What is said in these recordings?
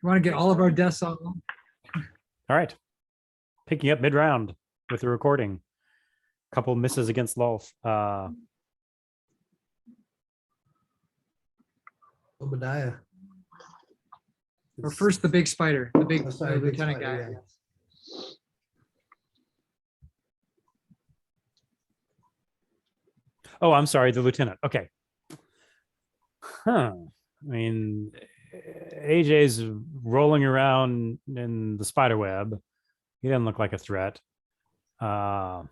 We want to get all of our deaths on. All right. Picking up mid-round with the recording. Couple misses against Lolth. Obadiah. Or first the big spider, the big Sorry, big lieutenant spider, guy. yeah. Oh, I'm sorry, the lieutenant. Okay. Huh. I mean, AJ's rolling around in the spider web. He doesn't look like a threat. I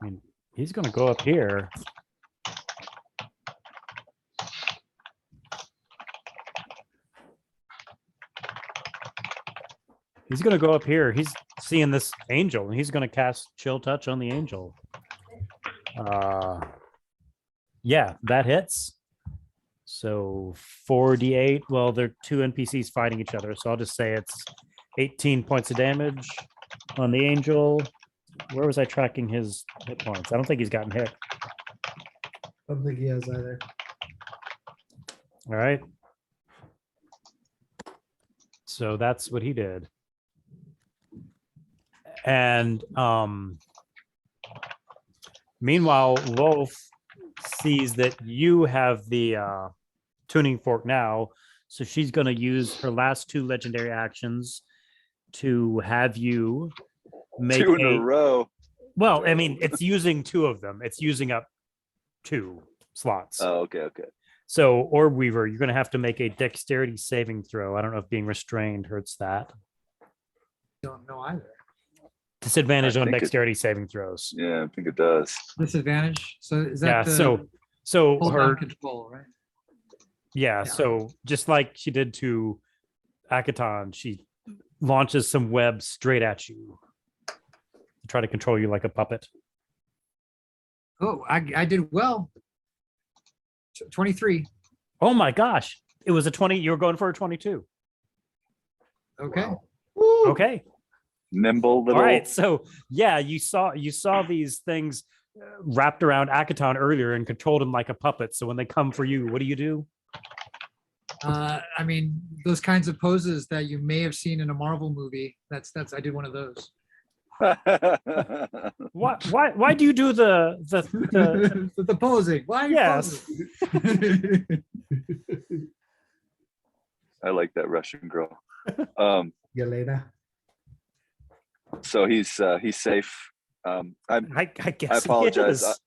mean, he's going to go up here. He's going to go up here. He's seeing this angel, and he's going to cast Chill Touch on the angel. Yeah, that hits. So 4d8. Well, they're two NPCs fighting each other, so I'll just say it's 18 points of damage on the angel. Where was I tracking his hit points? I don't think he's gotten hit. I don't think he has either. All right. So that's what he did. And meanwhile, Wolf sees that you have the tuning fork now, so she's going to use her last two legendary actions to have you make two in a row. Well, I mean, it's using two of them. It's using up two slots. Oh, okay. So, Orb Weaver, you're going to have to make a dexterity saving throw. I don't know if being restrained hurts that. Don't know either. Disadvantage on dexterity saving throws. Yeah, I think it does. Disadvantage. So is that Yeah. So hold her down control, right? Yeah. So just like she did to Akaton, she launches some web straight at you to try to control you like a puppet. Oh, I did well. 23. Oh my gosh. It was a 20. You were going for a 22. Okay. Woo! Okay. Nimble little. All right. So yeah, you saw these things wrapped around Akaton earlier and controlled him like a puppet. So when they come for you, what do you do? I mean, those kinds of poses that you may have seen in a Marvel movie. That's I did one of those. Why do you do the The posing? Why are you Yes. posing? I like that Russian girl. Yelena. So he's safe. I guess I apologize. he is.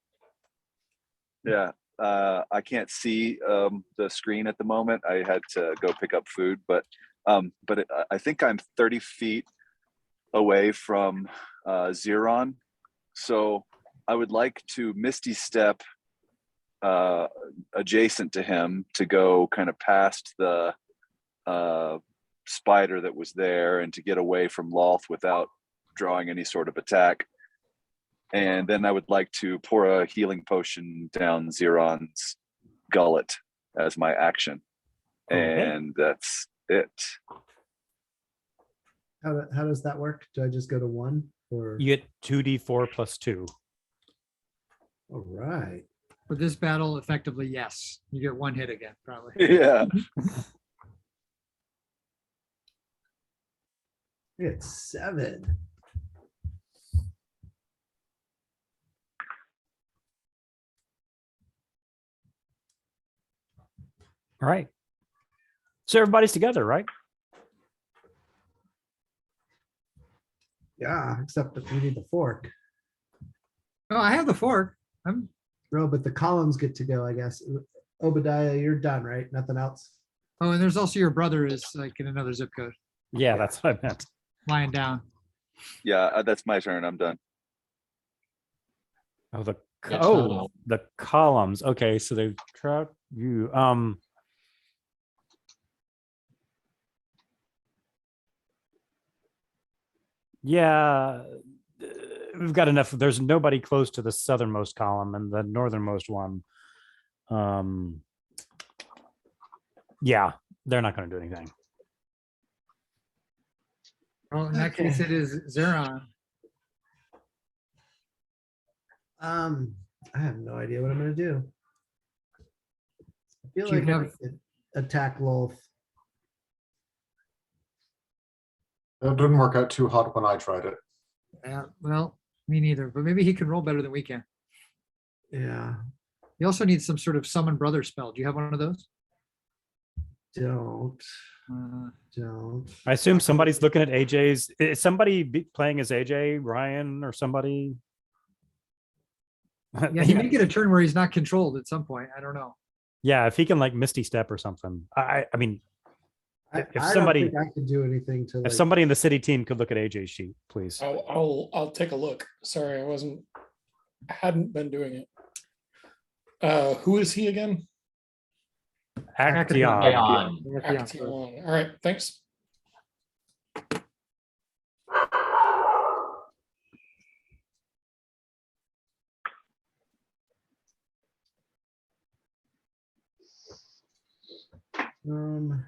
Yeah, I can't see the screen at the moment. I had to go pick up food, but I think I'm 30 feet away from Xeron. So I would like to Misty Step adjacent to him to go kind of past the spider that was there and to get away from Lolth without drawing any sort of attack. And then I would like to pour a healing potion down Xeron's gullet as my action. Okay. And that's it. How does that work? Do I just go to 1 or? You get 2d4 plus 2. All right. For this battle, effectively, yes. You get one hit again, probably. Yeah. It's 7. All right. So everybody's together, right? Yeah, except that we need the fork. Oh, I have the fork. No, but the columns get to go, I guess. Obadiah, you're done, right? Nothing else? Oh, and there's also your brother is like in another zip code, Yeah, that's what I meant. lying down. Yeah, that's my turn. I'm done. Oh, the Yeah, the columns. Okay, so they track you. Yeah, we've got enough. There's nobody close to the southernmost column and the northernmost one. Yeah, they're not going to do anything. Well, in that case, it is Zeron. I have no idea what I'm gonna do. I feel Do you like have- attack Lolth. That didn't work out too hot when I tried it. Yeah, well, me neither, but maybe he can roll better than we can. Yeah, He also needs some sort of summon brother spell. Do you have one of those? don't. Uh, I assume somebody's looking at AJ's. Is somebody playing as AJ, Ryan, or somebody? Yeah, he may get a turn where he's not controlled at some point. I don't know. Yeah, if he can like Misty Step or something. I mean, I if don't somebody- think I could do anything to. if Like, somebody in the city team could look at AJ's sheet, please. I'll take a look. Sorry, I hadn't been doing it. Who is he again? Action. On. Acteon. All right, thanks. um,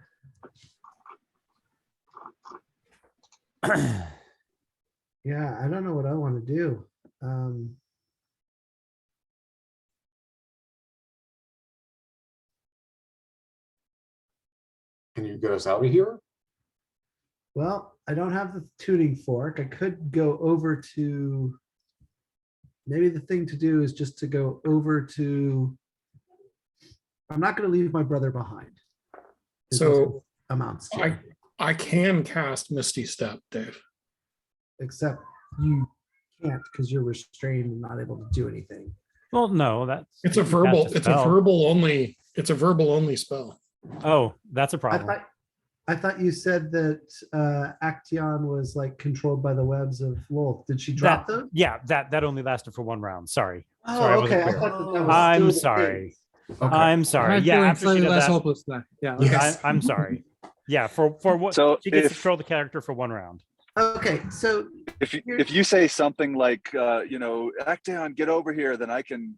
yeah, I don't know what I want to do. Can you get us out of here? Well, I don't have the tuning fork. I could go over to. Maybe the thing to do is just to go over to. I'm not going to leave my brother behind. is So, what amounts to. I can cast Misty Step, Dave. Except you can't because you're restrained and not able to do anything. Well, no, that's It's a verbal. Cast a It's a spell. verbal only. It's a verbal only spell. Oh, that's a I problem. thought you said that Acteon was like controlled by the webs of Lolth. Did she drop That, them? yeah, that only lasted for one round. Sorry. Oh, sorry, I wasn't okay. I clear. thought that was I'm still the sorry. case. Okay. I'm I'm sorry. Yeah, feeling after she slightly did less that, hopeless then. Yeah. okay. Yes. I'm sorry. Yeah, for what? So she gets to if- control the character for one round. Okay, so If you say something like, Acteon, get over here, then I can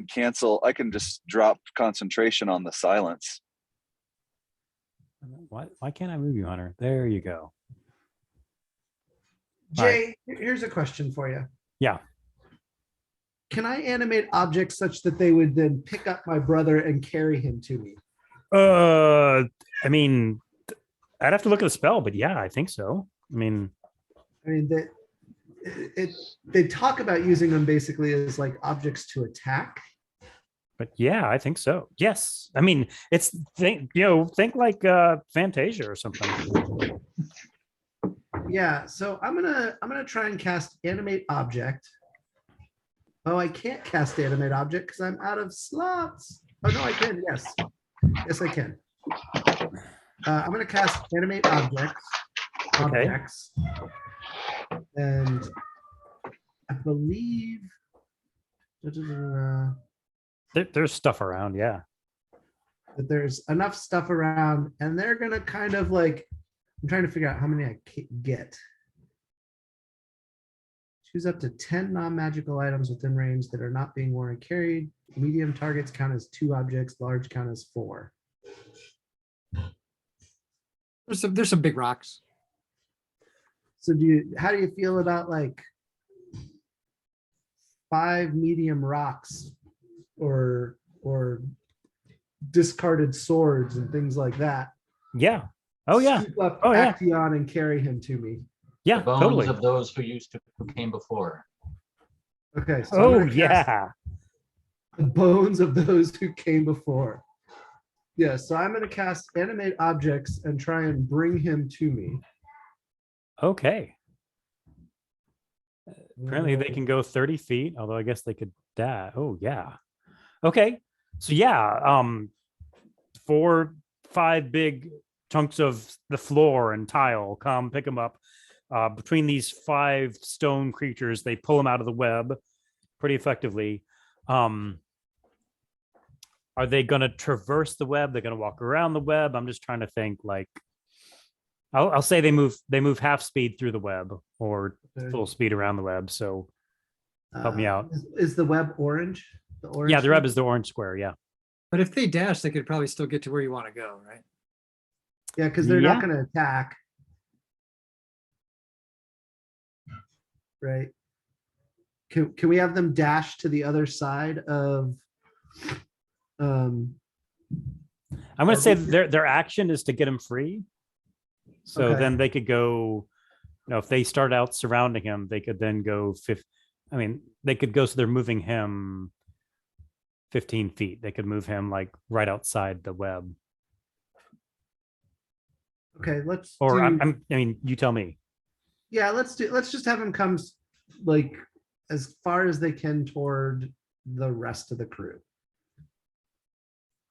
cancel. I can just drop concentration on the silence. Why can't I move you, Hunter? There you go. Jay, here's a question for you. Yeah. Can I animate objects such that they would then pick up my brother and carry him to me? I mean, I'd have to look at the spell, but yeah, I think so. I mean, They talk about using them basically as like objects to attack. but yeah, I think so. Yes. I mean, it's think like Fantasia or something. Yeah, so I'm gonna try and cast animate object. Oh, I can't cast animate object because I'm out of slots. Oh no, I can. Yes, I can. I'm gonna cast animate objects. Okay. Objects. And I believe that There's stuff around. Yeah. there's enough stuff around, and they're gonna kind of like. I'm trying to figure out how many I get. Choose up to 10 non-magical items within range that are not being worn or carried. Medium targets count as 2 objects, large count as 4. There's some big rocks. So how do you feel about like 5 medium rocks or discarded swords and things like that? Yeah. Oh yeah. Scoop up Oh, yeah. Acteon and carry him to me. Yeah. Bones Totally. of those who came before. Okay. So I'm Oh gonna cast yeah. the bones of those who came before. Yeah, so I'm going to cast animate objects and try and bring him to me. Okay. Apparently they can go 30 feet, although I guess they could die. Oh yeah. Okay. So yeah, 4, 5 big chunks of the floor and tile come pick them up. Between these 5 stone creatures, they pull them out of the web pretty effectively. Are they going to traverse the web? They're going to walk around the web. I'm just trying to think. Like, I'll say they move half speed through the web or full speed around the web. So help me out. Is the web orange? The orange. Yeah, the web thing? is the orange square. Yeah. But if they dash, they could probably still get to where you want to go, right? Yeah, because they're Yeah. not going to attack. Right. Can we have them dash to the other side of I'm going Or to say we- their action is to get him free. So Okay. then they could go, if they start out surrounding him, they could then go they could go, so they're moving him 15 feet. They could move him like right outside the web. Okay, let's Or do, you tell me. yeah, let's just have him come like as far as they can toward the rest of the crew.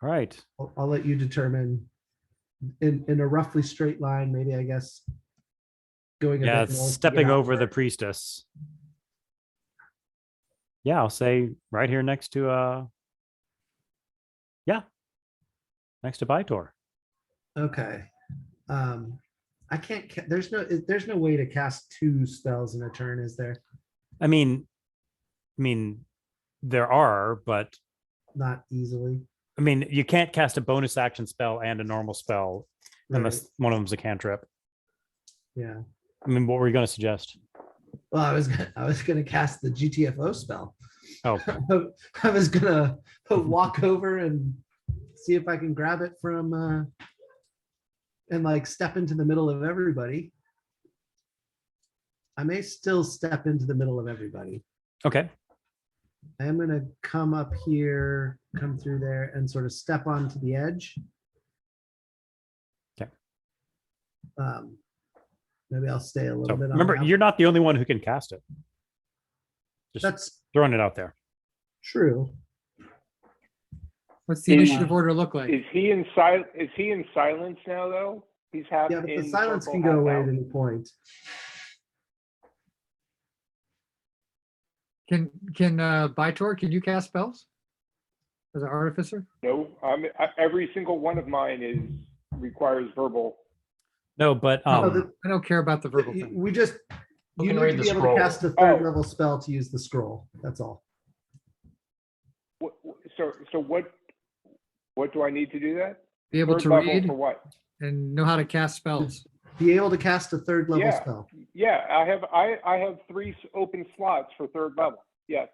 All right. I'll let you determine in a roughly straight line, maybe, I guess. Going a Yeah, bit north to get stepping out over the there. priestess. Yeah, I'll say right here next to next to Vitor. Okay. I can't, there's no way to cast 2 spells in a turn, is there? I mean, there are, but Not easily. you can't cast a bonus action spell and a normal spell unless one of them's a cantrip. Yeah. What were you going to suggest? Well, I was gonna cast the GTFO spell. Oh, I was gonna walk over and see if I can grab it from and like step into the middle of everybody. I may still step into the middle of everybody. okay. I am gonna come up here, come through there, and sort of step onto the edge. Okay. Maybe I'll stay a So little bit. remember, you're not the only one who can cast it. Just That's throwing it out there. true. What's the Is- initiative order look like? Is he in silence now, though? He's half Yeah, but the in silence circle, can go half away out. at any point. Can Bytor, can you cast spells? As an artificer? No, every single one of mine requires verbal. No, but No, I don't care about the verbal thing. We just, Who you can need read to the be able scroll? to cast a third Oh. level spell to use the scroll. That's all. So what do I need to do that? Be able Third to level read for what? and know how to cast spells. Be able to cast a third level Yeah. spell. Yeah, I have 3 open slots for third level. Yes,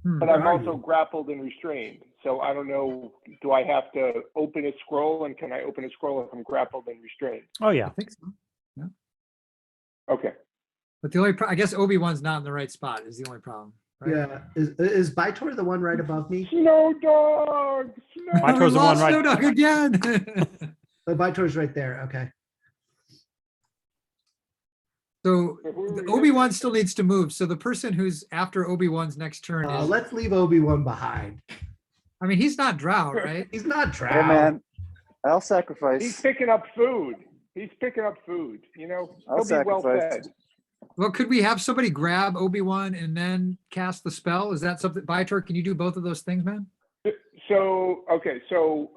Hmm. but Where I'm are also you? grappled and restrained. So I don't know. Do I have to open a scroll, and can I open a scroll if I'm grappled and restrained? oh I yeah. think so. Okay. But the only, I guess Obi-Wan's not in the right spot is the only problem. Right? Yeah, is Bytor the one right above me? Snow dog. Oh, My we toes are one lost right- Snow Dog again. Oh, Bytor's right there. Okay. So So who are we Obi-Wan still needs to move. So the person who's after Obi-Wan's next turn is, Let's leave Obi-Wan behind. I mean, he's not Drow, right? He's not Hey drowned. man, I'll He's sacrifice. picking up food. He's picking up food. You know, I'll he'll be well sacrifice. fed. Well, could we have somebody grab Obi-Wan and then cast the spell? Is that something, Bytor, can you do both of those things, man? So okay, so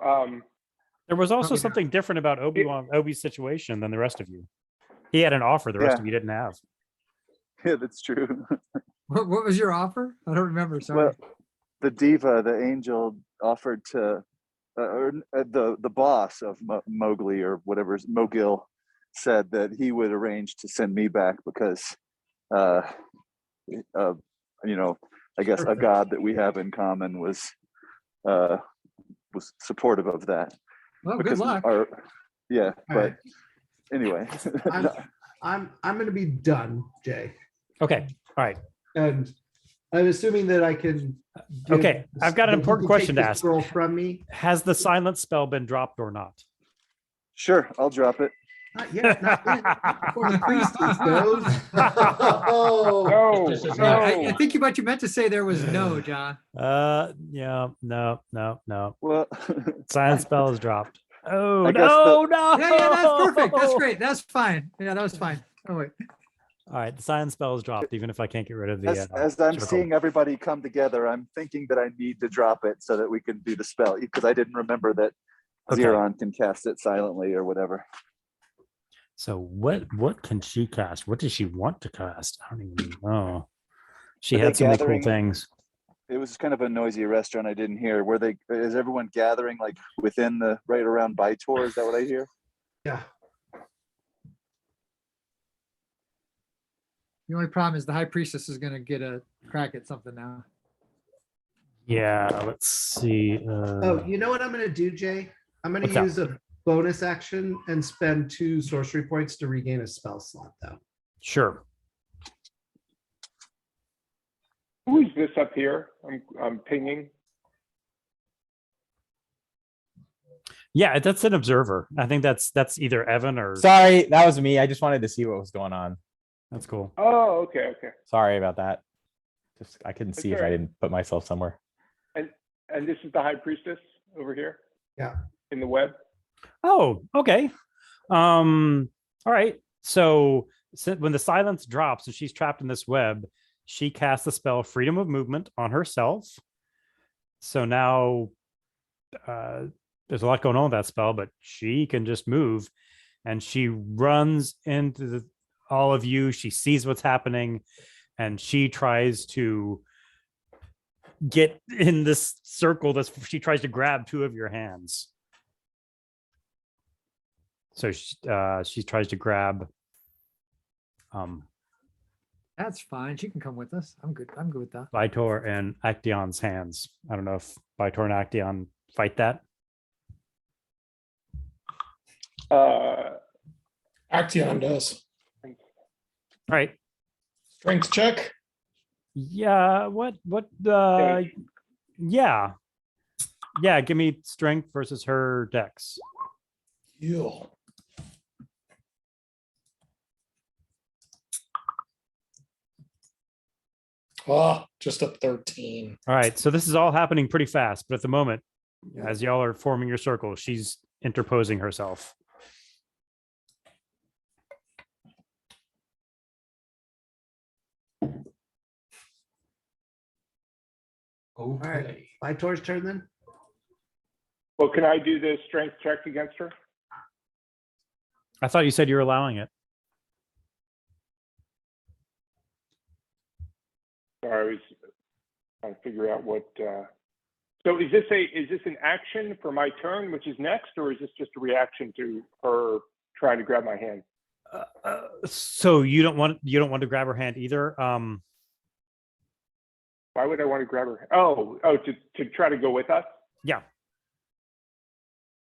There was also Probably not. something different about Obi's situation than the rest of you. He had an offer the rest Yeah. of you didn't have. Yeah, that's true. What was your offer? I don't remember, sorry. Well, the diva, the angel, offered to, the boss of Mowgli or whatever, Mogil, said that he would arrange to send me back because, I guess a Perfect. god that we have in common was supportive of that. Well, good Because luck. yeah, All but right. anyway. I'm gonna be done, Jay. Okay. All right. And I'm assuming that I can. give- Okay, I've got an that you important can take question to the ask. Scroll from me. Has the silent spell been dropped or not? Sure, I'll drop it. Not yet, not yet. Before the priestess goes. Oh, no, This is Yeah, not- I no. think you meant to say there was no, John. Yeah, no. Well, Silent spell is dropped. Oh I guess no, no. Yeah, that's perfect. That's great. That's fine. Yeah, that was fine. Oh, wait. All right, the silent spell is dropped, even if I can't get rid of the. as I'm circle. seeing everybody come together, I'm thinking that I need to drop it so that we can do the spell because I didn't remember that Okay. Xeron can cast it silently or whatever. So what can she cast? What does she want to cast? I don't even know. She Are had they so many gathering- cool things. It was kind of a noisy restaurant. I didn't hear. Is everyone gathering like within right around Bytor? Is that what I hear? yeah. The only problem is the high priestess is going to get a crack at something now. Yeah, let's see. Oh, you know what I'm gonna do, Jay? I'm gonna What's that? use a bonus action and spend 2 sorcery points to regain a spell slot, though. Sure. Who is this up here? I'm pinging. Yeah, that's an observer. I think that's either Evan or Sorry, that was me. I just wanted to see what was going on. that's cool. Oh, okay, okay. Sorry about that. Just I couldn't That's see if all I right. didn't put myself somewhere. And this is the high priestess over here? Yeah. In the web? Oh, okay. All right. So when the silence drops and she's trapped in this web, she casts the spell Freedom of Movement on herself. So now there's a lot going on with that spell, but she can just move and she runs into all of you. She sees what's happening and she tries to get in this circle. She tries to grab 2 of your hands. So she tries to grab. That's fine. She can come with us. I'm good. I'm good with that. Vitor and Acteon's hands. I don't know if Vitor and Acteon fight that. Action does. All right. Strength check. Yeah. What? Yeah. Yeah. Give me strength versus her dex. Yeah. Oh, just a 13. All right. So this is all happening pretty fast, but at the moment, as y'all are forming your circle, she's interposing herself. Okay. Vitor's turn then? Well, can I do the strength check against her? I thought you said you were allowing it. Sorry, I was trying to figure out what, so is this an action for my turn, which is next, or is this just a reaction to her trying to grab my hand? So you don't want to grab her hand either. Why would I want to grab her? Oh, to try to go with us? Yeah.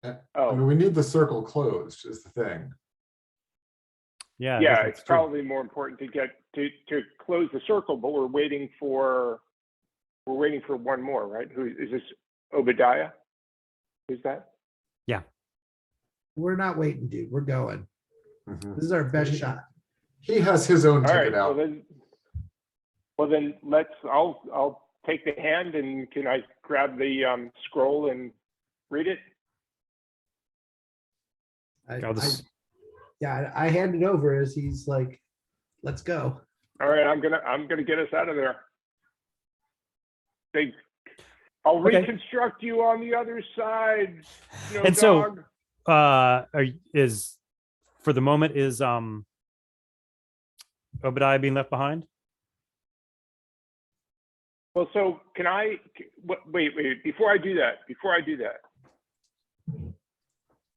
I mean, Oh, we need the circle closed is the thing. Yeah. yeah, that's it's true. probably more important to get to close the circle, but we're waiting for one more, right? Who is this? Obadiah? Who's that? We're not waiting, dude. We're going. Mhm. This is our best shot. He has his own All right. ticket out. Well then I'll take the hand, and can I grab the scroll and read it? I hand it over as he's like, let's go. All right, I'm gonna get us out of there. I'll Okay. reconstruct you on the other side. No And so, dog. is for the moment is Obadiah being left behind? Well, so can I wait, before I do that,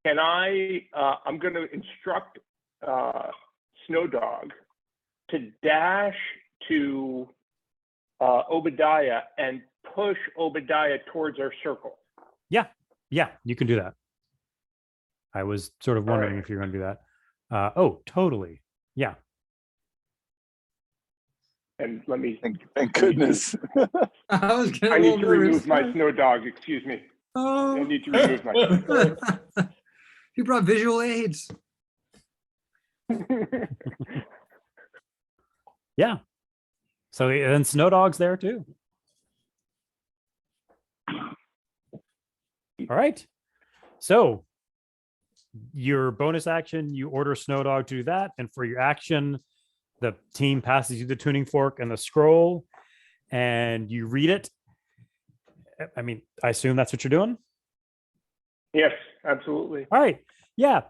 can I'm going to instruct Snow Dog to dash to Obadiah and push Obadiah towards our circle. Yeah, you can do that. I was sort of wondering right. if you're going to do that. Oh, totally. Yeah. And let me, Thank goodness. I was getting I a need little to nervous. remove my Snow Dog, excuse me. I Oh, need to remove my. you brought visual aids. Yeah. So and Snow Dog's there too. All right. So your bonus action, you order Snow Dog to do that. And for your action, the team passes you the tuning fork and the scroll, and you read it. I mean, I assume that's what you're doing. Yes, absolutely. All right. Yeah.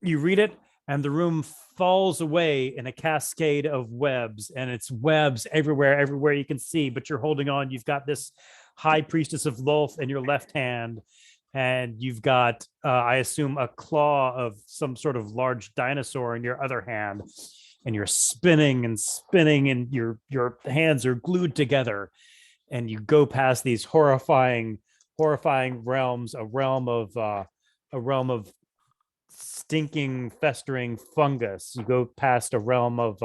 You read it, and the room falls away in a cascade of webs, and it's webs everywhere you can see, but you're holding on. You've got this high priestess of Lolth in your left hand, and you've got, I assume, a claw of some sort of large dinosaur in your other hand, and you're spinning and spinning, and your hands are glued together. and you go past these horrifying realms, a realm of stinking, festering fungus. You go past a realm of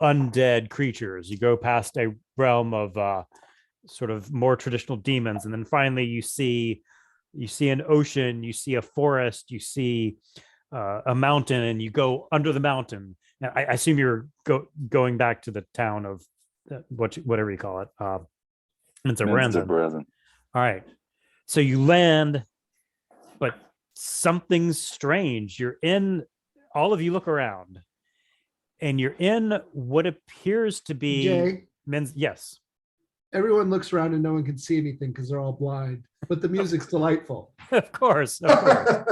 undead creatures. You go past a realm of sort of more traditional demons, and then finally you see an ocean, you see a forest, you see a mountain, and you go under the mountain. Now, I assume you're going back to the town of whatever you call it. It's a Minster Branson. Branson. All right. So you land, but something's strange. All of you look around, and you're in what appears to be Jay, men's. Yes. everyone looks around and no one can see anything because they're all blind, but the music's delightful. Of course. Of course.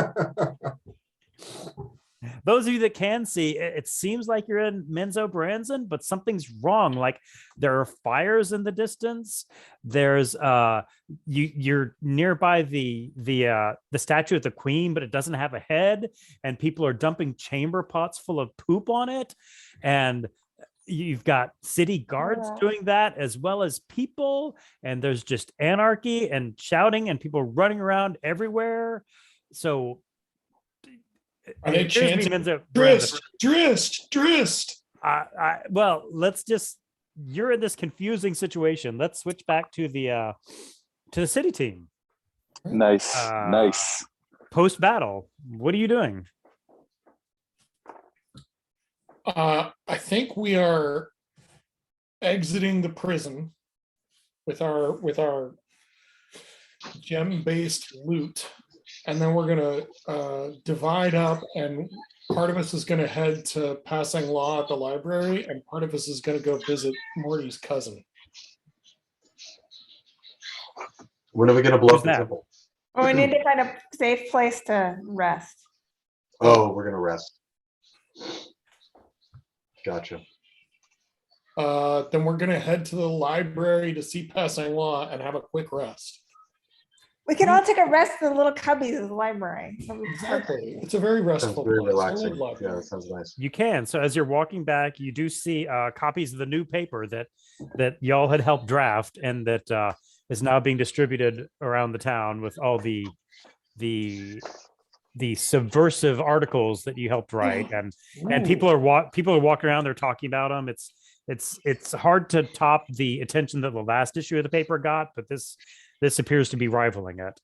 Those of you that can see, it seems like you're in Menzo Branson, but something's wrong. Like there are fires in the distance. There's you're nearby the statue of the Queen, but it doesn't have a head, and people are dumping chamber pots full of poop on it, and you've got city guards doing that as well as people, and there's just anarchy and shouting and people running around everywhere. So Are they it appears to be chanting, Menzo Branson. Drist? Well, you're in this confusing situation. Let's switch back to the city team. Nice. Nice. Post battle, what are you doing? I think we are exiting the prison with our gem-based loot, and then we're gonna divide up, and part of us is gonna head to passing law at the library, and part of us is gonna go visit Morty's cousin. When are we gonna blow Who's up the that? temple? Well, we need to find a safe place to rest. Oh, we're gonna rest. Gotcha. Then we're gonna head to the library to see passing law and have a quick rest. We can all take a rest in the little cubbies of the library. That'd be perfect. Exactly. It's a very Sounds restful very place. I love relaxing. Yeah, library. that sounds nice. You can. So as you're walking back, you do see copies of the new paper that y'all had helped draft, and that is now being distributed around the town with all the subversive articles that you helped write, and Ooh. people are walking around. They're talking about them. It's hard to top the attention that the last issue of the paper got, but this appears to be rivaling it.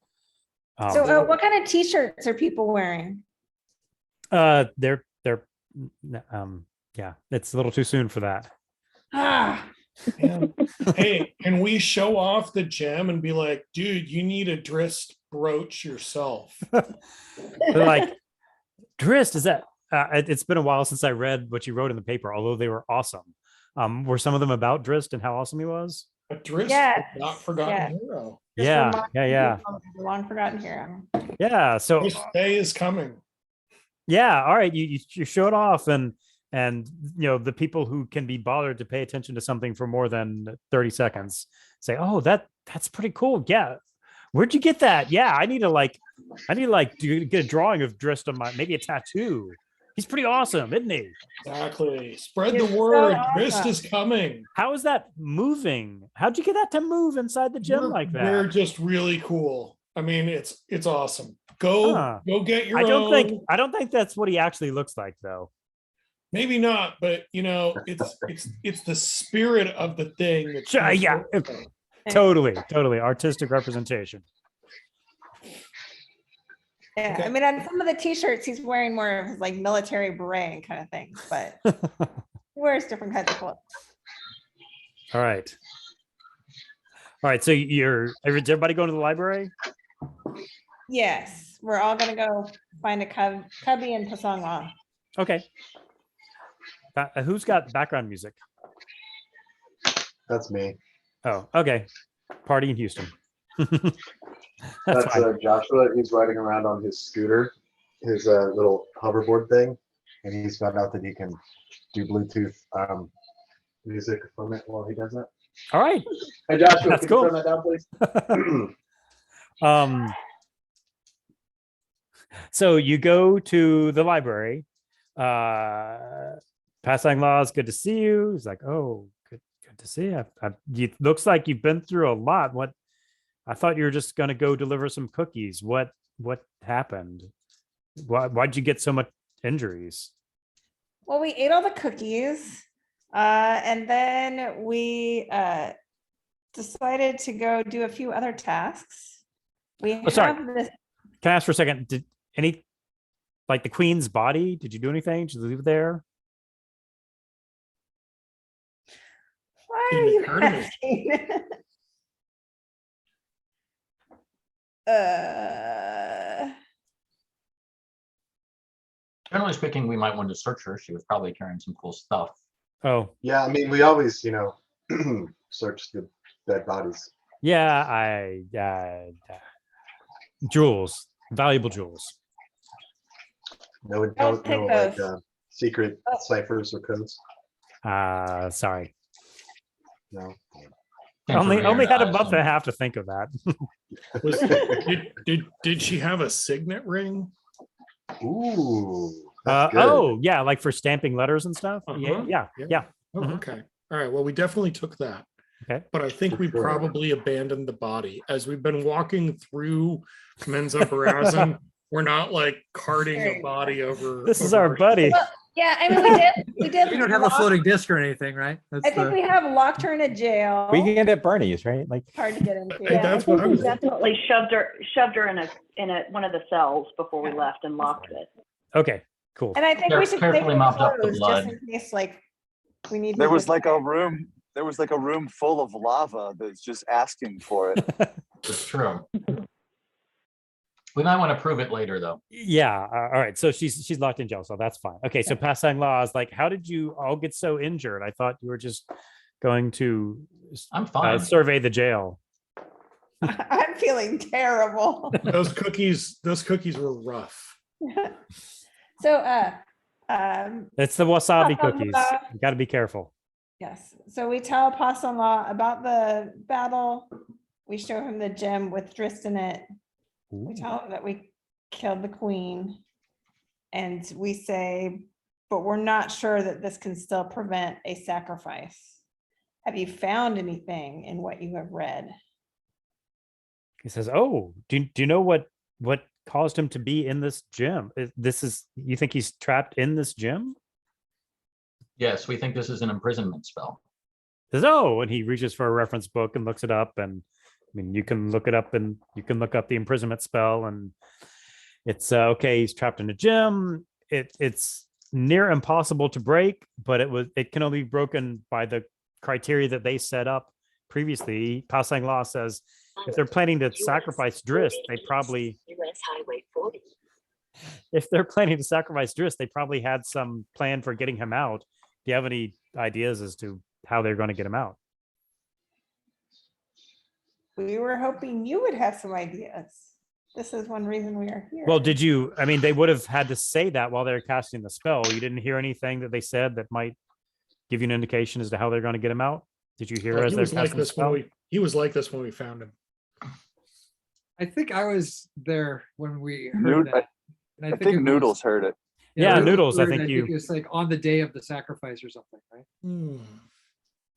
So what kind of t-shirts are people wearing? They're yeah, it's a little too soon for that. Ah, Man. Hey, can we show off the gem and be like, dude, you need a Drist brooch yourself? They're like, Drist, is that it's been a while since I read what you wrote in the paper, although they were awesome. Were some of them about Drist and how awesome he was? A Drist, Yes, not forgotten yes. hero. just Yeah, remind yeah. people of the long forgotten hero. Yeah. So This day is coming. yeah, all right, you show it off, and the people who can be bothered to pay attention to something for more than 30 seconds say, oh, that's pretty cool. Yeah, where'd you get that? Yeah, I need to get a drawing of Drist on maybe a tattoo. He's pretty awesome, isn't he? Exactly. Spread It's the so word. awesome. Drist is coming. How is that moving? How'd you get that to move inside the gym like We're that? just really cool. I mean, it's awesome. Go Huh. get your I own. don't think that's what he actually looks like, though. Maybe not, but it's the spirit of the thing. That's Sure, yeah. Totally artistic representation. Yeah, Okay. I mean, on some of the t-shirts, he's wearing more of his like military beret kind of things, but he wears different kinds of clothes. All right. So is everybody going to the library? Yes, we're all gonna go find a cubby in Pasangwa. Okay. Who's got background music? That's me. Oh, okay. Party in Houston. That's fine. Joshua. He's riding around on his scooter, his little hoverboard thing, and he's found out that he can do Bluetooth music from it while he does that. All right. Hey, Joshua, That's can cool. you turn that down, please? So you go to the library. Passang Law, it's good to see you. He's like, oh, good Good to see. It looks like you've been through a lot. What I thought you were just going to go deliver some cookies. What happened? Why'd you get so much injuries? Well, we ate all the cookies, and then we decided to go do a few other tasks. We Oh, sorry. have this. Can I ask for a second? Did any, like the queen's body? Did you do anything? Did you leave it there? Why are Didn't you occur to me. asking? Generally speaking, we might want to search her. She was probably carrying some cool stuff. Oh, Yeah, I mean, we always, search the dead bodies. yeah. Jewels, valuable jewels. No I'll take like those. secret Oh. ciphers or codes. Sorry. No. Thanks for Only reading had a that. month and a half to think of that. Was, did she have a signet ring? Ooh. That's good. Oh, yeah, like for stamping letters and stuff. Uh-huh. Yeah. Oh, Mhm. okay. All right. Well, we definitely took that. Okay. But I think For we sure. probably abandoned the body as we've been walking through Menza Barazin. We're not like carting a body over. This is over our buddy. Well, yeah, I mean, we did. We don't have a lock- floating disc or anything, right? That's I think we have locked her in a jail. We can get Bernie's, right? Like, Hard to get into. Hey, Yeah, I that's what think I we was. definitely shoved her in one of the cells before we left and locked it. Okay, cool. And I think we should take Carefully her mopped up the clothes just blood. in case, like, we need. There to was look like a at- room. There was like a room full of lava that's just asking for it. It's true. We might want to prove it later, though. Yeah. All right. So she's locked in jail, so that's fine. Okay. So passing law is like, how did you all get so injured? I thought you were just going to I'm fine. survey the jail. I'm feeling terrible. Those cookies were rough. So, It's the wasabi Passing cookies. law. You got to be careful. yes, so we tell Possum Law about the battle. We show him the gem with Drist in it. We tell him that we killed the queen. And we say, but we're not sure that this can still prevent a sacrifice. Have you found anything in what you have read? He says, "Oh, do you know what caused him to be in this gym? You think he's trapped in this gym?" Yes, we think this is an imprisonment spell. Says, "Oh," and he reaches for a reference book and looks it up. And I mean, you can look it up and you can look up the imprisonment spell, and it's okay. He's trapped in a gym. It's near impossible to break, but it can only be broken by the criteria that they set up previously. Passing Law says if they're planning to sacrifice Drist, they probably had some plan for getting him out. Do you have any ideas as to how they're going to get him out? We were hoping you would have some ideas. This is one reason we are here. Well, they would have had to say that while they're casting the spell. You didn't hear anything that they said that might give you an indication as to how they're going to get him out? Did you hear as He they're was like casting the this when spell? he was like this when we found him. I think I was there when we heard Nood- that. And I think it was- Noodles heard it. Yeah, it was Noodles, I heard, think it was like on the day of the sacrifice or something, right?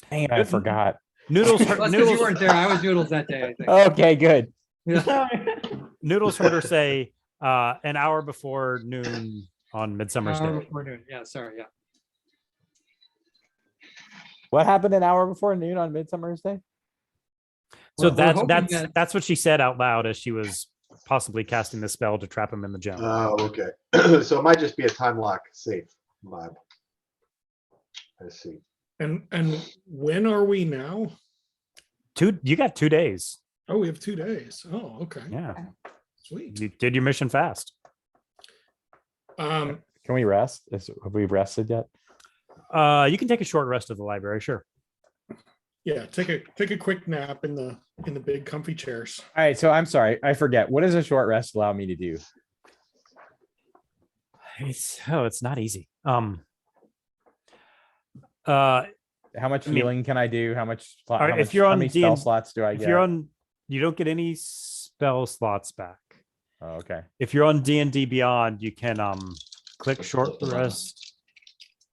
dang it, I forgot. Noodles, Well, that's 'cause you weren't there. I was Noodles that day, I think. Okay, good. Yeah. Noodles heard her say an hour before noon on Midsummer's Hour Day. before noon. Yeah, sorry, yeah. What happened an hour before noon on Midsummer's Day? So We're hoping that's what she said out loud as she was possibly casting the spell to trap him in the gym. Oh, okay. So it might just be a time lock safe vibe. I see. And when are we now? You got 2 days. Oh, we have 2 days. Oh, okay. Yeah. Sweet. You did your mission fast. Um, Can we rest? Have we rested yet? You can take a short rest of the library, sure. yeah, take a quick nap in the big comfy chairs. All right, so I'm sorry, I forget. What does a short rest allow me to do? It's not easy. How much I mean, healing can I do? How much? all right, if you're how on many D spell and- slots do I if get? you're on, you don't get any spell slots back. Oh, okay. If you're on D&D Beyond, you can click short rest.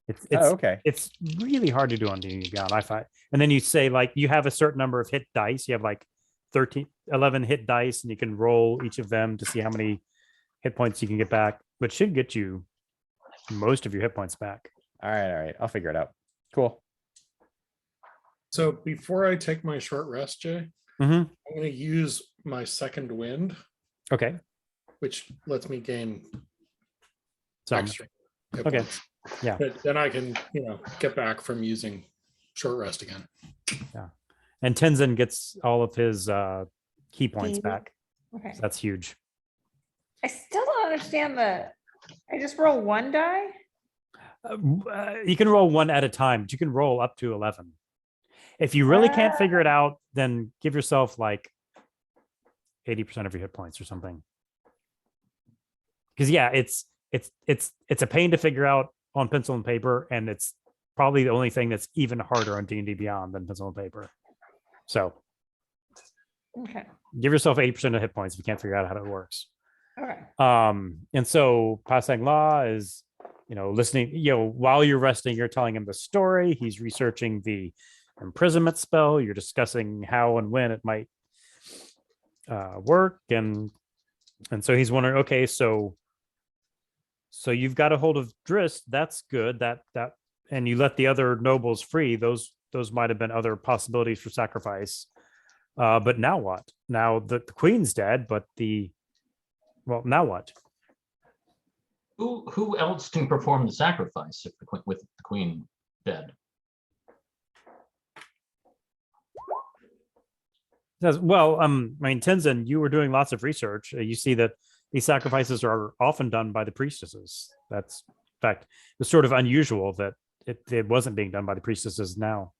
It's Oh, okay. it's really hard to do on D&D Beyond. I find And then you say like you have a certain number of hit dice. You have like 11 hit dice, and you can roll each of them to see how many hit points you can get back, which should get you most of your hit points back. All right. I'll figure it out. Cool. So before I take my short rest, Jay, Mm-hmm. I'm going to use my second wind, Okay. which lets me gain So extra hit okay. points. Yeah. But then I can, get back from using short rest again. And Tenzin gets all of his key points back. Okay. So that's huge. I still don't understand I just roll one die? You can roll one at a time, but you can roll up to 11. If you really can't figure it out, then give yourself like 80% of your hit points or something. Because yeah, it's a pain to figure out on pencil and paper, and it's probably the only thing that's even harder on D&D Beyond than pencil and paper. So Okay. give yourself 80% of hit points if you can't figure out how it works. Okay. And so Pa Sang La is, listening, while you're resting, you're telling him the story. He's researching the imprisonment spell. You're discussing how and when it might work. And so he's wondering, okay, so you've got a hold of Drist. That's good. That and you let the other nobles free. Those might have been other possibilities for sacrifice. But now what? Now the queen's dead, but now what? Who else can perform the sacrifice if with the queen dead? Well, Tenzin, you were doing lots of research. You see that these sacrifices are often done by the priestesses. That's, in fact, it's sort of unusual that it wasn't being done by the priestesses now.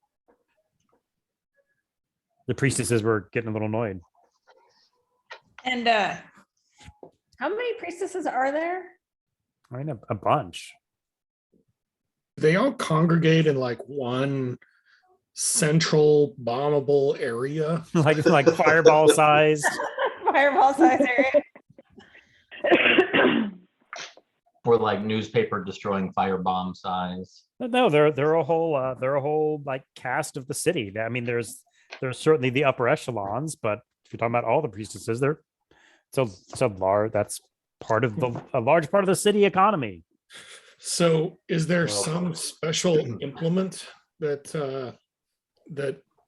The priestesses were getting a little annoyed. And how many priestesses are there? A bunch. They all congregate in like one central bombable area. like fireball sized. Fireball size area. Or like newspaper destroying firebomb size. No, they're a whole like cast of the city. I mean, there's certainly the upper echelons, but if you're talking about all the priestesses, it's a large, that's part of a large part of the city economy. So is there some special implement that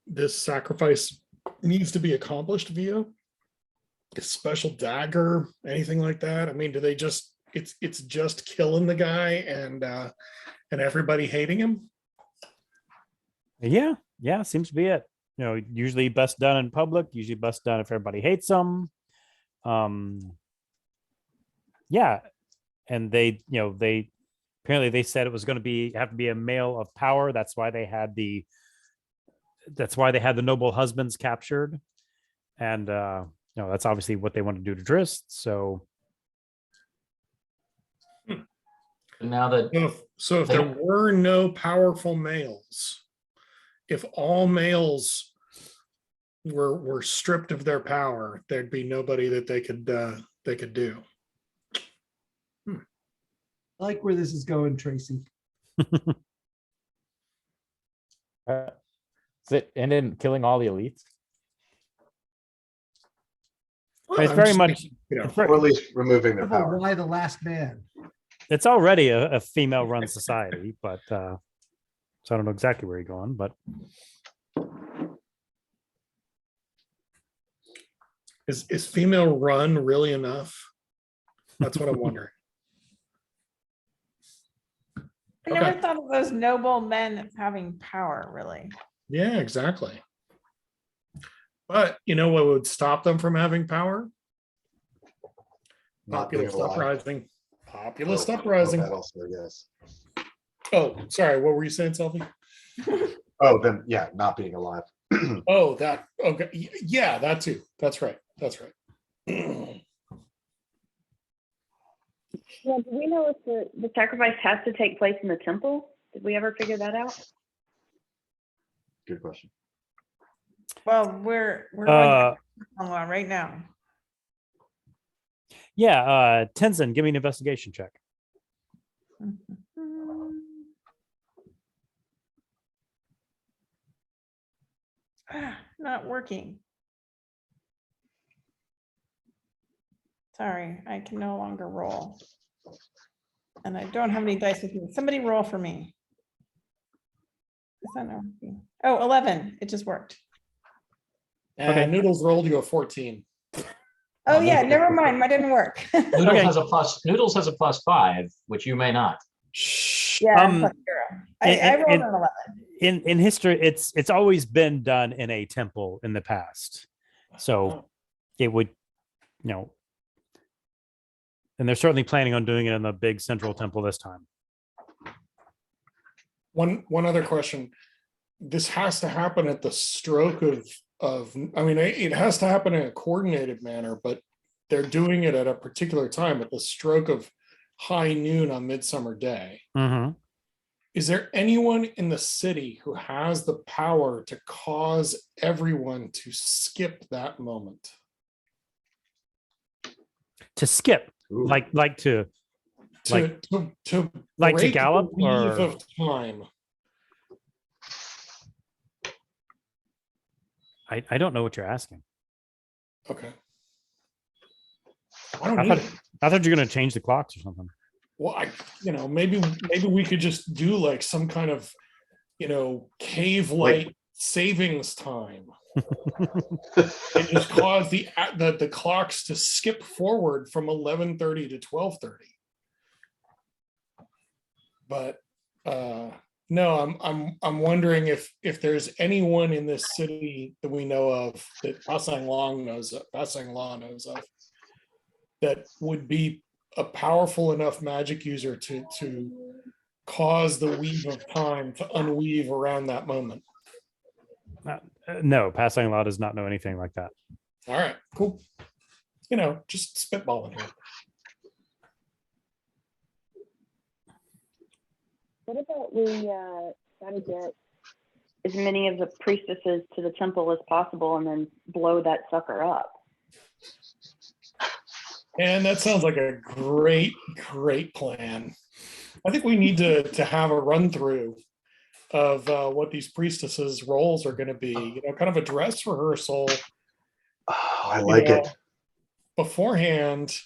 this sacrifice needs to be accomplished via? A special dagger, anything like that? I mean, do they just it's just killing the guy and everybody hating him? Yeah, seems to be it. Usually best done in public, usually best done if everybody hates them. Yeah. And they apparently they said it was going to have to be a male of power. That's why they had the noble husbands captured. And that's obviously what they want to do to Drist. So now that if there were no powerful males, if all males were stripped of their power, there'd be nobody that they could do. I like where this is going, Tracy. Is it end in killing all the elites? Well, it's I'm very just much thinking, Or at least removing their power. Why the last man? it's already a female run society, but so I don't know exactly where you're going, but is female run really enough? That's what I'm wondering. I never Okay. thought of those noble men having power, really. Yeah, exactly. But you know what would stop them from having power? Not being Populist alive. uprising. Populist Oh, uprising. that also, yes. Oh, sorry. What were you saying, Selfie? Oh, then yeah, not being alive. Oh, that. Okay. Yeah, that too. That's right. That's right. Well, do we know if the sacrifice has to take place in the temple? Did we ever figure that out? Good question. Well, we're going right now. yeah, Tenzin, give me an investigation check. Not working. Sorry, I can no longer roll. And I don't have any dice with me. Somebody roll for me. Is that not working? Oh, 11. It just worked. And Noodles rolled you a 14. Oh yeah, never mind. Mine didn't work. Noodles Okay. has a +5, which you may not. Yeah, I'm Um, plus 0. I rolled an 11. In history, it's always been done in a temple in the past, so it would, and they're certainly planning on doing it in the big central temple this time. One other question. This has to happen at the stroke of, I mean, it has to happen in a coordinated manner, but they're doing it at a particular time at the stroke of high noon on Midsummer Day. Mm-hmm. Is there anyone in the city who has the power to cause everyone to skip that moment? To skip, Ooh. like to To like to break the gallop, weave or of time. I don't know what you're asking. Okay. I don't I know. thought you were going to change the clocks or something. Well, maybe we could just do like some kind of, cave light savings time. And just cause the clocks to skip forward from 11:30 to 12:30. But no, I'm wondering if there's anyone in this city that we know of that Passing Law knows of that would be a powerful enough magic user to cause the weave of time to unweave around that moment. No, Passing Law does not know anything like that. All right, cool. Just spitballing here. What about we try to get as many of the priestesses to the temple as possible and then blow that sucker up? And that sounds like a great plan. I think we need to have a run through of what these priestesses' roles are going to be. Kind of a dress rehearsal. Oh, I like it. Beforehand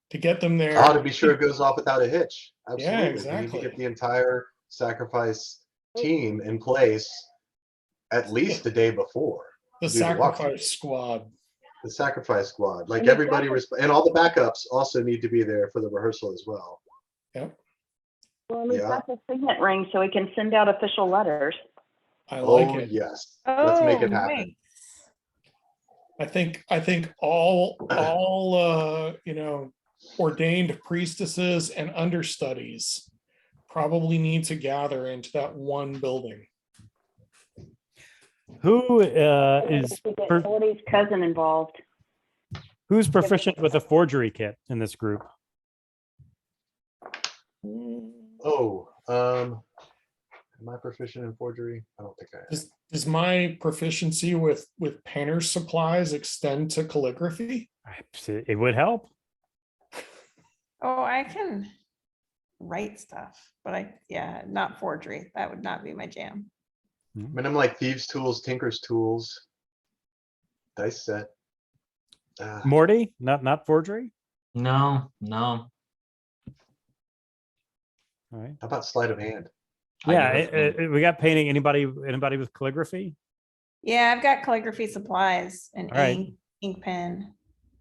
to get them there. Oh, to be sure it goes off without a hitch. Absolutely. Yeah, We need exactly. to get the entire sacrifice team in place at least the day before. The to do the walkthrough. sacrifice squad. The sacrifice squad, like And the everybody, and all the backups also need to be there for the rehearsal as well. Yep. Well, we've Yeah. got the signet ring so we can send out official letters. I like Oh it. yes, let's make it Oh, happen. nice. I think all ordained priestesses and understudies probably need to gather into that one building. Who is We get Cody's cousin involved. who's proficient with a forgery kit in this group? Oh, am I proficient in forgery? I don't think I am. Does my proficiency with painter's supplies extend to calligraphy? It would help. Oh, I can write stuff, but not forgery. That would not be my jam. I mean, I'm like thieves' tools, tinker's tools, dice set. Morty, not forgery. No. All right. How about sleight of hand? Yeah, we got painting. Anybody with calligraphy? Yeah, I've got calligraphy supplies and All right. ink pen, Oh,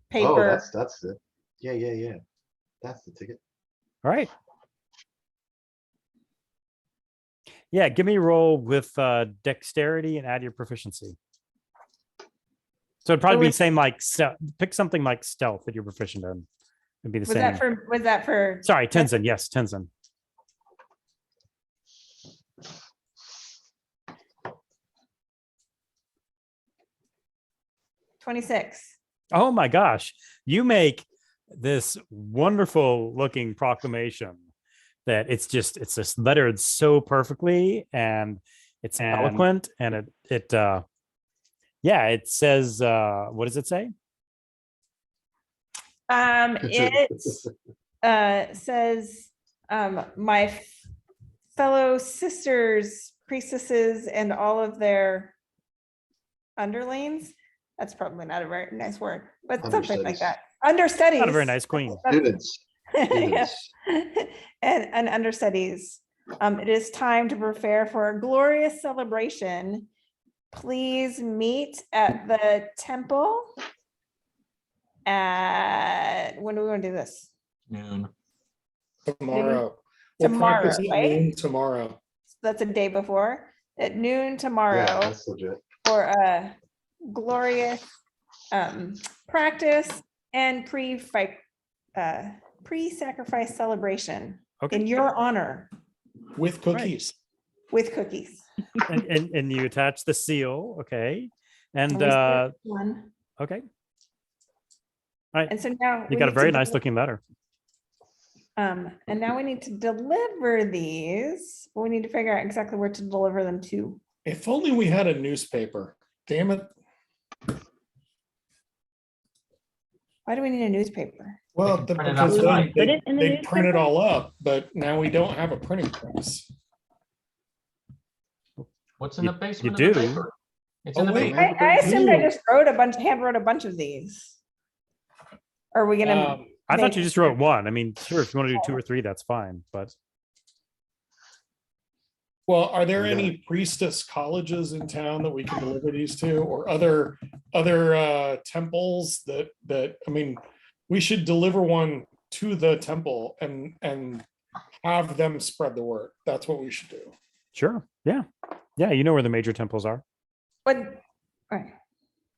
paper. that's it. Yeah. That's the ticket. All right. Yeah, give me a roll with dexterity and add your proficiency. So it'd probably be the same like pick something like stealth that you're proficient in. It'd be the Was same. that for? Sorry, Tenzin. Yes, Tenzin. $26. Oh my gosh. You make this wonderful looking proclamation that it's just lettered so perfectly and it's eloquent and it says what does it say? It says my fellow sisters, priestesses, and all of their underlings. That's probably not a very nice word, but something like Understudies. that. Understudies. Not a very nice queen. Students. Yes. And understudies. It is time to prepare for a glorious celebration. Please meet at the temple. When do we want to do this? Noon. Tomorrow. Tomorrow, practice at right? noon tomorrow. That's a day before, at noon Yeah, tomorrow that's legit. for a glorious practice and pre-sacrifice celebration Okay. in your honor With cookies. with cookies. And you attach the seal. Okay. And And we start one. okay. All right. And so now You we got a need very to nice looking letter. And now we need to deliver these, but we need to figure out exactly where to deliver them to. If only we had a newspaper. Damn it. Why do we need a newspaper? Well, They can print it out because tonight. Put it in the they print it newspaper? all up, but now we don't have a printing press. What's in You- the basement you of the do. paper? It's Oh, in the wait. paper. I assumed I Ooh. just hand wrote a bunch of these. Or are we gonna? I thought make- you just wrote one. I mean, sure, if you want to do 2 or 3, that's fine. But Well, are there Yeah. any priestess colleges in town that we can deliver these to, or other temples that I mean, we should deliver one to the temple and have them spread the word. That's what we should do. sure. Yeah. Yeah. You know where the major temples are. But, right.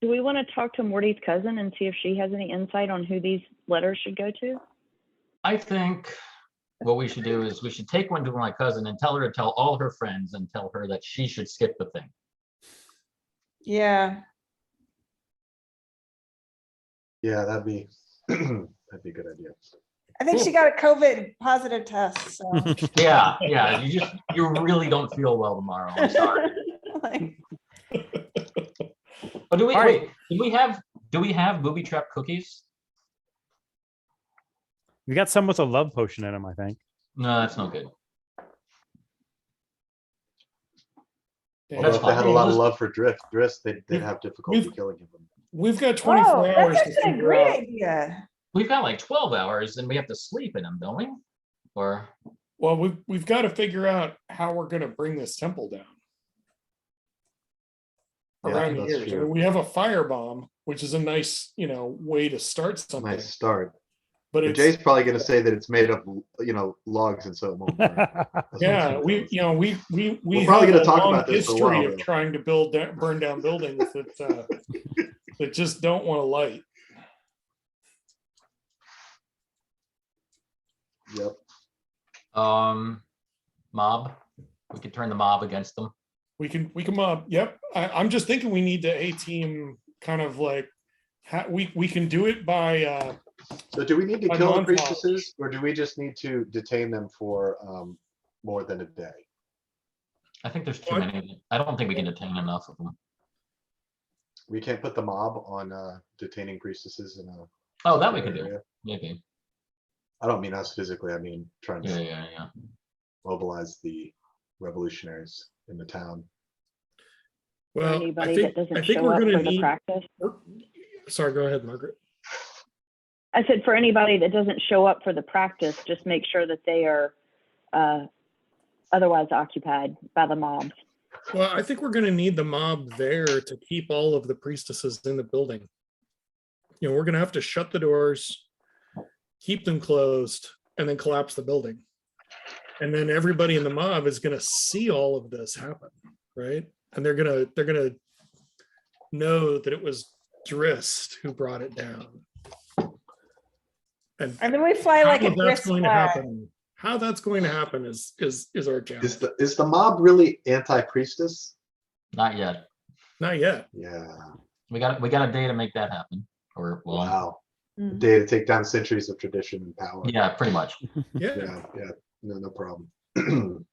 Do we want to talk to Morty's cousin and see if she has any insight on who these letters should go to? I think what we should do is we should take one to my cousin and tell her to tell all her friends and tell her that she should skip the thing. Yeah, Yeah, that'd be that'd be a good idea. I think she got a COVID positive test, so. Yeah, yeah, you really don't feel well tomorrow. I'm sorry. Like, Oh, do we, All right. wait, do we have booby trap cookies? We got some with a love potion in them, I think. No, that's no good. Although That's if they had a fine. lot of love for Drift, they'd have difficulty we've- killing him. We've got 24 Oh, hours that's to actually a figure great out. idea. We've got like 12 hours and we have to sleep in them, don't we? Or, Well, we've got to figure out how we're going to bring this temple down. Yeah, Around the that's years. I true. mean, we have a firebomb, which is a nice, way to start something. Nice start. But But it's, Jay's probably going to say that it's made of, logs, and so it won't work. That's what yeah, he's we gonna tell us. we We're probably have gonna a talk long about this for a history while, of though. trying to burn down buildings that that just don't want to light. Yep. mob, we could turn the mob against them. We can mob. Yep. I'm just thinking we need the A team kind of like we can do it by So do we need to By kill the non-knowledge. priestesses, or do we just need to detain them for more than a day? I think there's too What? many. of them. I don't think we can detain enough of them. We can't put the mob on detaining priestesses in a. Oh, that we could do, area. maybe. I don't mean us physically. I mean trying Yeah, to yeah. mobilize the revolutionaries in the town. For well, anybody I that think doesn't we're show up gonna for the need. practice? Sorry, go ahead, Margaret. I said for anybody that doesn't show up for the practice, just make sure that they are otherwise occupied by the mobs. Well, I think we're going to need the mob there to keep all of the priestesses in the building. We're going to have to shut the doors, keep them closed, and then collapse the building. And then everybody in the mob is going to see all of this happen, right? And they're going to know that it was Drist who brought it down. And And then we fly like a how that's grist going to flag. happen? How that's going to happen is our challenge. Is the mob really anti-priestess? Not yet. Not yet. Yeah. We got a day to make that happen. Or well, Wow. Mhm. Day to take down centuries of tradition and power. yeah, pretty much. Yeah. Yeah. No problem. All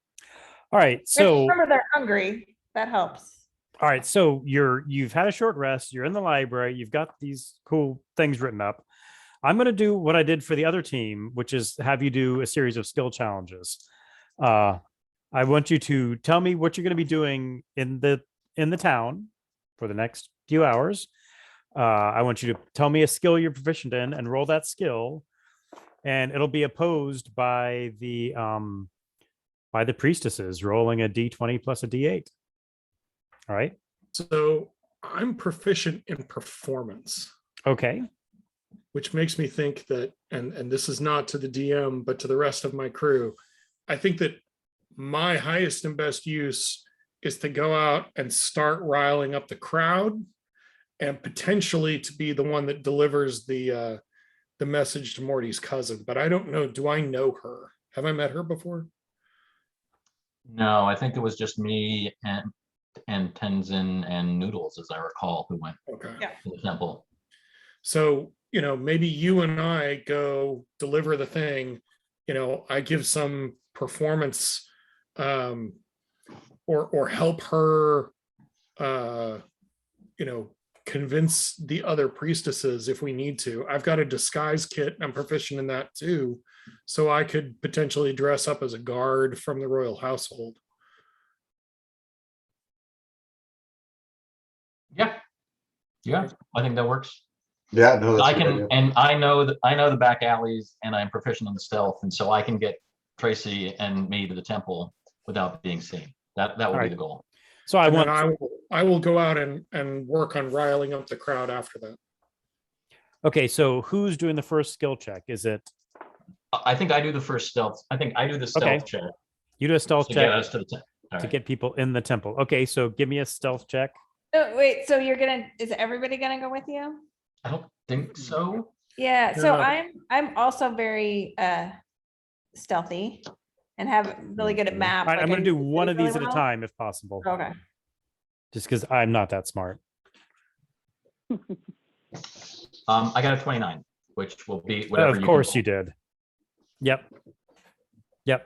right. Just So remember they're hungry. That helps. all right. So you've had a short rest. You're in the library. You've got these cool things written up. I'm going to do what I did for the other team, which is have you do a series of skill challenges. I want you to tell me what you're going to be doing in the town for the next few hours. I want you to tell me a skill you're proficient in and roll that skill, and it'll be opposed by the priestesses rolling a d20 plus a d8. All right. So I'm proficient in performance, Okay. which makes me think that, and this is not to the DM, but to the rest of my crew, I think that my highest and best use is to go out and start riling up the crowd, and potentially to be the one that delivers the message to Morty's cousin. But I don't know. Do I know her? Have I met her before? No, I think it was just me and Tenzin and Noodles, as I recall, who went Okay. Yeah. to the temple. So, maybe you and I go deliver the thing, I give some performance or help her, convince the other priestesses if we need to. I've got a disguise kit. I'm proficient in that too. So I could potentially dress up as a guard from the royal household. Yeah. Yeah, I think that works. Yeah, no, that's I a good can, idea. and I know the back alleys, and I'm proficient in the stealth, and so I can get Tracy and me to the temple without being seen. That will be right. the goal. So I And want. then I will go out and work on riling up the crowd after that. Okay, so who's doing the first skill check? Is it I think I do the first stealth. I think I do the stealth check you do a stealth to get check us to the temple. to get people in the temple? Okay, so give me a stealth check. Oh, wait, so is everybody gonna go with you? I don't think so. Yeah, so No. I'm also very stealthy and have really good at maps. All right, I'm like, I going to do know the one city of these really at a well. time if possible, Okay. just because I'm not that smart. I got a 29, which will be whatever. Of course you did. Yep. All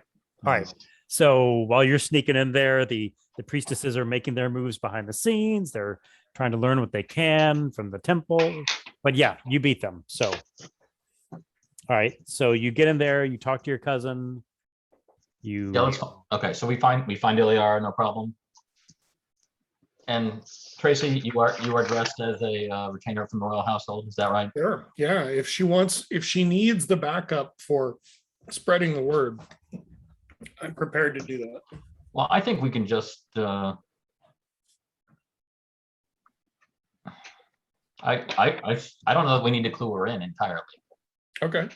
right. So while you're sneaking in there, the priestesses are making their moves behind the scenes. They're trying to learn what they can from the temple. But yeah, you beat them. So, all right. So you get in there. You talk to your cousin. Yeah, let's. Okay, so we find Iliara, no problem. And Tracy, you are dressed as a retainer from the royal household. Is that right? Sure. Yeah. If she needs the backup for spreading the word, I'm prepared to do that. Well, I think we can just. I don't know that we need to clue her in entirely. Okay. All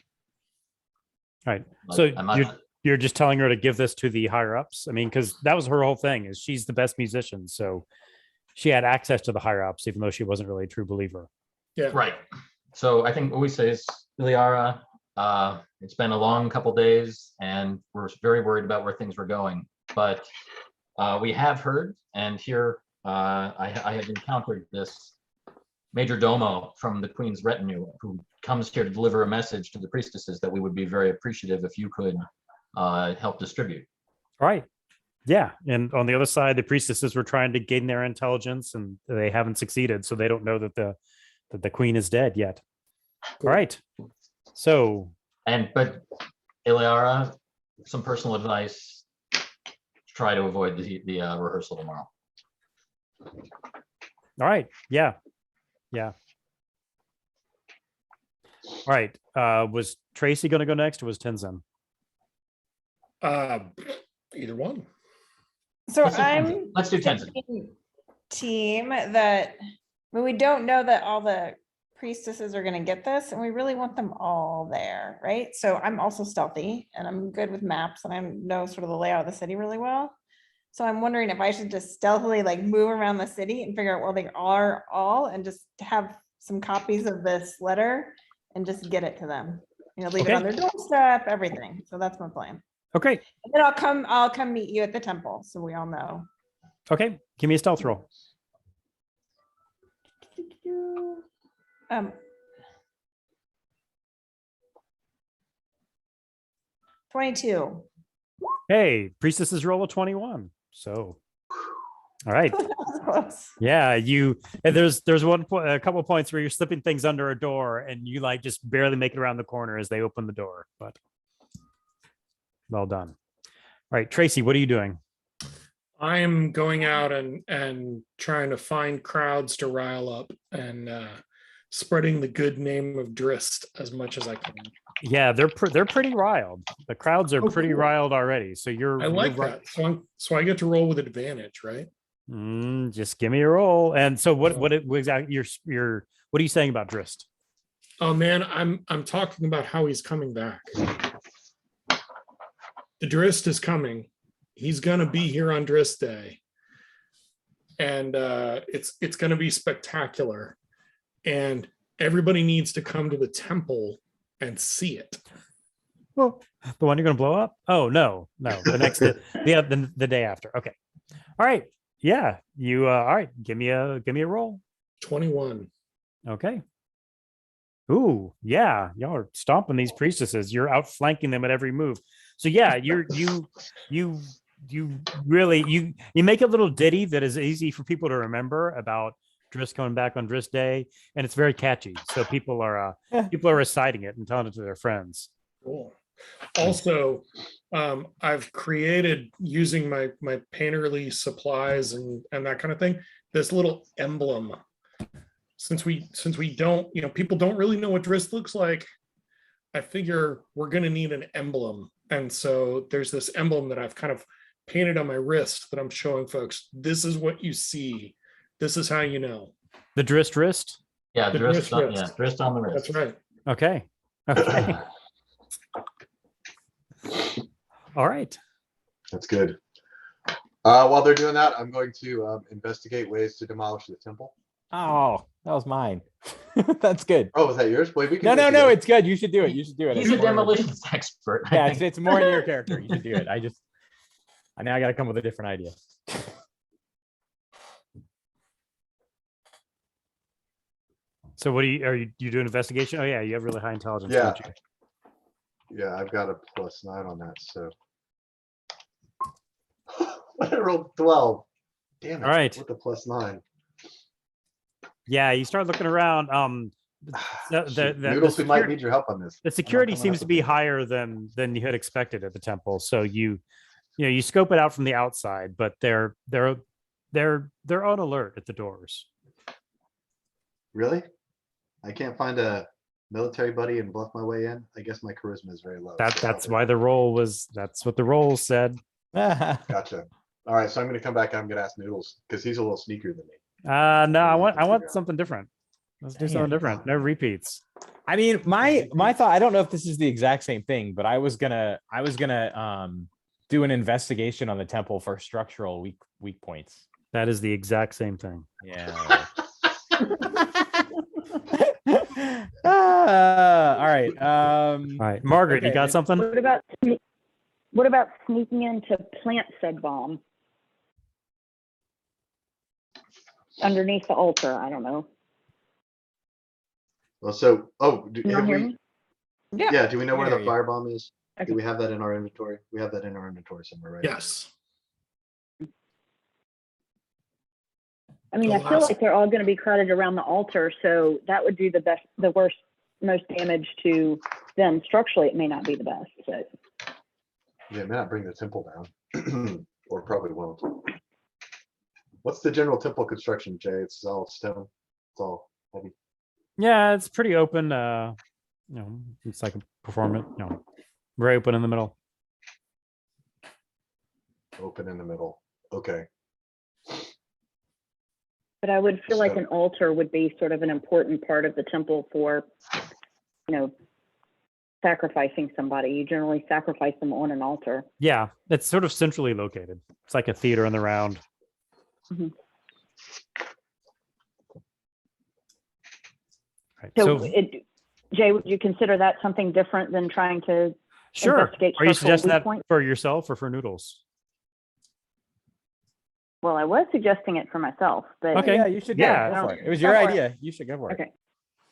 right. Like, So I'm not- you're just telling her to give this to the higher ups. I mean, because that was her whole thing, is she's the best musician. So she had access to the higher ups, even though she wasn't really a true believer. Yeah. Right. So I think what we say is, Iliara, it's been a long couple days, and we're very worried about where things were going. But we have heard, and here I have encountered this major domo from the Queen's retinue, who comes here to deliver a message to the priestesses that we would be very appreciative if you could help distribute. All right. Yeah. And on the other side, the priestesses were trying to gain their intelligence, and they haven't succeeded. So they don't know that the queen is dead yet. Cool. All right. So. But Iliara, some personal advice: try to avoid the rehearsal tomorrow. All right. Yeah. All right. Was Tracy going to go next, or was Tenzin? Either one. So Let's do I'm Tenzin. Let's do Tenzin. thinking team that, we don't know that all the priestesses are gonna get this, and we really want them all there, right? So I'm also stealthy, and I'm good with maps, and I know sort of the layout of the city really well. So I'm wondering if I should just stealthily move around the city and figure out where they are all, and just have some copies of this letter and just get it to them. Leave it on their doorstep, everything. So that's my plan. Okay. And then I'll come meet you at the temple, so we all know. Okay. Give me a stealth roll. 22. Hey, priestesses roll a 21. So, all right. Close. Yeah, there's a couple of points where you're slipping things under a door, and you just barely make it around the corner as they open the door. But well done. All right, Tracy, what are you doing? I'm going out and trying to find crowds to rile up and spreading the good name of Drist as much as I can. Yeah, they're pretty riled. The crowds are Oh, pretty cool. riled already. So you're I like right. that. So I get to roll with advantage, right? Just give me a roll. And so what exactly what are you saying about Drist? Oh man, I'm talking about how he's coming back. The Drist is coming. He's gonna be here on Drist Day. And it's gonna be spectacular. And everybody needs to come to the temple and see it. Well, the one you're going to blow up? Oh, no. The next day, the day after. Okay. All right. Yeah. You all right. Give me a roll. 21. Okay. Ooh, yeah. Y'all are stomping these priestesses. You're outflanking them at every move. So yeah, you really you make a little ditty that is easy for people to remember about Drist coming back on Drist Day, and it's very catchy. So people are reciting it and telling it to their friends. Cool. Also, I've created, using my painterly supplies and that kind of thing, this little emblem. Since we don't, people don't really know what Drist looks like, I figure we're going to need an emblem. And so there's this emblem that I've kind of painted on my wrist that I'm showing folks. This is what you see. This is how you know. The Drist wrist? Yeah, The Drist Drist on, yeah, wrist. Drist on the wrist. That's right. Okay. All right. That's good. While they're doing that, I'm going to investigate ways to demolish the temple. Oh, that was mine. That's good. Oh, was that yours? Wait, we can No, do it no, together. it's good. You should do it. You should do it. He's a demolitions expert. I Yeah, think. it's more in your character. You should do it. I now got to come with a different idea. So what are you doing investigation? Oh yeah, you have really high intelligence, Yeah. don't you? Yeah, I've got a +9 on that, so. I rolled 12. Damn it. All right. With the +9. Yeah, you start looking around. Noodles, we might need your help on this. The security coming seems up to with be it. higher than you had expected at the temple. So you scope it out from the outside, but they're on alert at the doors. Really? I can't find a military buddy and bluff my way in. I guess my charisma is very low. That's why the roll was. That's what the roll said. Gotcha. All right, so I'm going to come back and I'm going to ask Noodles because he's a little sneakier than me. No, I Maybe you want can figure out. something different. Let's do Dang something it. different. No repeats. I mean, my thought, I don't know if this is the exact same thing, but I was gonna do an investigation on the temple for structural weak points. That is the exact same thing. Yeah. All right. All right, Margaret, you okay, got something? What about sneaking into plant said bomb underneath the altar? I don't know. Well, so, Can you hear me? yeah, do we know where hear the you. firebomb is? Okay. Do we have that in our inventory? We have that in our inventory somewhere, right? Yes. I mean, The I feel last- like they're all going to be crowded around the altar, so that would do the worst, most damage to them. Structurally, it may not be the best, but Yeah, it may not bring the temple down, or probably won't. What's the general temple construction, Jay? It's all stone. It's all heavy. Yeah, it's pretty open. It's like a performance. Very open in the middle. Open in the middle. Okay. but I would feel like So- an altar would be sort of an important part of the temple for, sacrificing somebody. You generally sacrifice them on an altar. Yeah, it's sort of centrally located. It's like a theater in the round. Mhm. Right. So, So, Jay, would you consider that something different than trying to sure. investigate Are you structural suggesting weak that points? for yourself or for Noodles? Well, I was suggesting it for myself, but Okay. Yeah, you should. Yeah. Go for it. It was your Go for it. idea. You should go for it. okay,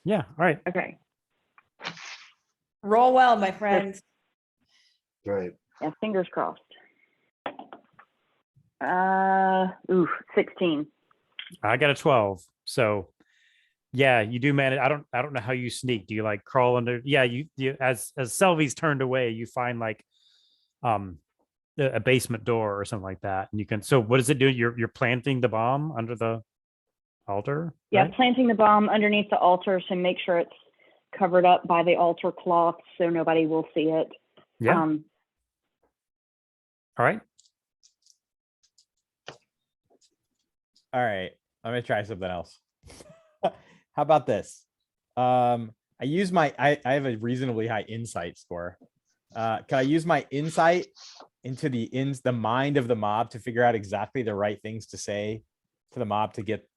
Yeah. All right. okay. Roll well, my friends. Right. Yeah, fingers crossed. 16. I got a 12. So yeah, you do manage. I don't know how you sneak. Do you like crawl under? Yeah, you as Selvy's turned away, you find like a basement door or something like that, and you can. So what does it do? You're planting the bomb under the altar. Yeah, right? planting the bomb underneath the altar, so make sure it's covered up by the altar cloth so nobody will see it. Yeah. All right. All right, I'm gonna try something else. How about this? I use I have a reasonably high insight score. Can I use my insight into the mind of the mob to figure out exactly the right things to say to the mob to get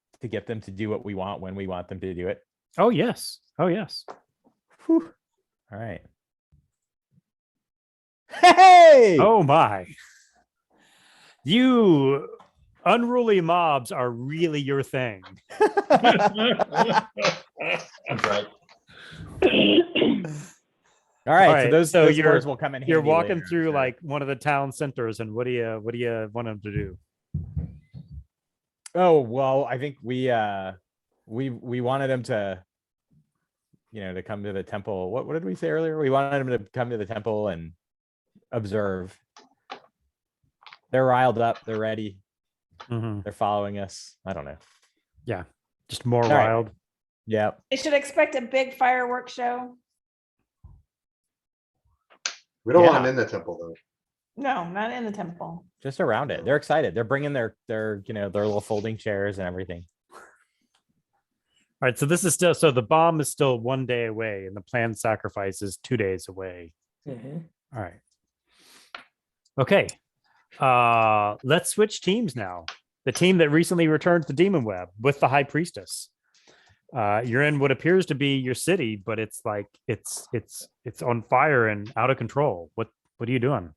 them to do what we want when we want them to do it? Oh yes. Oh yes. Whew. All right. Hey! Oh my. You unruly mobs are really your thing. That's right. All right, right, so those so those you're- words will come in handy. You're walking later, I'm through sure. like one of the town centers, and what do you want them to do? Oh well, I think we wanted them to, to come to the temple. What did we say earlier? We wanted them to come to the temple and observe. They're riled up. They're ready. Mhm. They're following us. I don't know. Yeah, just more All right. wild. Yeah. They should expect a big fireworks show. We don't want Yeah. them in the temple though. No, not in the temple. Just around it. They're excited. They're bringing their little folding chairs and everything. All right, so this is still the bomb is still 1 day away, and the planned sacrifice is 2 days away. Mhm. All right. Okay. Let's switch teams now. The team that recently returned to Demon Web with the High Priestess. You're in what appears to be your city, but it's like it's on fire and out of control. What are you doing?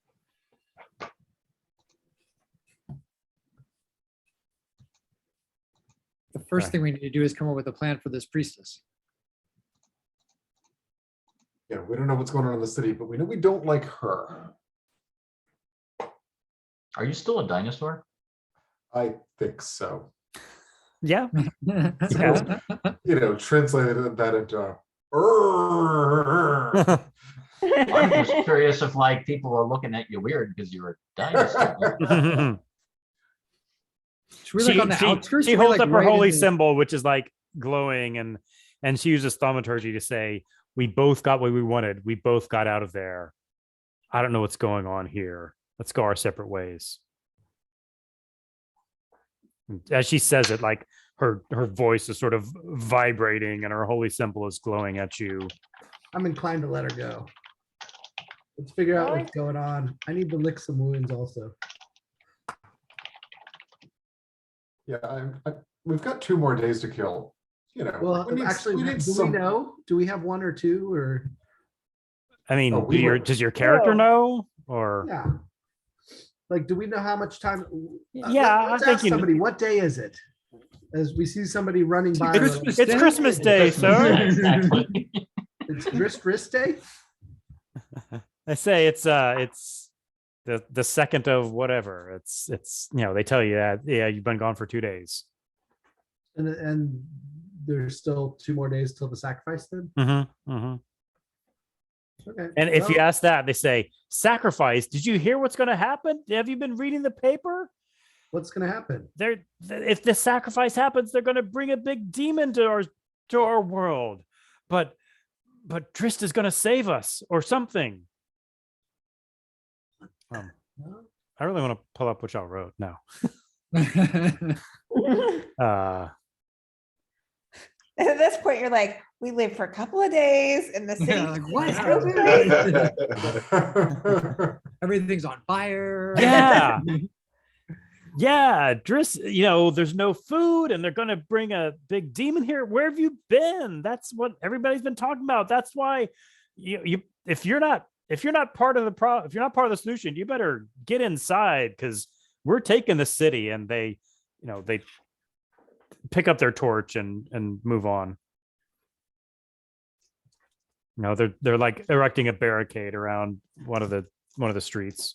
The first Okay. thing we need to do is come up with a plan for this priestess. Yeah, we don't know what's going on in the city, but we know we don't like her. Are you still a dinosaur? I think so. Yeah. Yeah. Translated that into. I'm just curious if like people are looking at you weird because you're a dinosaur. Should we look on the outskirts? She Should we, holds like, up her right in holy the- symbol, which is like glowing, and she uses thaumaturgy to say, "We both got what we wanted. We both got out of there. I don't know what's going on here. Let's go our separate ways." As she says it, like her voice is sort of vibrating, and her holy symbol is glowing at you. I'm inclined to let her go. Let's figure out Really? what's going on. I need to lick some wounds also. Yeah, we've got 2 more days to kill. Well, we need- actually, we need do we some- know? Do we have 1 or 2 or? I mean, Oh, we were- does your character Oh. know? Or Yeah. Like, do we know how much time? Yeah, Let's I think ask you know. somebody, what day is it? As we see somebody running by. Christmas It's Day? Christmas Day, sir. Yeah, exactly. It's Grist Day? I say it's the second of whatever. It's they tell you that you've been gone for 2 days. And there's still 2 more days till the sacrifice then? Mm-hmm, mm-hmm. Okay. And if you well, ask that, they say, "Sacrifice? Did you hear what's going to happen? Have you been reading the paper? What's gonna happen? If the sacrifice happens, they're going to bring a big demon to our world. But Drist is going to save us or something." I really want to pull up what y'all wrote now. At this point, you're like, we live for a couple of days in the city. Yeah, like, what? Everything's on fire. Yeah. Yeah, Driss, there's no food and they're going to bring a big demon here. Where have you been? That's what everybody's been talking about. That's why if you're not part of the solution, you better get inside, because we're taking the city. And they pick up their torch and move on. They're like erecting a barricade around one of the streets.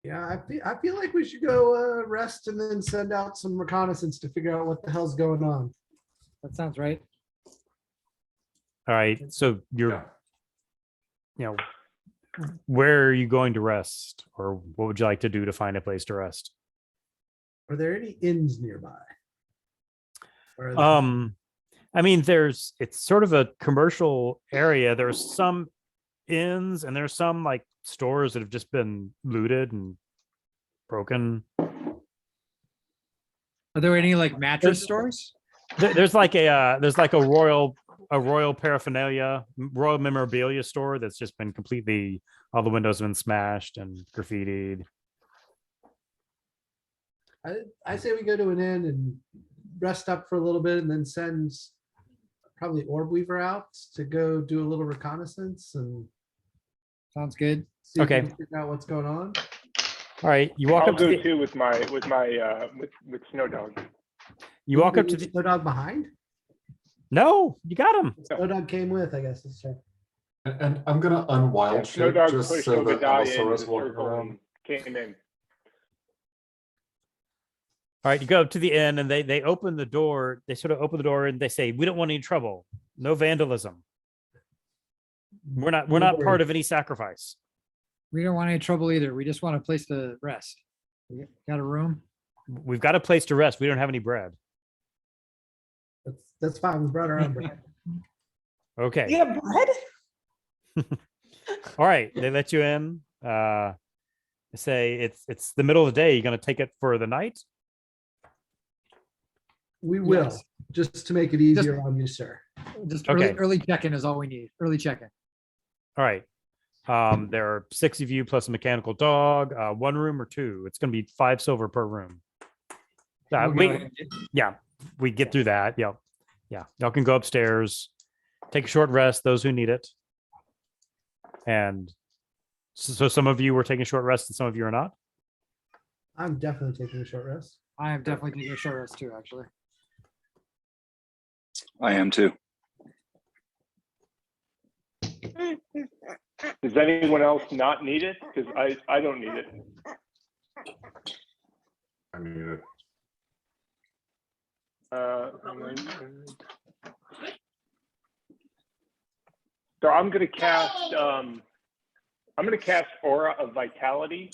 Yeah, I feel like we should go rest and then send out some reconnaissance to figure out what the hell's going on. That sounds right. All right. So you're, where are you going to rest, or what would you like to do to find a place to rest? Are there any inns nearby? Or are I mean, it's sort of a commercial area. There's some inns and there's some like stores that have just been looted and broken. Are there any like mattress stores? There's like a royal paraphernalia, royal memorabilia store that's just been completely, all the windows have been smashed and graffitied. I say we go to an inn and rest up for a little bit and then send probably Orb Weaver out to go do a little reconnaissance and Sounds good. see if we Okay. can figure out what's going on. All right, you walk I'll up to go the, too with Snow Dog. you walk up to Leave the, Snow Dog behind? no, you got him. Snow Dog came with, I guess. That's right. And I'm gonna unwild Snow shape Dog just pushed so that Obadiah into Allosaurus the walking circle around. and came in. All right, you go up to the inn and they open the door. They sort of open the door and they say, "We don't want any trouble. No vandalism. We're not part of any sacrifice." We don't want any trouble either. We just want a place to rest. We got a room? We've got a place to rest. We don't have any bread. That's fine. We brought our own bread. Okay. You have bread? All right. They let you in. They say it's the middle of the day. You're gonna take it for the night. We will, Yes. just to make it easier on you, sir. Just Okay. early check-in is all we need. Early check-in. All right. There are 6 of you plus a mechanical dog. 1 room or 2. It's gonna be 5 silver per room. Yeah, we get through that. Yeah. Y'all can go upstairs, take a short rest, those who need it. And so some of you were taking a short rest and some of you are not. I'm definitely taking a short rest. I am definitely taking a short rest too, actually. I am too. Does anyone else not need it? Because I don't need it. I mean, So I'm gonna cast Aura of Vitality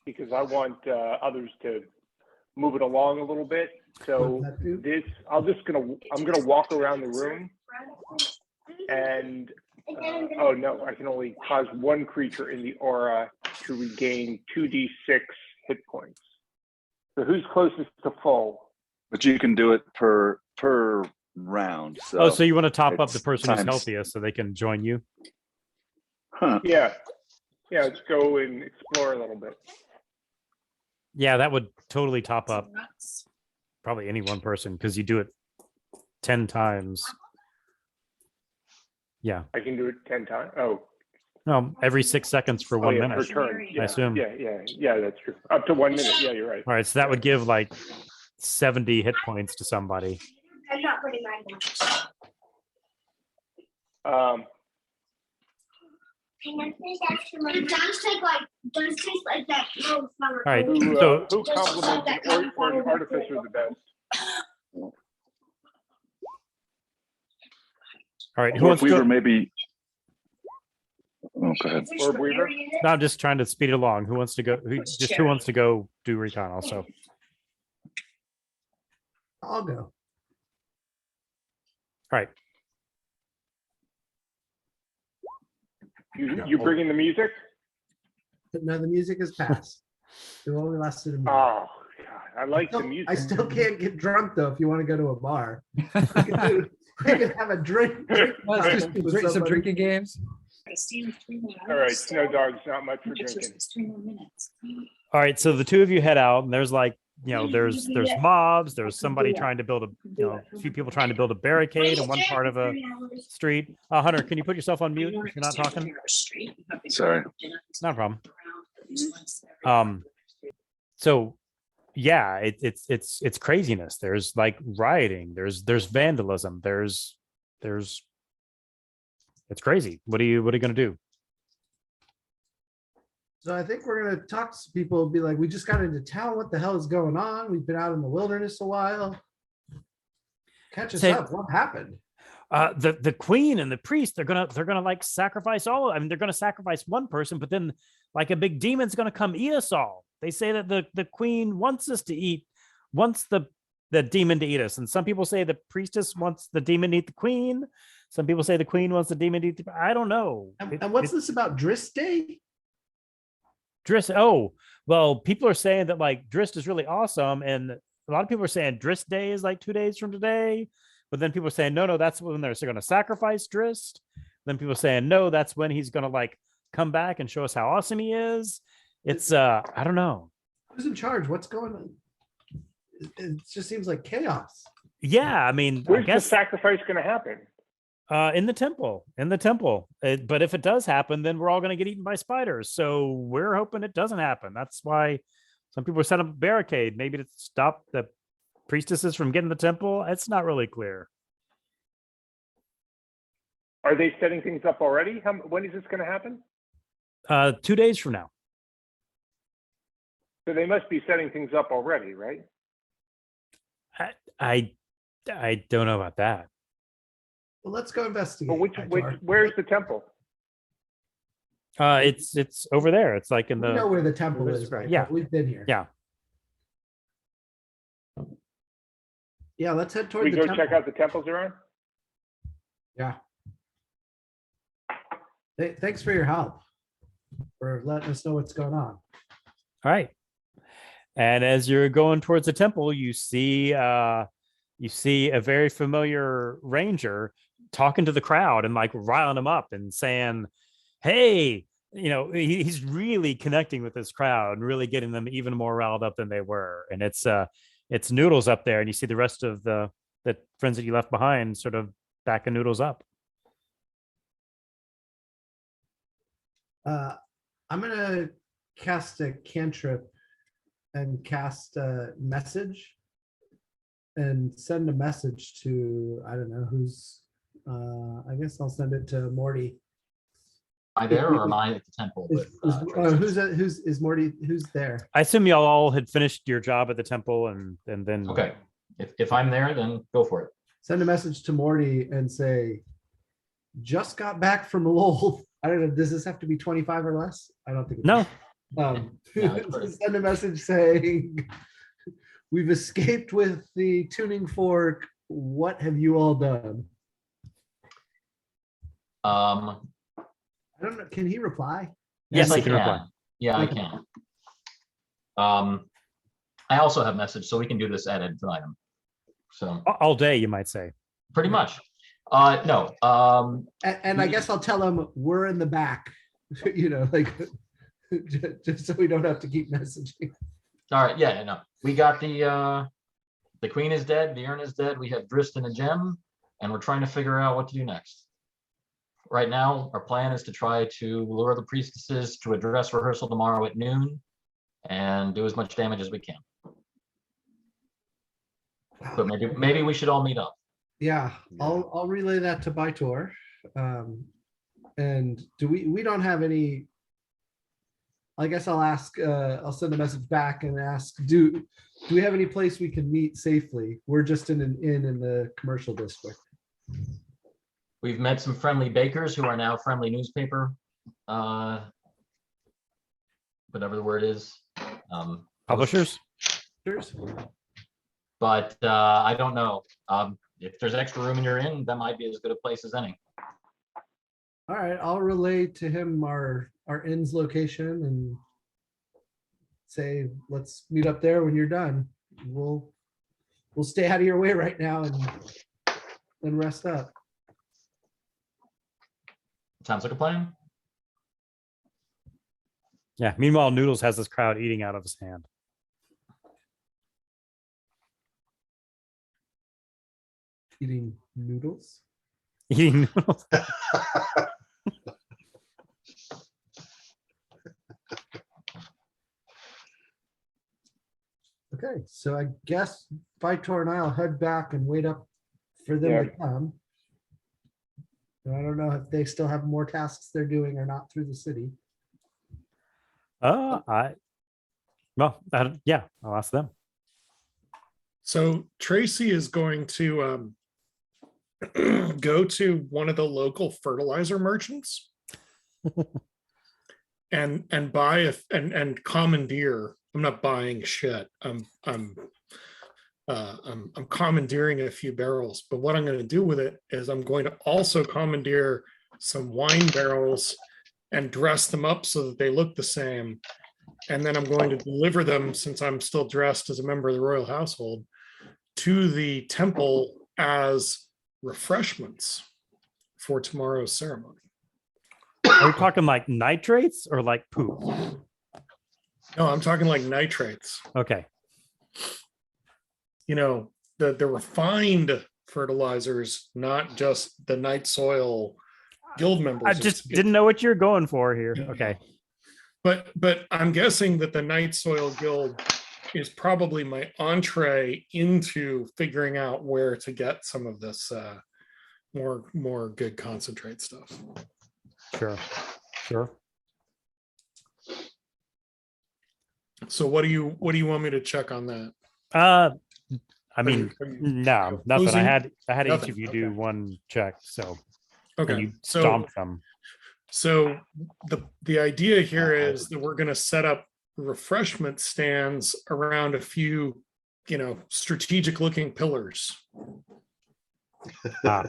because I want others to move it along a little bit. So What does that do? I'm gonna walk around the room and oh no, I can only cause 1 creature in the aura to regain 2d6 hit points. So who's closest to full? But you can do it per round. So, So you want to top up the it's person who's times- healthiest so they can join you? Huh. Yeah, let's go and explore a little bit. Yeah, that would totally top up probably any one person because you do it 10 times. Yeah. I can do it 10 times. Oh, No, every 6 seconds for 1 yeah, minute. per turn. I assume. Yeah, that's true. Up to 1 minute. Yeah, you're right. All right, so that would give like 70 hit points to somebody. I'm not putting mine down. Don't taste like that. No, All right, Who so compliments an artificer the best? all right, who Orb wants to Weaver go? maybe. Oh, go ahead. Orb Weaver? No, I'm just trying to speed it along. Who wants to go? Who wants to go do recon also? I'll go. All right. You bringing the music? But no, the music is past. It only lasted a minute. Oh, God, I like the music. I still can't get drunk though. If you want to go to a bar, we can have a drink. Let's do some drinking games. All right, Snow Dog's not much for drinking. All right, so the 2 of you head out, and there's like, there's mobs. There's somebody trying to build a few people trying to build a barricade in one part of a street. Hunter, can you put yourself on mute if you're not talking? Sorry. Not a problem. So yeah, it's craziness. There's like rioting. There's vandalism. There's it's crazy. What are you gonna do? So I think we're gonna talk to some people and be like, we just got into town. What the hell is going on? We've been out in the wilderness a while. Catch us Say- up. What happened? The queen and the priest, they're gonna like sacrifice I mean, they're gonna sacrifice one person, but then like a big demon's gonna come eat us all. They say that the queen wants the demon to eat us, and some people say the priestess wants the demon to eat the queen. Some people say the queen wants the demon to eat I don't know. And what's this about Drist Day? Drist? Oh, well, people are saying that like Drist is really awesome, and a lot of people are saying Drist Day is like 2 days from today. But then people are saying, no, that's when they're going to sacrifice Drist. Then people are saying, no, that's when he's going to like come back and show us how awesome he is. It's, I don't know. Who's in charge? What's going on? It just seems like chaos. Yeah, I mean, Where's I guess the sacrifice going to happen? in the temple, but if it does happen, then we're all going to get eaten by spiders. So we're hoping it doesn't happen. That's why some people set up a barricade, maybe to stop the priestesses from getting the temple. It's not really clear. Are they setting things up already? When is this going to happen? 2 days from now. So they must be setting things up already, right? I don't know about that. Well, let's go investigate. But where's the temple? It's over there. It's like in We the. know where the temple is, right? Yeah. We've been here. Yeah. Yeah, let's head toward We the go temple. check out the temples around? Yeah. Thanks for your help. For letting us know what's going on. All right. And as you're going towards the temple, you see a very familiar ranger talking to the crowd and like riling them up and saying, hey, he's really connecting with this crowd and really getting them even more riled up than they were. And it's Noodles up there, and you see the rest of the friends that you left behind sort of backing Noodles up. I'm gonna cast a cantrip and cast a message and send a message to, I don't know who's, I guess I'll send it to Morty. Am I there or am I at the temple? Is Morty, who's there? I assume y'all all had finished your job at the temple and then. Okay, if I'm there, then go for it. Send a message to Morty and say, just got back from Lowell. I don't know, does this have to be 25 or less? I don't think it No. Send a message saying, we've escaped with the tuning fork. What have you all done? I don't know. Can he reply? Yes, I he can reply. Yeah, I can. I also have message, so we can do this ad infinitum. So All day, you might say. pretty much. No. And I guess I'll tell him we're in the back, like just so we don't have to keep messaging. All right. Yeah. No. We got the queen is dead. The urn is dead. We have Drist and a gem, and we're trying to figure out what to do next. Right now, our plan is to try to lure the priestesses to a dress rehearsal tomorrow at noon, and do as much damage as we can. But maybe we should all meet up. Yeah, I'll relay that to Bytor. And do we don't have any, I guess I'll ask, I'll send a message back and ask, do we have any place we can meet safely? We're just in an inn in the commercial district. We've met some friendly bakers who are now friendly newspaper, whatever the word is. Publishers? But I don't know. If there's extra room in your inn, that might be as good a place as any. All right, I'll relay to him our inn's location and say, let's meet up there when you're done. We'll stay out of your way right now and rest up. Sounds like a plan. Yeah. Meanwhile, Noodles has this crowd eating out of his hand. Eating noodles? Eating noodles. Okay, so I guess Vitor and I'll head back and wait up for them to come. And I don't know if they still have more tasks they're doing or not through the city. Yeah, I'll ask them. So Tracy is going to go to one of the local fertilizer merchants and buy and commandeer. I'm not buying shit. I'm commandeering a few barrels, but what I'm going to do with it is I'm going to also commandeer some wine barrels and dress them up so that they look the same. And then I'm going to deliver them, since I'm still dressed as a member of the royal household, to the temple as refreshments for tomorrow's ceremony. Are we talking like nitrates or like poop? No, I'm talking like nitrates. Okay. You know, the refined fertilizers, not just the night soil guild members. I just didn't know what you're going for here. Okay. But I'm guessing that the Night Soil Guild is probably my entree into figuring out where to get some of this more good concentrate stuff. Sure. Sure. So what do you want me to check on that? I mean, are you no, nothing. posing? I had Nothing, each of you do okay. one check, so and Okay, you so stomped them. so the idea here is that we're going to set up refreshment stands around a few, you know, strategic looking pillars. Ah,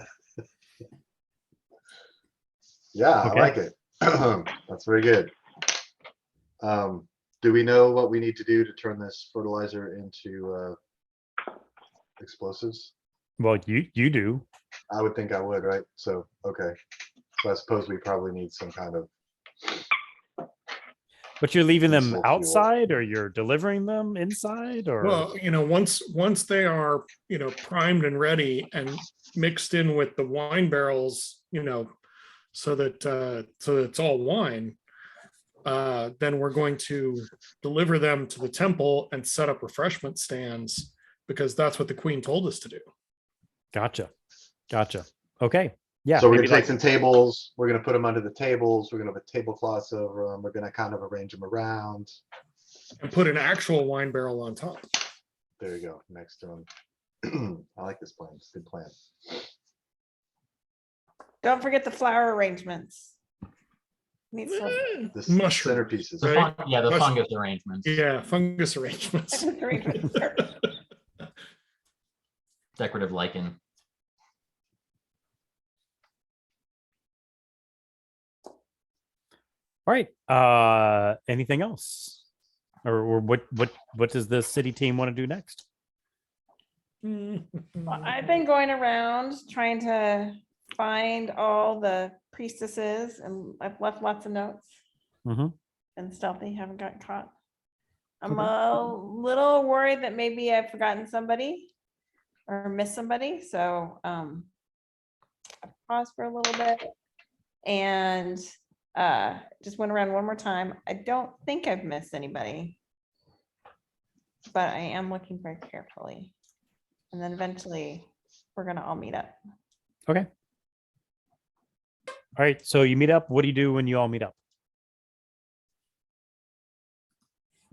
Yeah, Okay. I like it. That's very good. Do we know what we need to do to turn this fertilizer into explosives? well, you do. I would think I would, right? So, okay. So I suppose we probably need some kind of, But you're leaving them Diesel fuel. outside, or you're delivering them inside, or Well, you know, once they are, you know, primed and ready and mixed in with the wine barrels, you know, so that it's all wine, then we're going to deliver them to the temple and set up refreshment stands, because that's what the queen told us to do. gotcha. Okay. Yeah. so we're maybe gonna take like- some tables, we're gonna put them under the tables, we're gonna have tablecloths over them, we're gonna kind of arrange them around. And put an actual wine barrel on top. There you go, next to them. I like this plan, it's a good plan. Don't forget the flower arrangements. Need some This Mushroom, centerpieces. right? The Mush- fungus arrangements, Yeah, fungus arrangements. arrangements. decorative lichen. All right. Anything else, or what does the city team want to do next? Well, I've been going around trying to find all the priestesses, and I've left lots of notes. Mhm. And stealthy, haven't gotten caught. I'm a little worried that maybe I've forgotten somebody or missed somebody, so I paused for a little bit and just went around one more time. I don't think I've missed anybody, but I am looking very carefully. And then eventually we're gonna all meet up. Okay. All right. So you meet up. What do you do when you all meet up?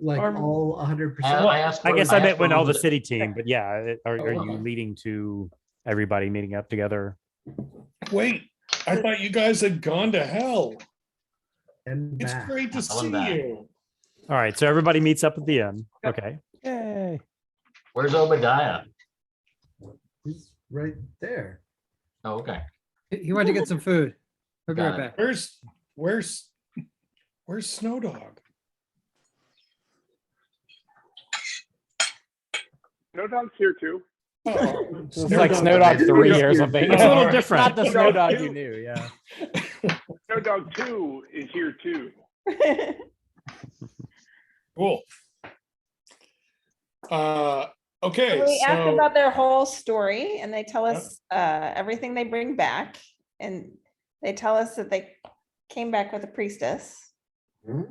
Like Or- all 100%. I asked. I guess I asked meant when for all the the- city team, but yeah, are Oh, you okay. leading to everybody meeting up together? Wait, I thought you guys had gone to hell. And It's back. great to I'm see back. you. All right. So everybody meets up at the end. Okay. Yay. Where's Obadiah? He's right there. Oh, okay. He went to get some food. He'll be Got right it. back. Where's Snow Dog? No Dog's here too. Oh, It's like Snow Dog 3 or something. It's a little Yeah. different. Not the Snow Dog you knew, yeah. No Dog 2 is here too. Cool. Okay, We ask so about their whole story and they tell us everything they bring back. And they tell us that they came back with a priestess. Hmm?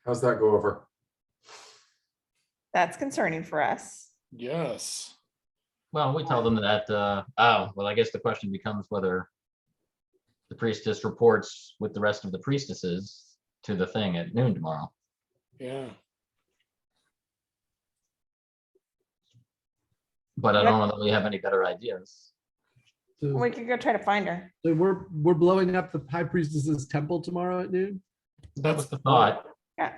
How's that go over? That's concerning for us. yes. Well, we tell them that, well, I guess the question becomes whether the priestess reports with the rest of the priestesses to the thing at noon tomorrow. Yeah. But I don't know that we have any better ideas. So, We could go try to find her. so we're blowing up the high priestess's temple tomorrow at noon. That was the thought. Yeah.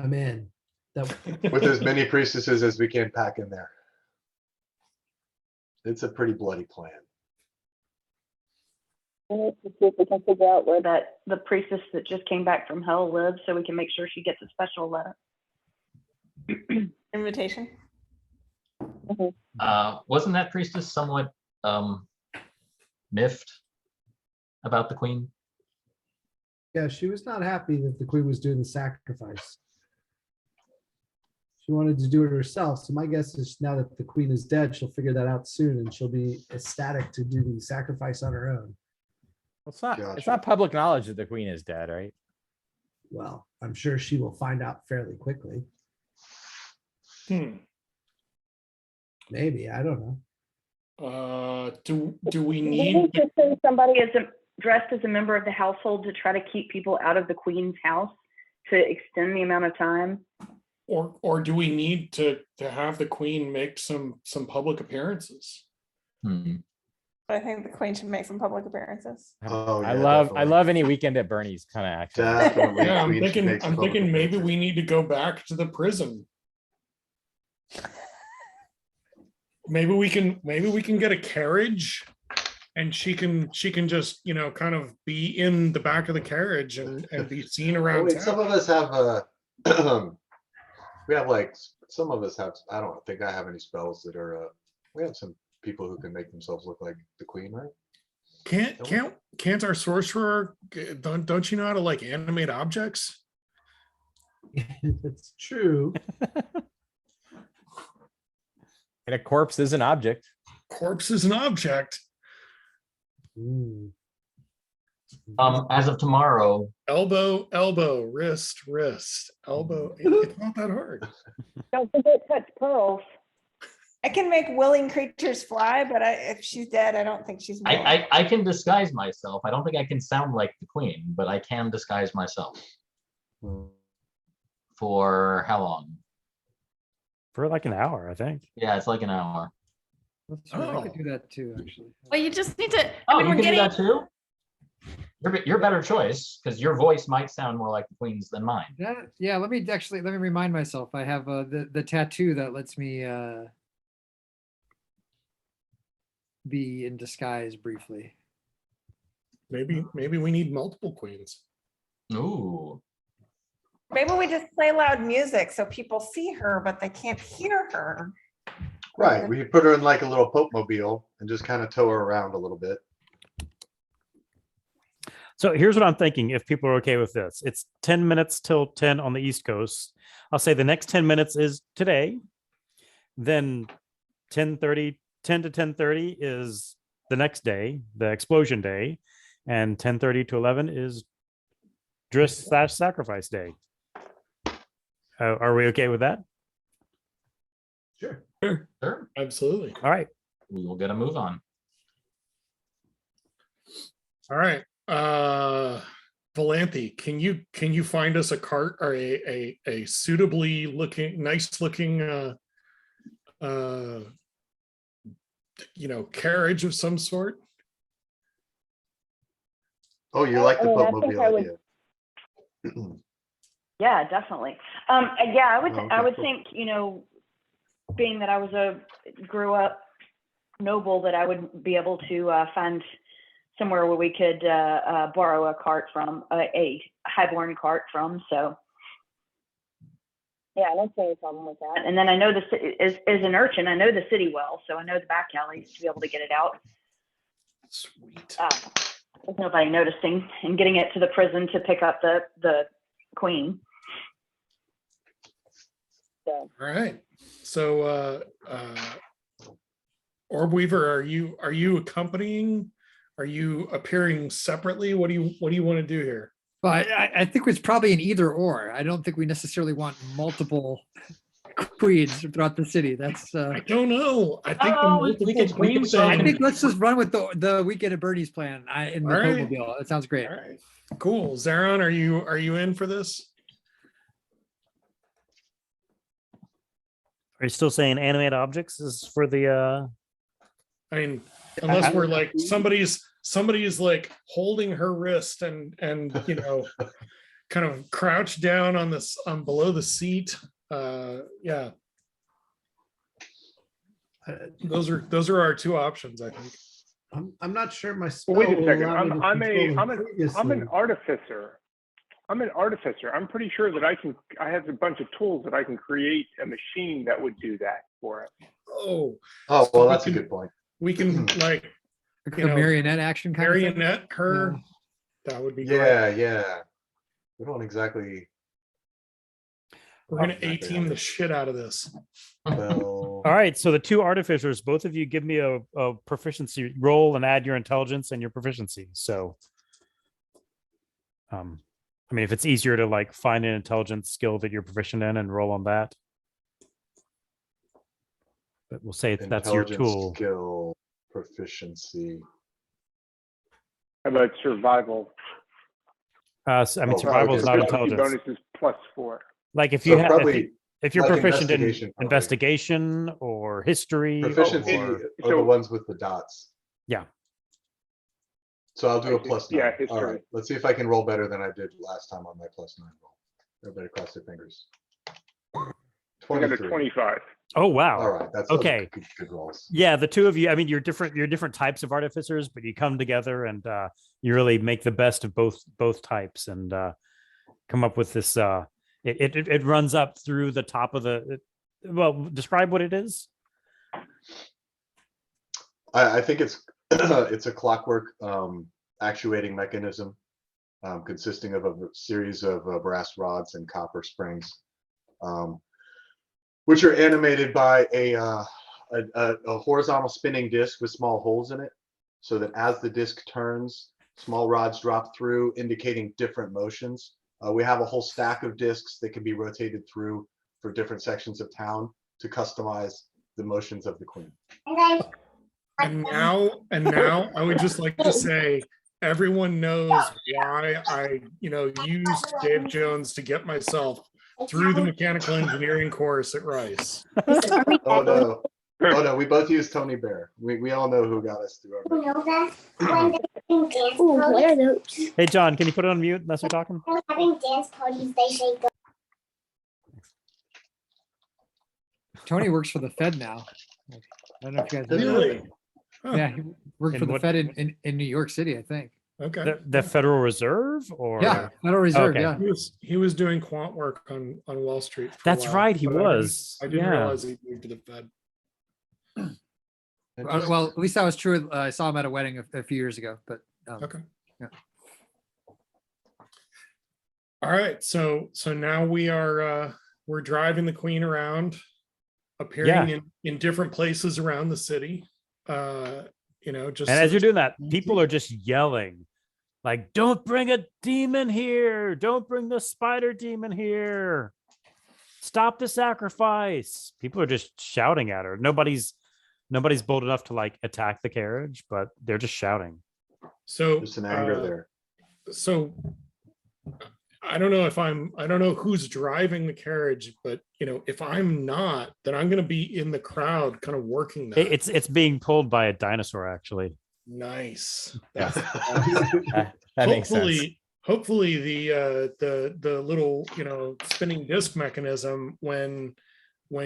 I'm in. That With as many priestesses as we can pack in there. It's a pretty bloody plan. We need to see if we can figure out where the priestess that just came back from hell lives, so we can make sure she gets a special letter. Invitation. Wasn't that priestess somewhat miffed about the queen? Yeah, she was not happy that the queen was doing the sacrifice. She wanted to do it herself. So my guess is now that the queen is dead, she'll figure that out soon and she'll be ecstatic to do the sacrifice on her own. Well, it's not Gotcha. public knowledge that the queen is dead, right? Well, I'm sure she will find out fairly quickly. Maybe, I don't know. Do we We need, need to send somebody dressed as a member of the household to try to keep people out of the queen's house to extend the amount of time. or do we need to have the queen make some public appearances? I think the queen should make some public appearances. Oh, I yeah, love definitely. any weekend at Bernie's kind of action. Definitely. Yeah, Queen should make some I'm public thinking maybe appearances. we need to go back to the prison. Maybe we can get a carriage and she can just, kind of be in the back of the carriage and be seen Oh, around wait, some town. of us have we have like some of us have, I don't think I have any spells that are we have some people who can make themselves look like the queen, right? Can't our sorcerer, don't you know how to like animate objects? That's true. And a corpse is an object. Corpse is an object. Ooh. As of tomorrow, Elbow, wrist, elbow. It's not that hard. Don't forget touch pearls. I can make willing creatures fly, but if she's dead, I don't think she's. willing. I can disguise myself. I don't think I can sound like the queen, but I can disguise myself. For how long? For like an hour, I think. Yeah, it's like an hour. That's right. I could do that too, actually. Well, you just need to. Oh, I mean, you we're can do getting. that too? You're better choice, because your voice might sound more like the queen's than mine. Yeah, let me remind myself. I have the tattoo that lets me be in disguise briefly. Maybe we need multiple queens. Ooh. Maybe we just play loud music so people see her, but they can't hear her. Right, we could put her in like a little Pope mobile and just kind of tow her around a little bit. So here's what I'm thinking, if people are okay with this. It's 10 minutes till 10 on the East Coast. I'll say the next 10 minutes is today. Then 10 to 10:30 is the next day, the explosion day. And 10:30 to 11 is Driss/Sacrifice Day. Are we okay with that? Sure. Sure. Absolutely. All right. We will get a move on. All right. Valanthe, can you find us a cart or a suitably nice looking carriage of some sort? Oh, you like the I mean, I Pope think mobile I would- idea. Yeah, definitely. Yeah, I would, Oh, I okay, would cool. think, being that I grew up noble, that I would be able to find somewhere where we could borrow a cart from, a highborn cart from. So yeah, I don't see any problem with that. And then I know the city as an urchin, I know the city well, so I know the back alleys to be able to get it out. Sweet. With nobody noticing, and getting it to the prison to pick up the queen. So. All right. So Orb Weaver, are you accompanying? Are you appearing separately? What do you want to do here? But I think it's probably an either or. I don't think we necessarily want multiple queens throughout the city. That's I don't know. I think the Oh, we multiple could queen sell I thing. think let's just run with the weekend at Bernie's plan in the All right. Mobile. That sounds great. All right. Cool. Zaron, are you in for this? Are you still saying animate objects is for the I mean, Unless we're like somebody's like holding her wrist and you know, kind of crouched down on this below the seat. Yeah. Those are our two options, I think. I'm not sure my spell Well, wait a will second. allow me to I'm control them an previously. artificer. I'm an artificer. I'm pretty sure that I have a bunch of tools that I can create a machine that would do that for it. Oh, Oh, So well, we that's a can- good point. we can like Like You a know, marionette action kind of thing. marionette her. That would be great. Yeah, yeah. We don't exactly. We're gonna Exactly. 18 the shit out of this. Well, All right, so the two artificers, both of you give me a proficiency roll and add your intelligence and your proficiency. So, I mean, if it's easier to like find an intelligence skill that you're proficient in and roll on that, but we'll say that's your intelligence, tool. skill, proficiency. How about survival? I mean, Oh, survival is okay. not Proficiency intelligence. bonus is +4. Like if So you have, probably if you're like proficient in investigation, probably. investigation or history, Proficiency or, are so- the ones with the dots. yeah. So I'll do a I see. +9. Yeah, All history. right, let's see if I can roll better than I did last time on my +9 roll. Everybody cross their fingers. I got a 23. 25. Oh wow. All right, that's Okay. Good rolls. Yeah, the two of you, I mean, you're different types of artificers, but you come together and you really make the best of both types and come up with this it runs up through the top of the well, describe what it is. I think it's it's a clockwork actuating mechanism consisting of a series of brass rods and copper springs, which are animated by a horizontal spinning disc with small holes in it, so that as the disc turns, small rods drop through, indicating different motions. We have a whole stack of discs that can be rotated through for different sections of town to customize the motions of the queen. And now I would just like to say everyone knows why I, used Dave Jones to get myself through the mechanical engineering course at Rice. Oh no. Oh no, we both use Tony Bear. We all know who got us through our What are those? Hey John, can you put it on mute unless we're talking? Having dance parties, they shake up. Tony works for the Fed now. I don't know if you guys. know that. Really? Huh. Yeah, he worked In for the what- Fed in New York City, I think. Okay. The Federal Reserve or Yeah, Federal Reserve. Okay. Yeah. He was doing quant work on Wall Street. for a That's while, right, he but I didn't- was. I didn't Yeah. realize he moved to the Fed. Well, at least that was true. I saw him at a wedding a few years ago. But Okay. Yeah. All right. So now we're driving the queen around, appearing in different places around the city. Just And as you're doing that, people are just yelling, like, don't bring a demon here. Don't bring the spider demon here. Stop the sacrifice. People are just shouting at her. Nobody's bold enough to like attack the carriage, but they're just shouting. so There's an anger there. So I don't know who's driving the carriage, but if I'm not, then I'm going to be in the crowd kind of working that. It's being pulled by a dinosaur, actually. Nice. Yeah. That makes sense. Hopefully the little, spinning disc mechanism when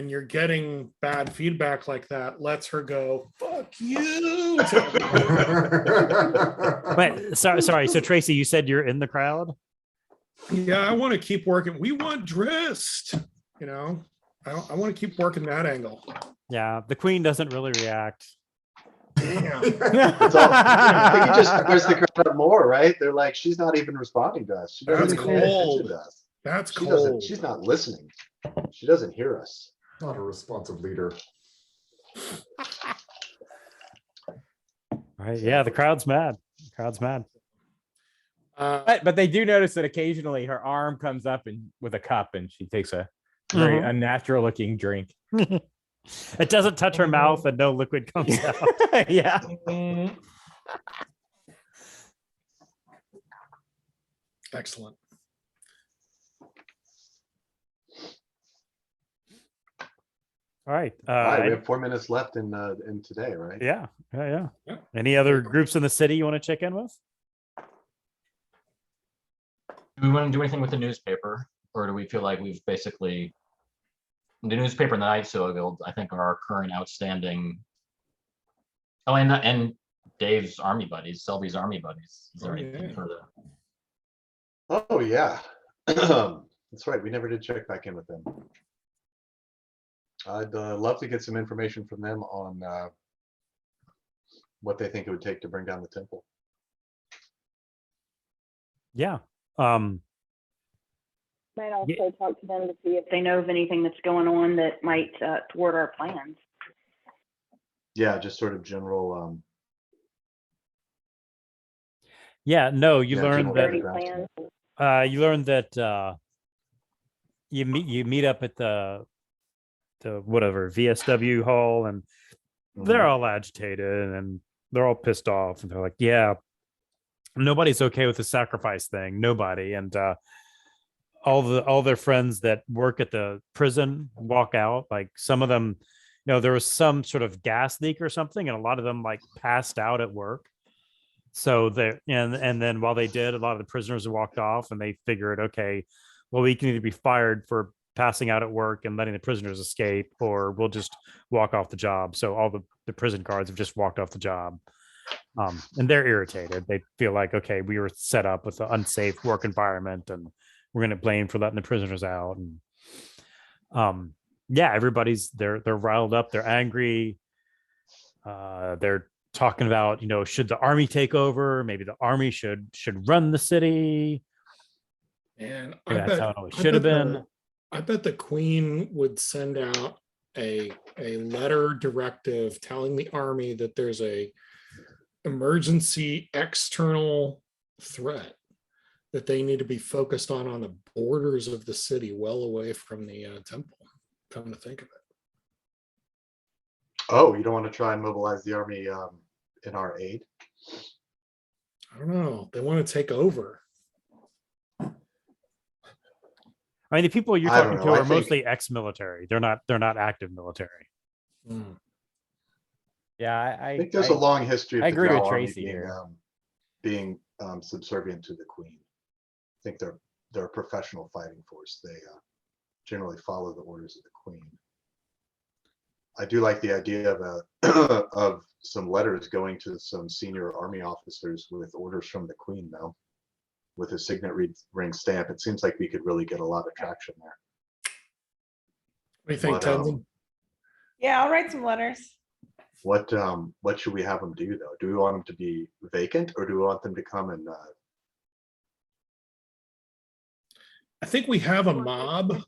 you're getting bad feedback like that lets her go, fuck you. Wait, sorry. So Tracy, you said you're in the crowd? Yeah, I want to keep working. We want dressed, I want to keep working that angle. Yeah, the queen doesn't really react. Damn. It's all, I think it just stirs the crowd up more, right? They're like, she's not even responding to us. She doesn't That's even pay attention cold. to us. That's She doesn't. cold. She's not listening. She doesn't hear us. Not a responsive leader. Right? Yeah, the crowd's mad. The crowd's mad. But they do notice that occasionally her arm comes up and with a cup and she takes a very unnatural looking drink. It doesn't touch her mouth and no liquid comes out. Yeah. Excellent. All right. All right, we have 4 minutes left in today, right? Yeah. Yeah. Any other groups in the city you want to check in with? Do we want to do anything with the newspaper, or do we feel like we've basically, the newspaper and the Night Soil Guild, I think, are our current outstanding. Oh, and Dave's army buddies, Selby's army buddies. Is there Oh, anything yeah. for the? Oh, yeah. That's right. We never did check back in with them. I'd love to get some information from them on what they think it would take to bring down the temple. Yeah. Might also talk to them to see if they know of anything that's going on that might thwart our plans. Yeah, just sort of general. Yeah. No, you Yeah, learned general that. background. You learned that you meet up at the whatever VSW hall, and they're all agitated and they're all pissed off, and they're like, yeah, nobody's okay with the sacrifice thing. Nobody. And all their friends that work at the prison walk out. Like some of them, there was some sort of gas leak or something, and a lot of them like passed out at work. So and then while they did, a lot of the prisoners walked off, and they figured, okay, well, we can either be fired for passing out at work and letting the prisoners escape, or we'll just walk off the job. So all the prison guards have just walked off the job. And they're irritated. They feel like, okay, we were set up with an unsafe work environment, and we're going to blame for letting the prisoners out. And yeah, everybody's they're riled up. They're angry. They're talking about, should the army take over? Maybe the army should run the city. And That's how it always should have been. I bet the Queen would send out a letter directive telling the army that there's a emergency external threat that they need to be focused on the borders of the city, well away from the temple. Come to think of it. Oh, you don't want to try and mobilize the army in our aid? I don't know. They want to take over. I mean, the people you're I don't talking to know. I are think- mostly ex-military. They're not active military. Yeah, I think there's a long history of I the agree with Drow army Tracy here. being subservient to the Queen. I think they're a professional fighting force. They generally follow the orders of the Queen. I do like the idea of of some letters going to some senior army officers with orders from the Queen, though, with a signet ring stamp. It seems like we could really get a lot of traction there. What do you think, But, Tenzin? Yeah, I'll write some letters. What should we have them do, though? Do we want them to be vacant, or do we want them to come and I think we have a mob,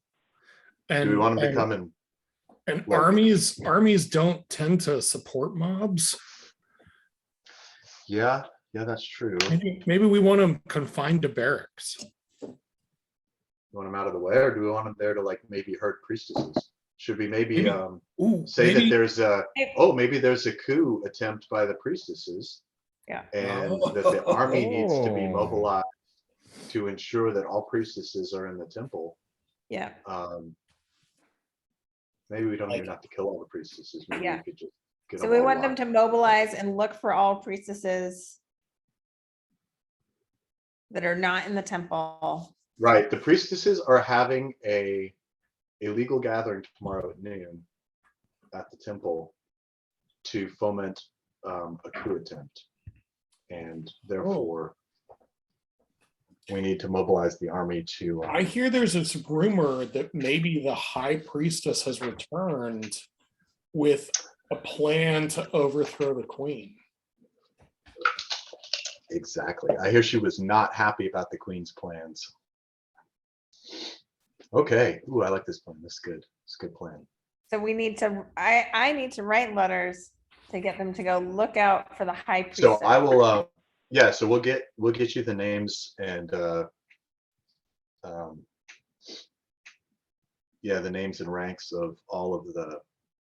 and do we want them to come and like- armies don't tend to support mobs. Yeah, that's true. Maybe we want them confined to barracks. You want them out of the way, or do we want them there to like maybe hurt priestesses? Should we maybe say that there's maybe there's a coup attempt by the priestesses, Yeah, and that the army needs to be mobilized to ensure that all priestesses are in the temple. yeah, Maybe we don't even have to kill all the priestesses. Maybe Yeah. we could just get so them we all want them locked. to mobilize and look for all priestesses that are not in the temple. Right. The priestesses are having a legal gathering tomorrow at noon at the temple to foment a coup attempt, and therefore we need to mobilize the army to. I hear there's this rumor that maybe the high priestess has returned with a plan to overthrow the queen. Exactly. I hear she was not happy about the Queen's plans. Okay. Ooh, I like this plan. This is good. It's a good plan. So we need to, I need to write letters to get them to go look out for the high priestess. So I will. Yeah. So we'll get you the names and the names and ranks of all of the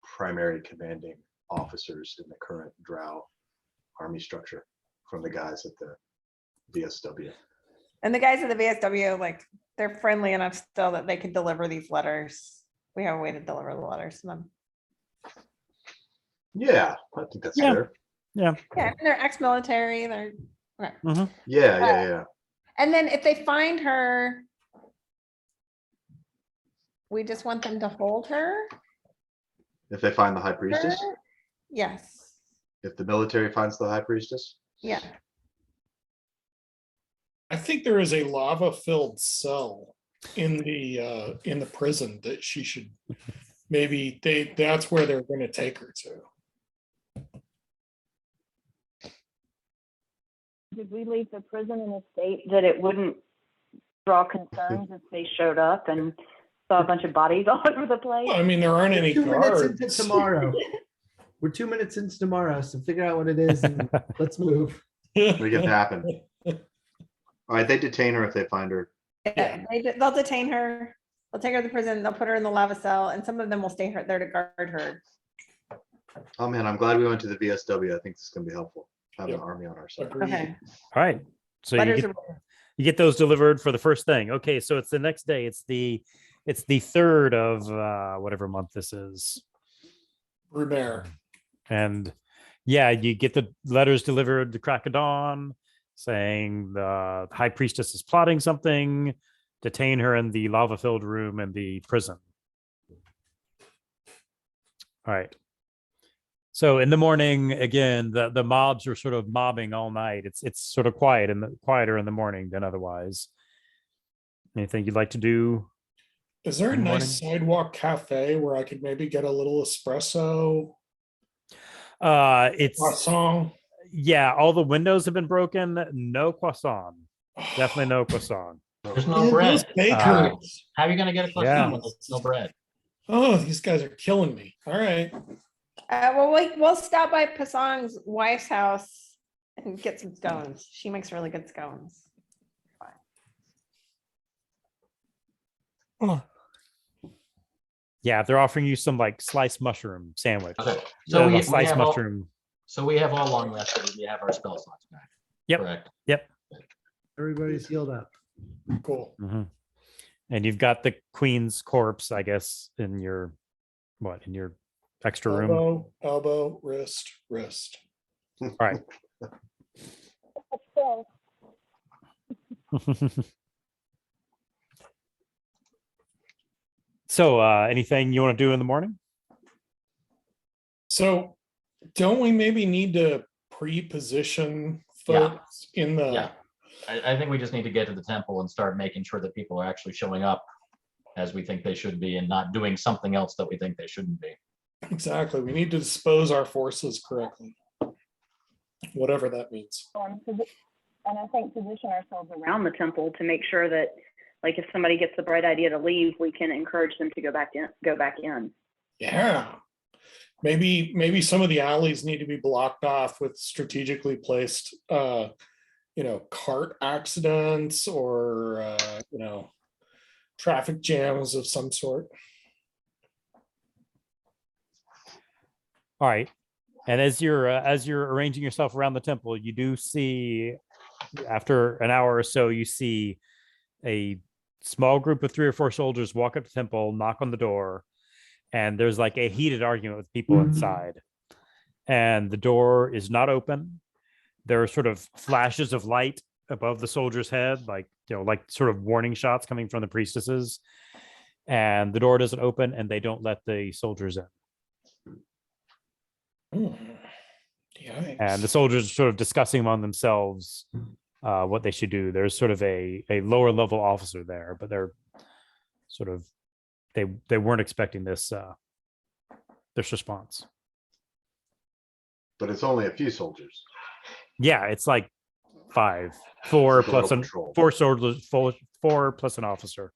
primary commanding officers in the current Drow army structure from the guys at the VSW. And the guys at the VSW, like, they're friendly enough still that they could deliver these letters. We have a way to deliver the letters to them. Yeah, I think that's Yeah. fair. Yeah. Yeah, and they're ex-military, they're, okay. Mhm. Yeah. And then if they find her, we just want them to hold her? If they find the high priestess, Her? Yes, if the military finds the high priestess, yeah. I think there is a lava-filled cell in the prison that she should, maybe that's where they're gonna take her to. Did we leave the prison in a state that it wouldn't draw concerns if they showed up and saw a bunch of bodies all over the place? I mean, there aren't any 2 minutes into guards. tomorrow. We're 2 minutes into tomorrow, so figure out what it is and let's move. make it happen. All right, they detain her if they find her. Yeah, they'll detain her, they'll take her to the prison, they'll put her in the lava cell, and some of them will stay there to guard her. Oh man, I'm glad we went to the VSW. I think this is gonna be helpful. Have an Yep. army on our side. Agreed. Okay. All right. So Letters you are- get those delivered for the first thing. Okay, so it's the next day. It's the 3rd of whatever month this is. Brumaire. And yeah, you get the letters delivered the crack of dawn saying the high priestess is plotting something, detain her in the lava-filled room in the prison. All right. So in the morning, again, the mobs are sort of mobbing all night. It's sort of quiet and quieter in the morning than otherwise. Anything you'd like to do? Is there a in the nice sidewalk cafe where I could maybe get a little espresso? It's Croissant? yeah, all the windows have been broken. No croissant. Definitely no croissant. There's no Man, bread. those bakers. How are you gonna get a croissant Yeah. when there's no bread? Oh, these guys are killing me. All right. Well, we'll stop by Pasong's wife's house and get some scones. She makes really good scones. Yeah, they're offering you some like sliced mushroom sandwich. Okay. So So we sliced have all, mushroom. so we have all long rested. We have our spell slots back. Yep. Correct. Yep. Everybody's healed up. Cool. Mhm. And you've got the queen's corpse, I guess, in your extra room. Elbow, wrist. All right. So anything you want to do in the morning? So don't we maybe need to pre-position Yeah. folks in the, Yeah. I think we just need to get to the temple and start making sure that people are actually showing up as we think they should be and not doing something else that we think they shouldn't be. exactly, we need to dispose our forces correctly. Whatever that means. And I think position ourselves around the temple to make sure that, like, if somebody gets the bright idea to leave, we can encourage them to go back in. Yeah. Maybe some of the alleys need to be blocked off with strategically placed cart accidents or traffic jams of some sort. All right. And as you're arranging yourself around the temple, you do see, after an hour or so, you see a small group of 3 or 4 soldiers walk up to the temple, knock on the door, and there's like a heated argument with people inside. And the door is not open. There are sort of flashes of light above the soldier's head, like sort of warning shots coming from the priestesses. And the door doesn't open, and they don't let the soldiers in. Yikes. And the soldiers are sort of discussing among themselves what they should do. There's sort of a lower level officer there, but they're sort of they weren't expecting this response. But it's only a few soldiers. Yeah, it's like 5, 4 It's like a plus little an patrol. 4 soldiers, 4 plus an officer.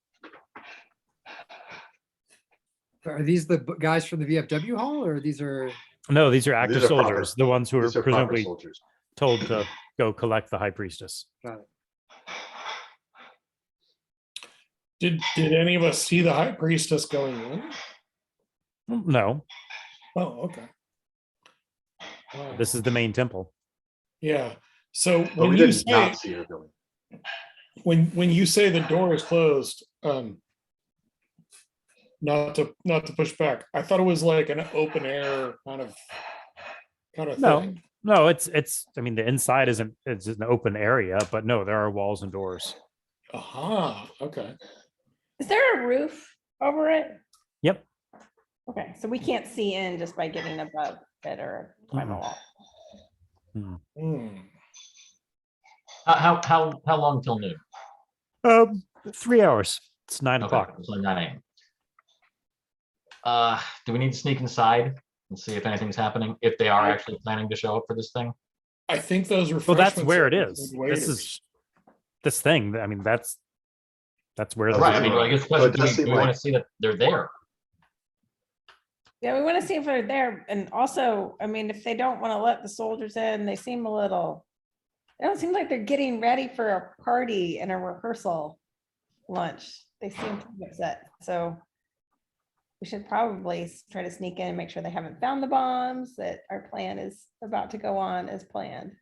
Are these the guys from the VFW hall, or these are? No, these are active are proper- soldiers, the ones who are These are proper presumably soldiers. told to go collect the high priestess. Got it. Did any of us see the high priestess going in? No, Oh, okay. this is the main temple. Yeah. So But when we you did say not see her going. when you say the door is closed, not to push back. I thought it was like an open air kind of No, thing. no, it's I mean the inside isn't it's an open area, but no, there are walls and doors. Aha, okay. Is there a roof over it? Yep. Okay, so we can't see in just by getting above it or climb a Mhm. wall. Hmm. How long till noon? 3 hours. It's 9 Okay, o'clock. so 9 a.m. Do we need to sneak inside and see if anything's happening? If they are actually planning to show up for this thing? I think those Well, refreshments. that's where it are is. include This is waiters. this thing. I mean, that's where the Right, I mean, I guess the So it question, does do seem we want like- to see that they're there? Yeah, we want to see if they're there. And also, I mean, if they don't want to let the soldiers in, they seem a little, they don't seem like they're getting ready for a party and a rehearsal lunch. They seem upset. So we should probably try to sneak in and make sure they haven't found the bombs, that our plan is about to go on as planned.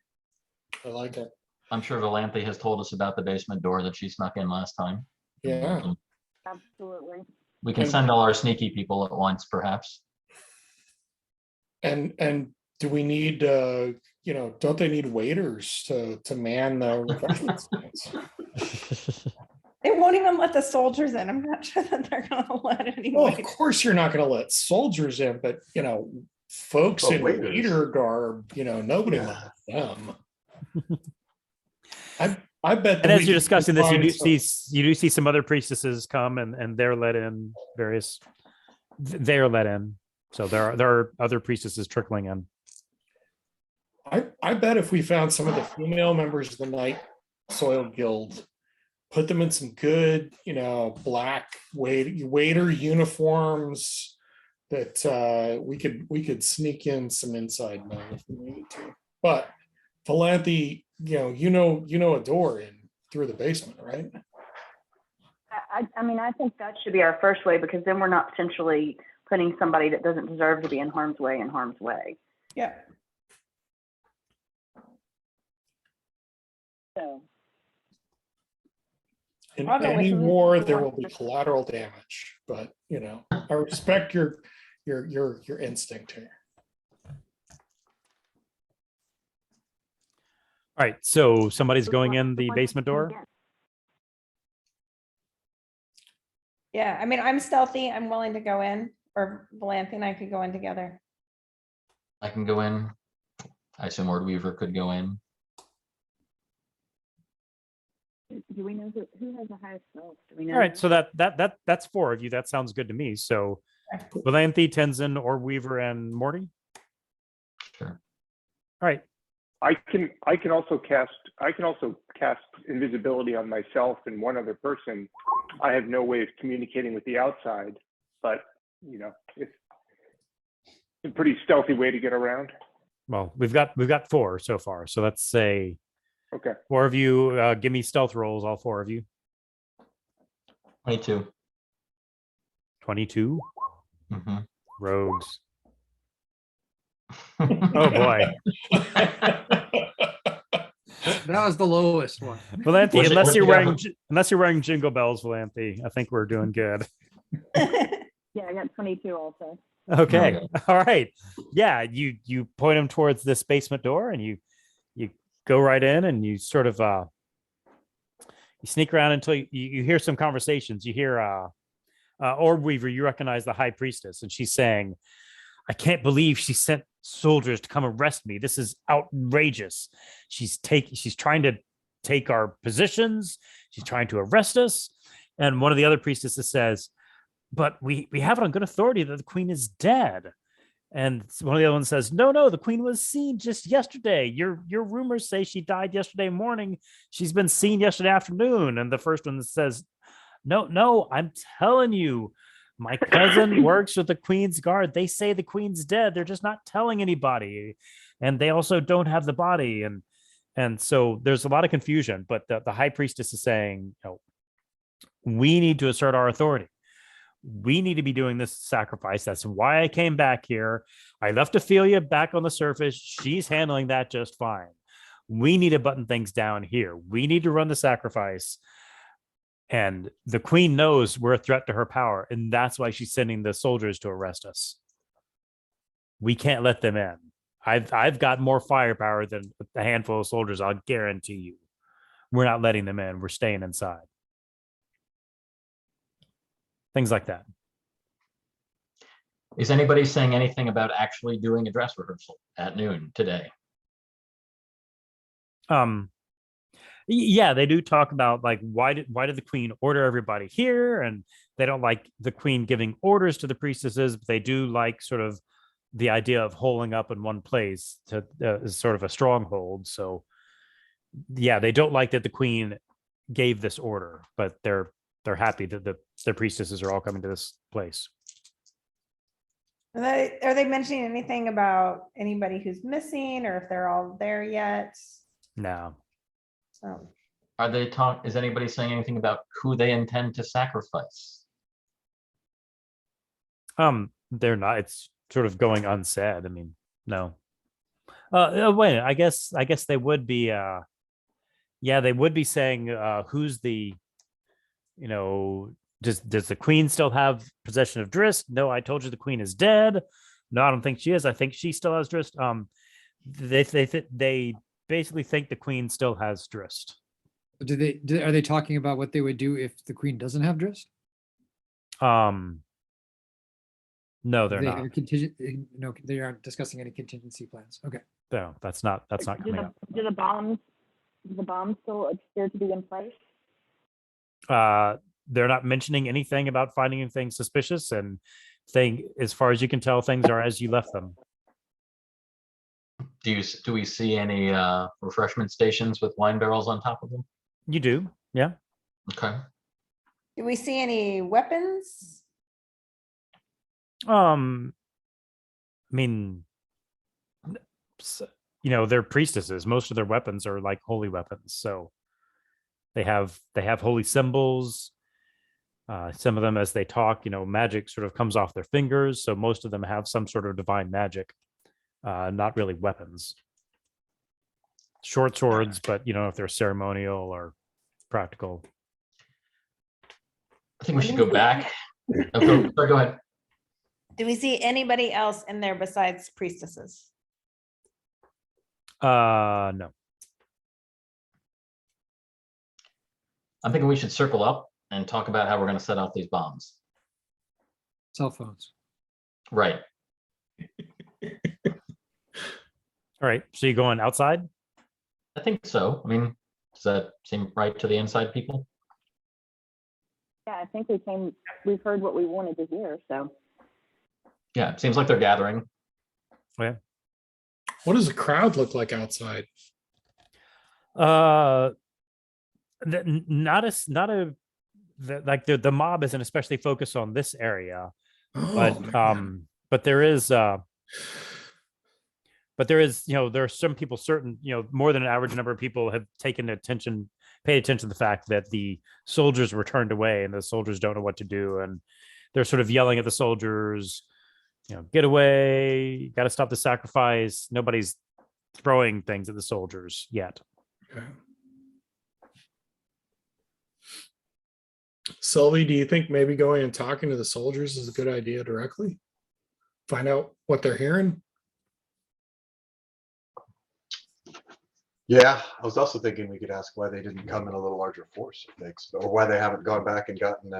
I like it. I'm sure Valanthe has told us about the basement door that she snuck in last time. Yeah. Absolutely. We can And- send all our sneaky people at once, perhaps. And do we need don't they need waiters to man the refreshment stands? They won't even let the soldiers in. I'm not sure that they're gonna let Well, anyone. of course you're not gonna let soldiers in, but folks But in waiters. waiter garb, nobody Yeah. wants them. I bet. And that as we you're could discussing this, find some- you do see some other priestesses come and they're let in. They're let in. So there are other priestesses trickling in. I bet if we found some of the female members of the Night Soil Guild, put them in some good, black waiter uniforms, that we could sneak in some inside men if we needed to. But Valanthe, a door in through the basement, right? I mean, I think that should be our first way, because then we're not potentially putting somebody that doesn't deserve to be in harm's way. Yeah. So, In I'll go with any you. war, there will be collateral damage, but I respect your instinct here. All right. So somebody's going in the basement door. Yeah, I mean, I'm stealthy. I'm willing to go in, or Valanthe and I could go in together. I can go in. I assume Lord Weaver could go in. do we know who has the highest stealth? Do we know? All right. So that's 4 of you. That sounds good to me. So Valanthe, Tenzin, or Weaver, and Morty. Sure. All right. I can also cast invisibility on myself and one other person. I have no way of communicating with the outside, but it's a pretty stealthy way to get around. Well, we've got 4 so far. So let's say Okay. 4 of you. Give me stealth rolls, all 4 of you. 22. 22 Mhm. rogues. Oh boy. That was the lowest one. Valanthe, What's it- unless what's you're the wearing average? jingle bells, Valanthe, I think we're doing good. Yeah, I got 22 also. Okay. Okay. All right. Yeah, you point them towards this basement door and you go right in and you sort of you sneak around until you hear some conversations. You hear Orb Weaver, you recognize the high priestess, and she's saying, I can't believe she sent soldiers to come arrest me. This is outrageous. She's trying to take our positions. She's trying to arrest us. And one of the other priestesses says, but we have it on good authority that the queen is dead. And one of the other ones says, no, the queen was seen just yesterday. Your rumors say she died yesterday morning. She's been seen yesterday afternoon. And the first one says, no, I'm telling you, my cousin works with the Queen's Guard. They say the queen's dead. They're just not telling anybody. And they also don't have the body. And so there's a lot of confusion, but the high priestess is saying, we need to assert our authority. We need to be doing this sacrifice. That's why I came back here. I left Ophelia back on the surface. She's handling that just fine. We need to button things down here. We need to run the sacrifice. And the queen knows we're a threat to her power, and that's why she's sending the soldiers to arrest us. We can't let them in. I've got more firepower than a handful of soldiers, I'll guarantee you. We're not letting them in. We're staying inside. Things like that. Is anybody saying anything about actually doing a dress rehearsal at noon today? Yeah, they do talk about like why did the queen order everybody here, and they don't like the queen giving orders to the priestesses, but they do like sort of the idea of holding up in one place to as sort of a stronghold. So yeah, they don't like that the queen gave this order, but they're happy that the priestesses are all coming to this place. Are they mentioning anything about anybody who's missing or if they're all there yet? No. Oh. Is anybody saying anything about who they intend to sacrifice? They're not. It's sort of going unsaid. I mean, no. Wait, I guess they would be yeah, they would be saying who's the, you know, does the queen still have possession of Drist? No, I told you the queen is dead. No, I don't think she is. I think she still has Drist. They basically think the queen still has Drist. Are they talking about what they would do if the queen doesn't have Drist? No, they're They not. are contingent, no, they aren't discussing any contingency plans. Okay. No, that's not coming up. Do the bombs still appear to be in place? They're not mentioning anything about finding anything suspicious, and as far as you can tell, things are as you left them. Do we see any refreshment stations with wine barrels on top of them? You do, yeah. Okay. Do we see any weapons? I mean, you know, they're priestesses. Most of their weapons are like holy weapons, so they have holy symbols. Some of them, as they talk, you know, magic sort of comes off their fingers, so most of them have some sort of divine magic. Not really weapons. Short swords, but you know, if they're ceremonial or practical. I think we should go back. Go ahead. Do we see anybody else in there besides priestesses? No. I'm thinking we should circle up and talk about how we're going to set off these bombs. Cell phones. Right. All right. So you're going outside? I think so. I mean, does that seem right to the inside people? Yeah, I think we've heard what we wanted to hear, so. Yeah, it seems like they're gathering. Yeah. What does the crowd look like outside? Not like the mob isn't especially focused on this area, but there is, you know, there are some people, certain, you know, more than an average number of people have paid attention to the fact that the soldiers were turned away and the soldiers don't know what to do, and they're sort of yelling at the soldiers, you know, get away, got to stop the sacrifice. Nobody's throwing things at the soldiers yet. Okay. Sylvie, do you think maybe going and talking to the soldiers is a good idea directly? Find out what they're hearing? Yeah, I was also thinking we could ask why they didn't come in a little larger force, or why they haven't gone back and gotten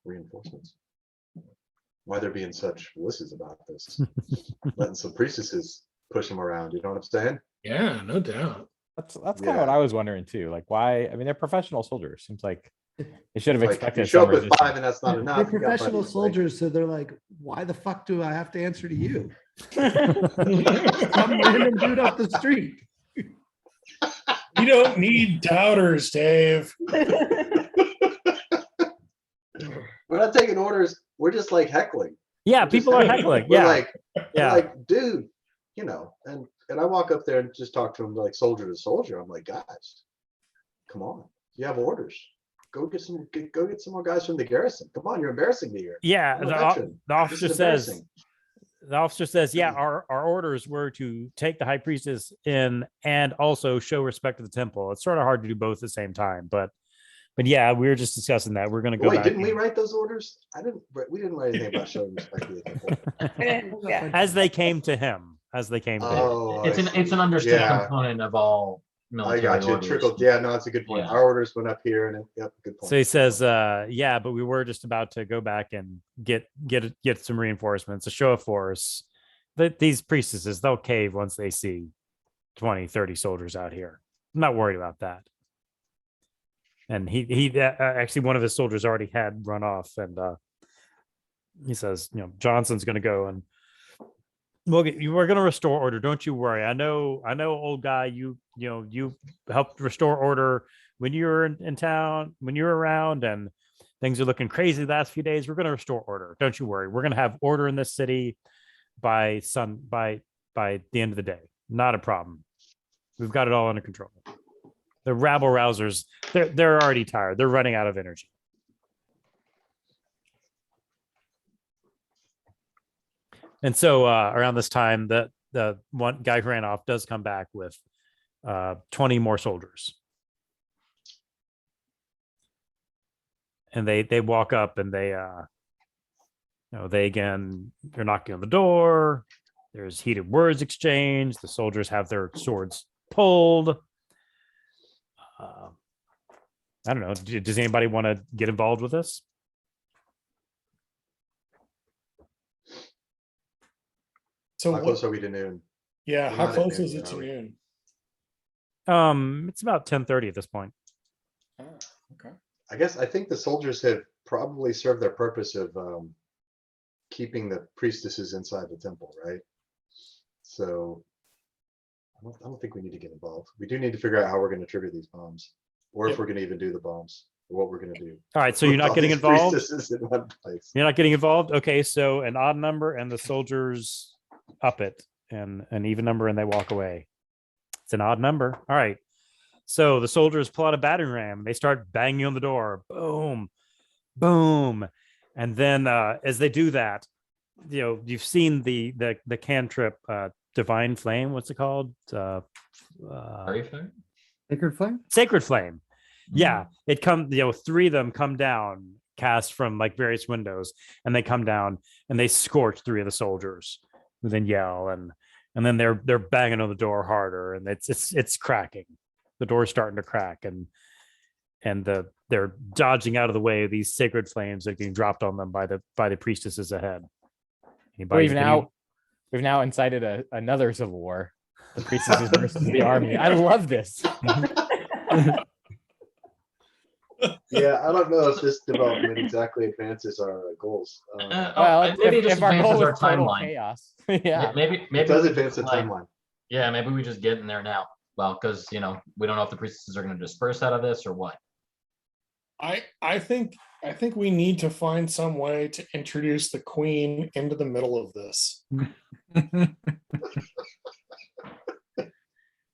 reinforcements. Why they're being such wusses about this, letting some priestesses push them around. You know what I'm saying? Yeah, no doubt. That's kind of what I was wondering too. Like, why? I mean, they're professional soldiers. Seems like they should have Like, expected. you show up some with resistance. 5 and that's not enough. They're you got professional buddies, like, soldiers, so they're like, why the fuck do I have to answer to you? Some random dude off the street. You don't need doubters, Dave. We're not taking orders. We're just like heckling. Yeah, We're people just are heckling. We're Yeah, like, yeah. we're like, dude, you know, and I walk up there and just talk to them like soldier to soldier. I'm like, guys, come on, you have orders. Go get some more guys from the garrison. Come on, you're embarrassing me here. Yeah, I'm a the veteran. officer This is says, embarrassing. the officer says, yeah, our orders were to take the high priestess in and also show respect to the temple. It's sort of hard to do both at the same time, but yeah, we were just discussing that. We're going to go Wait, back didn't we and- write those orders? We didn't write anything about showing respect to the temple. Yeah. as they came to him, as they came to him. Oh, It's I an see. understood Yeah, component of all I military got you. It orders. trickled. Yeah, no, that's a good point. Yeah. Our orders went up here, and yep, good point. So he says, yeah, but we were just about to go back and get some reinforcements, a show of force. That these priestesses, they'll cave once they see 20, 30 soldiers out here. I'm not worried about that. And he actually, one of his soldiers already had run off, and he says, Johnson's going to go and we're going to restore order. Don't you worry. I know, old guy. You helped restore order when you were in town, when you were around, and things are looking crazy the last few days. We're going to restore order. Don't you worry. We're going to have order in this city by the end of the day. Not a problem. We've got it all under control. The rabble rousers, they're already tired. They're running out of energy. And so around this time, the one guy who ran off does come back with 20 more soldiers. And they walk up and they're knocking on the door. There's heated words exchanged. The soldiers have their swords pulled. I don't know. Does anybody want to get involved with this? So How close are we to noon? yeah, We're how not at close noon is yet, it to are we? noon? It's about 10:30 at this point. Oh, okay. I think the soldiers have probably served their purpose of keeping the priestesses inside the temple, right? So I don't think we need to get involved. We do need to figure out how we're going to trigger these bombs, or if Yep. we're going to even do the bombs, or what we're going to do. All right, so you're With not all getting these involved? priestesses in one place. You're not getting involved? Okay, so an odd number and the soldiers up it, and an even number and they walk away. It's an odd number. All right. So the soldiers pull out a battering ram. They start banging on the door. Boom, boom. And then as they do that, you've seen the cantrip divine flame. What's it called? Fairy flame? Sacred flame? Sacred flame. Yeah, it comes. Three of them come down, cast from like various windows, and they come down and they scorch three of the soldiers, who then yell and then they're banging on the door harder, and it's cracking. The door's starting to crack, and they're dodging out of the way of these sacred flames that are being dropped on them by the priestesses ahead. Anybody? We've now incited another civil war. The priestesses versus the army. I love this. Yeah, I don't know if this development exactly advances our goals. Well, maybe it if just our advances goal our is total timeline. chaos. Yeah. Maybe It does we advance the just, like, timeline. Yeah, maybe we just get in there now. Well, because we don't know if the priestesses are going to disperse out of this or what. I think we need to find some way to introduce the queen into the middle of this.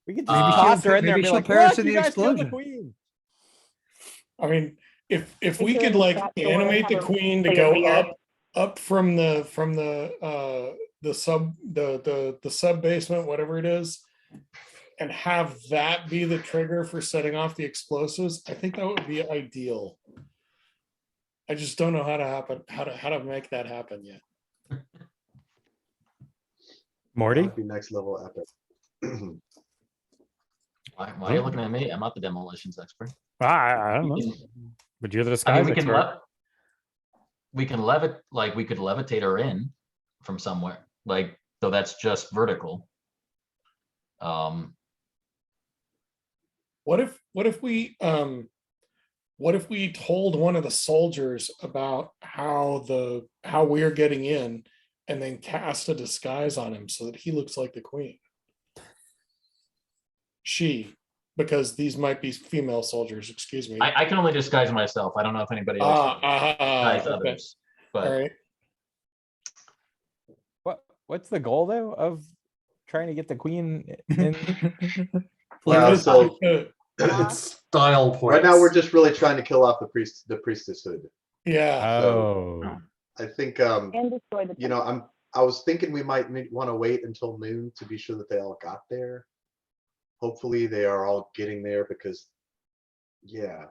We could just Maybe toss her in there maybe and be she'll like, perish look, in you the guys killed the explosion." queen. I mean, if we Is there could any like trap door animate the have a queen to clear go mirror? up from the sub basement, whatever it is, and have that be the trigger for setting off the explosives, I think that would be ideal. I just don't know how to make that happen yet. Morty? That'd be next level epic. Why are you looking at me? I'm not the demolitions expert. I don't know. But you're the I disguise mean, expert. we could levitate her in from somewhere, so that's just vertical. What if we told one of the soldiers about how we're getting in, and then cast a disguise on him so that he looks like the queen? Because these might be female soldiers, excuse me. I can only disguise myself. I don't know if anybody else can disguise Okay. others, but All right. What's the goal though of trying to get the queen in? Well, so It's style points. right now we're just really trying to kill off the priestesshood. Yeah. Oh. I think And destroy the I'm I was thinking we might want to wait until noon to be sure that they all got there. Hopefully they are all getting there because, yeah.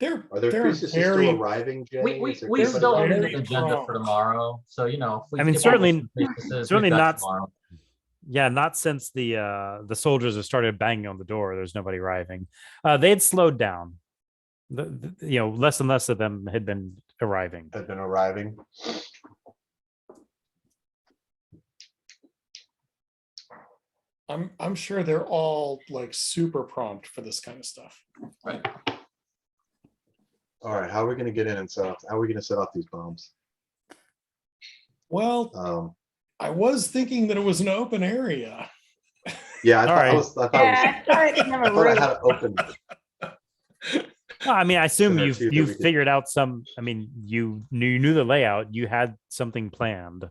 They're Are there they're priestesses very still arriving, Jay? We Is there we anybody still have arriving? an very agenda for prompt. tomorrow, so you know, if we I mean, skip over certainly- some priestesses, certainly we've got not- tomorrow. Yeah, not since the soldiers have started banging on the door. There's nobody arriving. They had slowed down. Less and less of them had been arriving. Have been arriving. I'm sure they're all like super prompt for this kind of stuff. Right. All right, how are we gonna get in and set off? How are we gonna set off these bombs? Well, I was thinking that it was an open area. Yeah, I All thought right. I was. I thought, Yeah, I thought it I, never thought I really- had it open. Well, I mean, I assume there are you've two that you we could- figured out some. I mean, you knew the layout. You had something planned.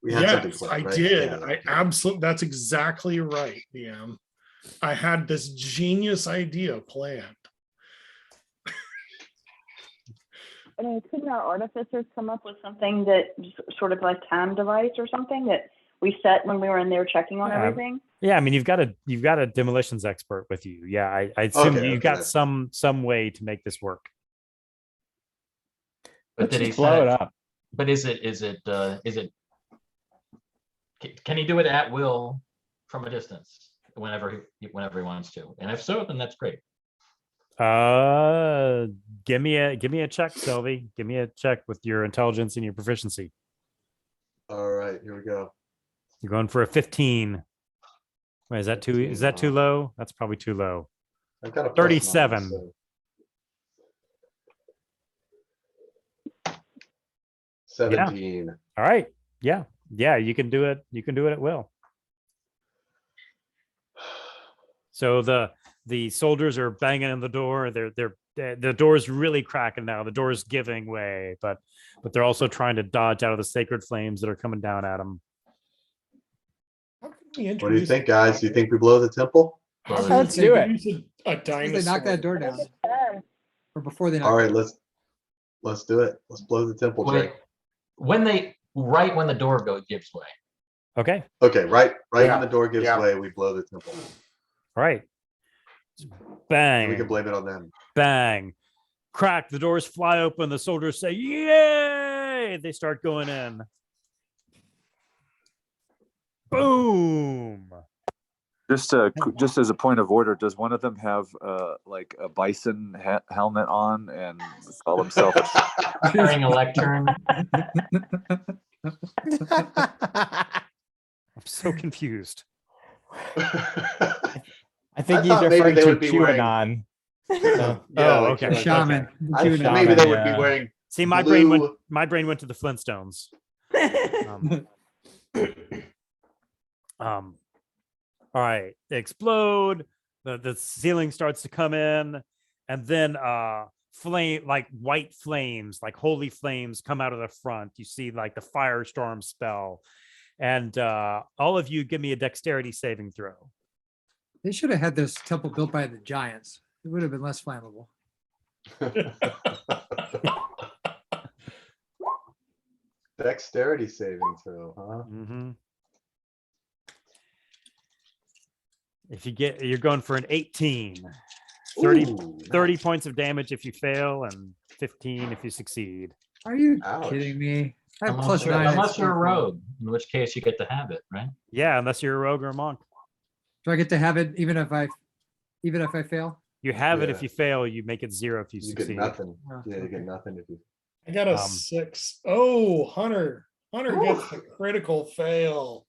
We had something Yes, planned, I right? did. Yeah, I absolutely, that's exactly right, DM. I had this genius idea planned. And couldn't our artificers come up with something that sort of like time device or something that we set when we were in there checking on Yeah. everything? Yeah, I mean, you've got a demolitions expert with you. Yeah, I assume Okay, you've okay, got some way to make this work. But Let's did he just blow set it it? up. But is it? Can he do it at will from a distance whenever he wants to? And if so, then that's great. Give me a check, Sylvie. Give me a check with your intelligence and your proficiency. All right, here we go. You're going for a 15. Wait, is that too 15, low? That's probably too low. I've got a plus 37. 9, so 17. All right. Yeah. You can do it. You can do it at will. So the soldiers are banging on the door. The door's really cracking now. The door's giving way, but they're also trying to dodge out of the sacred flames that are coming down at them. How can we What do you introduce think, guys? Do you think we blow the temple? how can Let's we do it. introduce a As soon as dinosaur? they knock that door down, or before they knock. All it right, down. let's do it. Let's blow the temple, Wait, Jay. right when the door gives way. Okay. Okay, right Yeah, when the door gives yeah. way, we blow the temple. All right. And Bang. we can blame it on them. Bang. Crack. The doors fly open. The soldiers say, "Yay!" They start going in. Boom. Just as a point of order, does one of them have like a bison helmet on and call himself? Carrying a lectern. I'm so confused. I think I he's thought maybe referring they to would be wearing- QAnon. Yeah, Oh, like, okay. The like, shaman. I- the Juno. maybe they would Yeah. be wearing See, my blue. brain went to the Flintstones. All right, they explode. The ceiling starts to come in, and then flame, like white flames, like holy flames, come out of the front. You see like the firestorm spell, and all of you give me a dexterity saving throw. They should have had this temple built by the giants. It would have been less flammable. Dexterity saving throw, huh? Mm-hmm. If you're going for an 18. 30, Ooh, 30 points of damage if you fail, and 15 if you succeed. Are you Ouch. kidding me? I have Unless plus you're, 9. at unless you're a spell. rogue, in which case you get to have it, right? Yeah, unless you're a rogue or a monk. Do I get to have it even if I fail? You have it if Yeah. you fail, you make it 0 if you You get succeed. nothing. Oh, Yeah, you get okay. nothing if you. I got a Um, 6. Oh, Hunter gets the critical fail.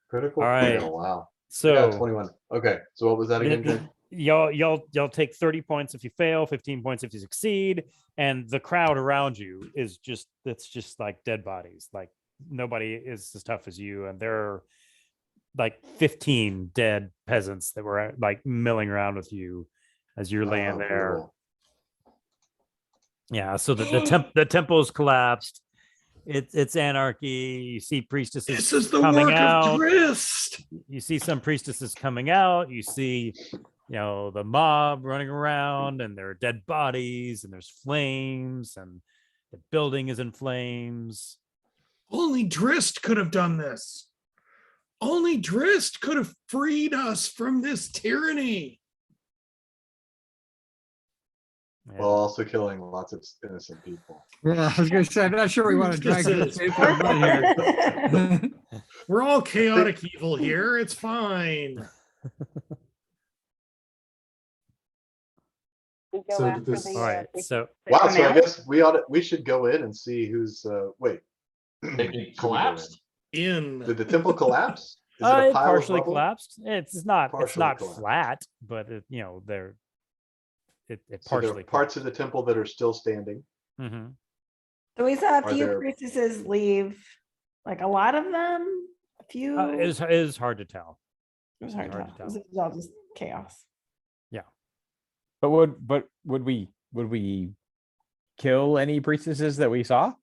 Critical All right. fail. Wow. So Yeah, 21. Okay, so what was that again, Jay? y'all take 30 points if you fail, 15 points if you succeed, and the crowd around you is just like dead bodies. Like nobody is as tough as you, and there are like 15 dead peasants that were like milling around with you as you're laying Oh, there. brutal. Yeah, so the temple's collapsed. It's anarchy. You see priestesses This is the coming work out. of Drist. You see some priestesses coming out. You see, the mob running around, and there are dead bodies, and there's flames, and the building is in flames. Only Drist could have done this. Only Drist could have freed us from this tyranny. While also killing lots of innocent people. Yeah, I was gonna say, I'm not sure we want to drag this This is- paper mud here. We're all chaotic evil here. It's fine. We go So did after this- the, All right, the- so the Wow, so I canal? guess we should go in and see who's, wait. It Should we go in? collapsed. In. Did the temple collapse? Is it it a pile of partially rubble? collapsed. It's not Partially collapsed. flat, but it, you know, it So there partially are parts of the temple that are still standing. Mhm. So we saw a Are few there- priestesses leave, like a lot of them, a few. It is hard to tell. It was hard to hard to tell. It was all just chaos. But would we kill any priestesses that we saw? I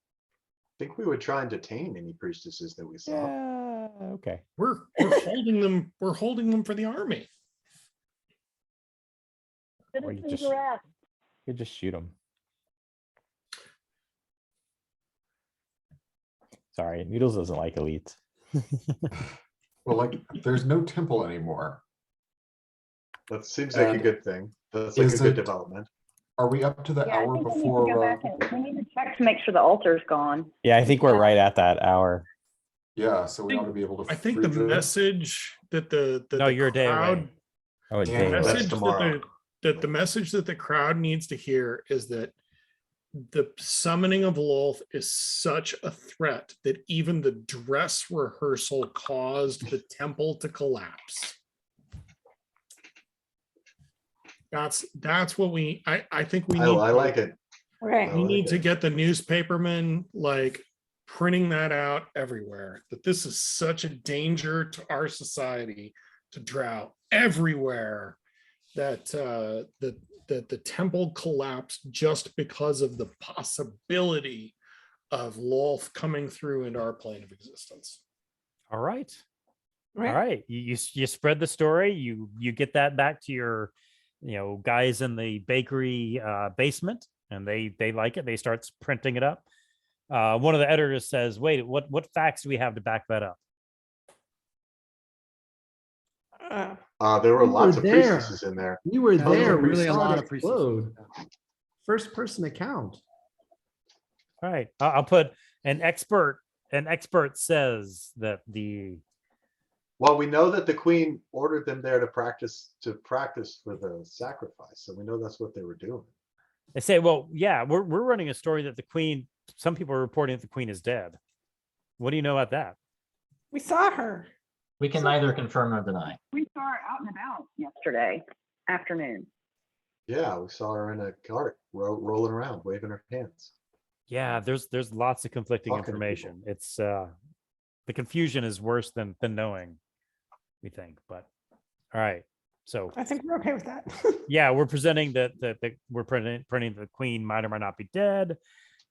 think we would try and detain any priestesses that we saw. Yeah, okay. We're holding them. We're holding them for the army. Or you Citizens just- arrest. You just shoot them. Sorry, Noodles doesn't like elites. Well, like, there's no temple anymore. That seems like a And good thing. That's like a is good it- development. Are we up to the Yeah, I hour think we need to before? go back and we need to check to make sure the altar's gone. Yeah, I think we're right at that hour. Yeah, so we ought to be able to. I think the freeze it. message that the No, you're a day away. crowd Oh, it's Yeah, day that's away. message tomorrow. that the message that the crowd needs to hear is that the summoning of Lolth is such a threat that even the dress rehearsal caused the temple to collapse. That's what I think we I need. like it. Okay. We I need like to it. get the newspapermen like printing that out everywhere, that this is such a danger to our society to drown everywhere, that that the temple collapsed just because of the possibility of Lolth coming through into our plane of existence. All right. Right. All right. You spread the story. You get that back to your, guys in the bakery basement, and they like it. They start printing it up. One of the editors says, "Wait, what facts do we have to back that up?" There were We lots were of there. priestesses in there. You were Tons of there. We really a saw lot it of priestesses. explode. First person account. All right. I'll put an expert. An expert says that the Well, we know that the queen ordered them there to practice for the sacrifice. So we know that's what they were doing. they say, well, yeah, we're running a story that the queen. Some people are reporting that the queen is dead. What do you know about that? We saw her. We can neither confirm nor deny. We saw her out and about yesterday afternoon. Yeah, we saw her in a cart rolling around, waving her hands. Yeah, there's lots of conflicting Talking to information. It's the confusion is worse than knowing, we think. But all right, so I think we're okay with that. yeah, we're presenting that we're printing the queen might or might not be dead.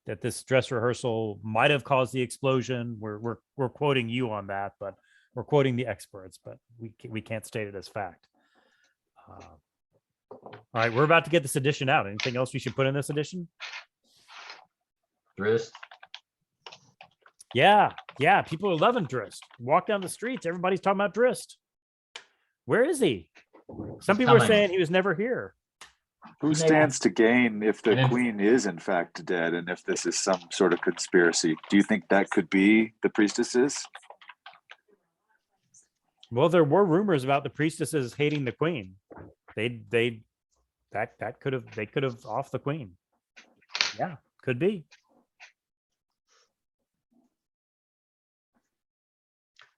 That this dress rehearsal might have caused the explosion. We're quoting you on that, but we're quoting the experts, but we can't state it as fact. All right, we're about to get this edition out. Anything else we should put in this edition? Drist, Yeah, people are loving Drist. Walk down the streets, everybody's talking about Drist. Where is he? Some He's people are coming. saying he was never here. Who may stands to gain if the And if- queen is in fact dead and if this is some sort of conspiracy? Do you think that could be the priestesses? Well, there were rumors about the priestesses hating the queen. They could have off the queen. Yeah, could be.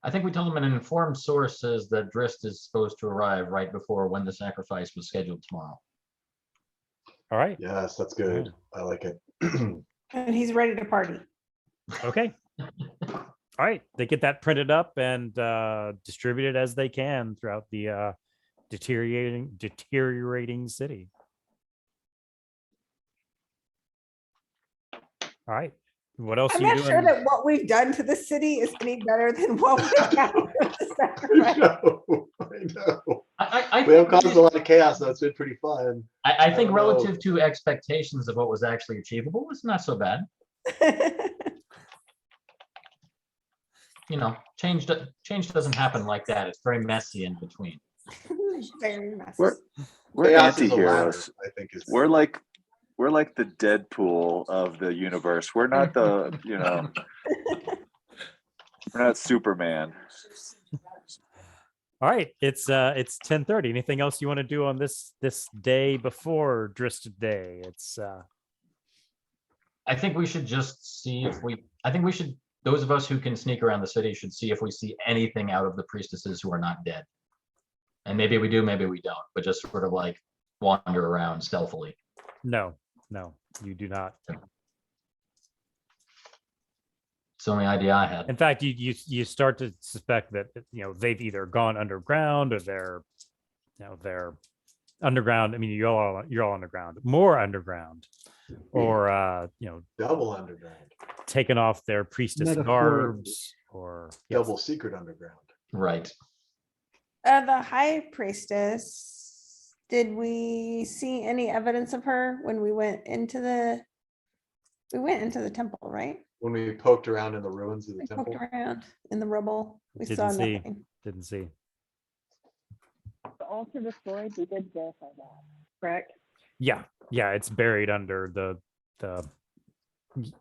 I think we told them an informed source says that Drist is supposed to arrive right before when the sacrifice was scheduled tomorrow. All right. Yes, that's good. I like it. And he's ready to party. Okay. All right. They get that printed up and distributed as they can throughout the deteriorating city. All right. What else I'm are you not doing? sure that what we've done to the city is any better than what we've done with the I sacrifice. know. I know. I We have think caused a lot of chaos, though. It's been pretty fun. I think don't know. relative to expectations of what was actually achievable, it's not so bad. you know, change doesn't happen like that. It's very messy in between. Very messy. We're Chaos is a ladder, anti-heroes. I think is. We're like the Deadpool of the universe. We're not the, you know, we're not Superman. All right, it's 10:30. Anything else you want to do on this day before Dristed Day? It's I think we should just see if I think we should, those of us who can sneak around the city should see if we see anything out of the priestesses who are not dead. And maybe we do, maybe we don't, but just sort of like wander around stealthily. no, you do not. It's the only idea I had. In fact, you start to suspect that, you know, they've either gone underground or they're underground. I mean, you're all underground, more underground, or you know, Double underground, taken off their priestess Metaphorically. garbs, or double secret underground. Right. The high priestess, did we see any evidence of her when we went into the temple, right? When we poked around in the ruins of the We poked temple. around in the rubble. We saw Didn't see. nothing. Didn't see. The altar destroyed, we did verify that, correct? Yeah, it's buried under the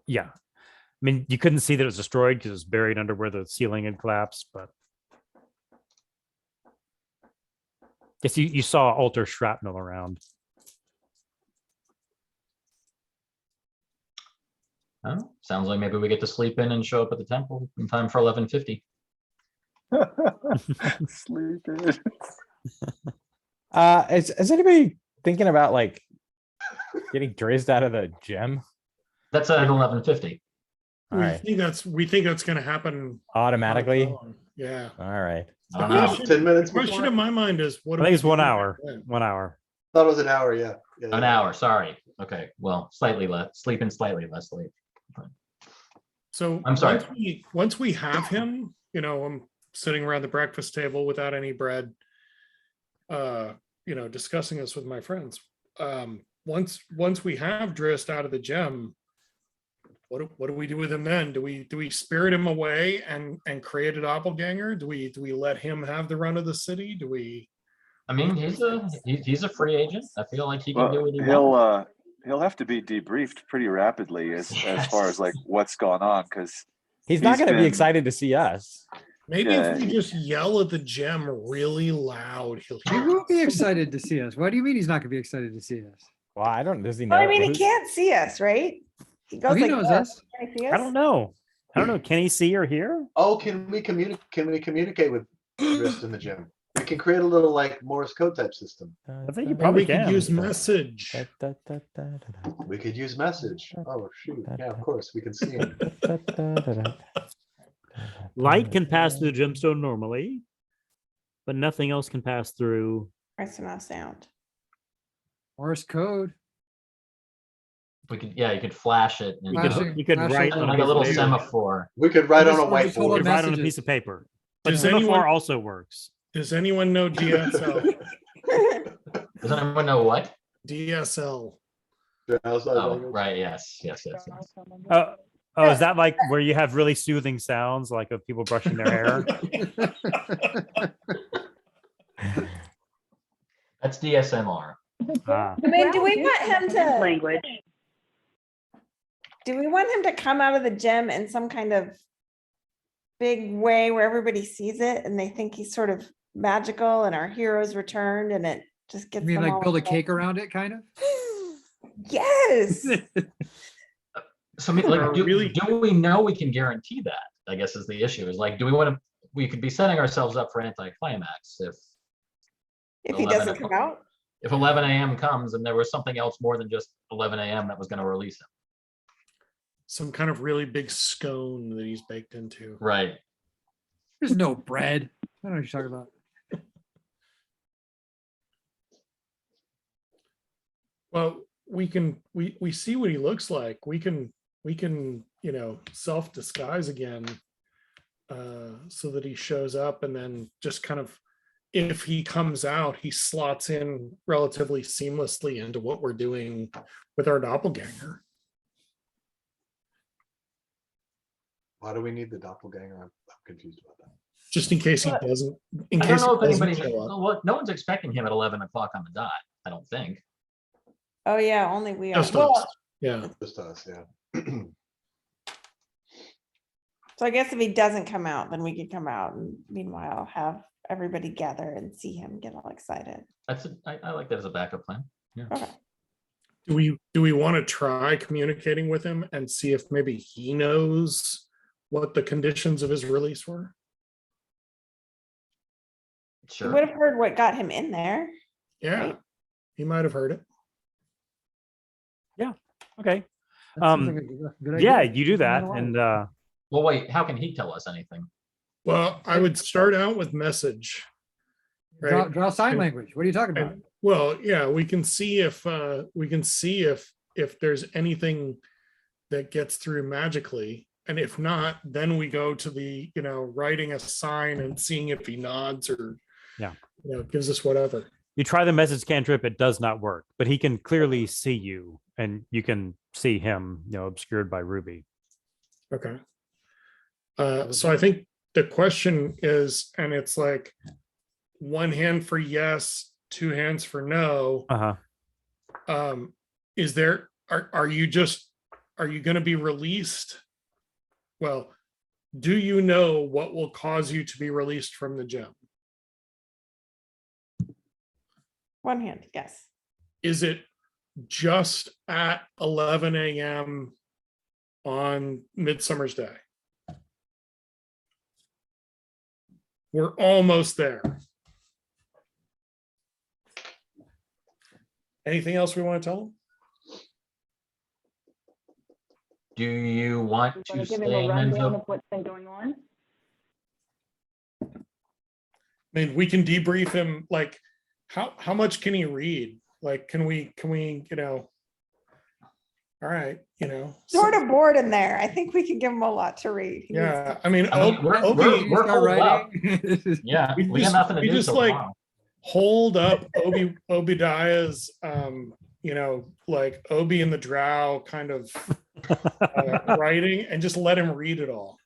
yeah. I mean, you couldn't see that it was destroyed because it was buried under where the ceiling had collapsed, but yes, you saw altar shrapnel around. Oh, sounds like maybe we get to sleep in and show up at the temple in time for 11:50. Sleep in. Is anybody thinking about like getting drizzed out of the gym? That's at 11:50. All right, We think that's gonna happen automatically. Yeah. All right. I don't know. 10 minutes The question before? in my mind is, what I do think we it's 1 do hour. then? 1 hour. Thought it was an hour, yeah. Yeah, An yeah. hour, sorry. Okay, well, slightly less, sleeping slightly less late. So I'm sorry. Once we have him, you know, I'm sitting around the breakfast table without any bread, you know, discussing this with my friends. Once we have Drist out of the gem, what do we do with him then? Do we spirit him away and create a doppelganger? Do we let him have the run of the city? Do we? I mean, he's a free agent. I feel like he can do what he wants. Well, he'll have to be debriefed pretty rapidly as far as like what's going on, because He's not He's going to be been- excited to see us. Maybe Yeah. if we just yell at the gem really loud, he'll He hear. will be excited to see us. What do you mean he's not gonna be excited to see us? Well, I don't. Does he know? Well, I mean, he who's- can't see us, right? He goes Oh, he like knows this. us. Can he see I us? don't know. Can he see or hear? Oh, can we communicate with Drist in the gym? We can create a little like Morse code type system. I think you Or probably we could can. use message. We could use message. Oh shoot. Yeah, of course. We can see him. Light can pass through the gemstone normally, but nothing else can pass through. Press and sound. Morse code. We could, yeah, you could flash it and Flashing- You could flashing write light. on like a piece little of paper. semaphore. We could write on a Just told whiteboard. him- Write on a messages. piece of paper. But Does semaphore anyone- also works. Does anyone know DSL? Does anyone know what? DSL. Oh, right, yes. Oh, is that like where you have really soothing sounds, like of people brushing their hair? That's DSMR. Ah. I mean, do we want him to? Language. Do we want him to come out of the gym in some kind of big way where everybody sees it and they think he's sort of magical and our heroes returned and it just You gets mean them like all build a excited? cake around it, kind of? Yes. So I mean, like, do Really- we know we can guarantee that? I guess is the issue. Is like, do we want to? We could be setting ourselves up for anticlimax If he 11 doesn't come out. if 11 a.m. comes and there was something else more than just 11 a.m. that was going to release him. Some kind of really big scone that he's baked into. Right. There's no bread. I don't know what you're talking about. Well, we see what he looks like. We can, you know, self-disguise again so that he shows up and then just kind of, if he comes out, he slots in relatively seamlessly into what we're doing with our doppelganger. Why do we need the doppelganger? I'm confused about that. Just in case he But doesn't, in I don't case know he if doesn't anybody's, show up. well, no one's expecting him at 11 o'clock on the dot, I don't think. Oh, yeah, only we are. Just Well, us. Yeah. Just us, yeah. so I guess if he doesn't come out, then we could come out and meanwhile have everybody gather and see him get all excited. I like that as a backup plan. Yeah. Okay. Do we want to try communicating with him and see if maybe he knows what the conditions of his release were? You Sure. would have heard what got him in there. Yeah, Right. he might have heard it. Okay. That seems like a good Yeah, idea. you do that, Not and allowed. Well, wait, how can he tell us anything? Well, I would start out with message. Right. Draw sign And- language. What are you talking about? Well, yeah, we can see if there's anything that gets through magically. And if not, then we go to the, writing a sign and seeing if he nods or gives us whatever. you try the message cantrip, it does not work, but he can clearly see you, and you can see him, obscured by Ruby. Okay. So I think the question is, and it's like 1 hand for yes, 2 hands for no. Is there, are you going to be released? Well, do you know what will cause you to be released from the gym? 1 hand, yes. Is it just at 11 a.m. on Midsummer's Day? We're almost there. Anything else we want to tell them? Do you want to Want to give him stay a in rundown Menzo? of what's been going on? I mean, we can debrief him. Like, how much can he read? Like, can we, all right, Sort of bored in there. I think we can give him a lot to read. He needs yeah. I mean, I mean, we're Start holed up. writing. Yeah, We we got just- nothing to we do just, till like, tomorrow. hold up Obadiah's, like Obi and the Drow kind of writing and just let him read it all.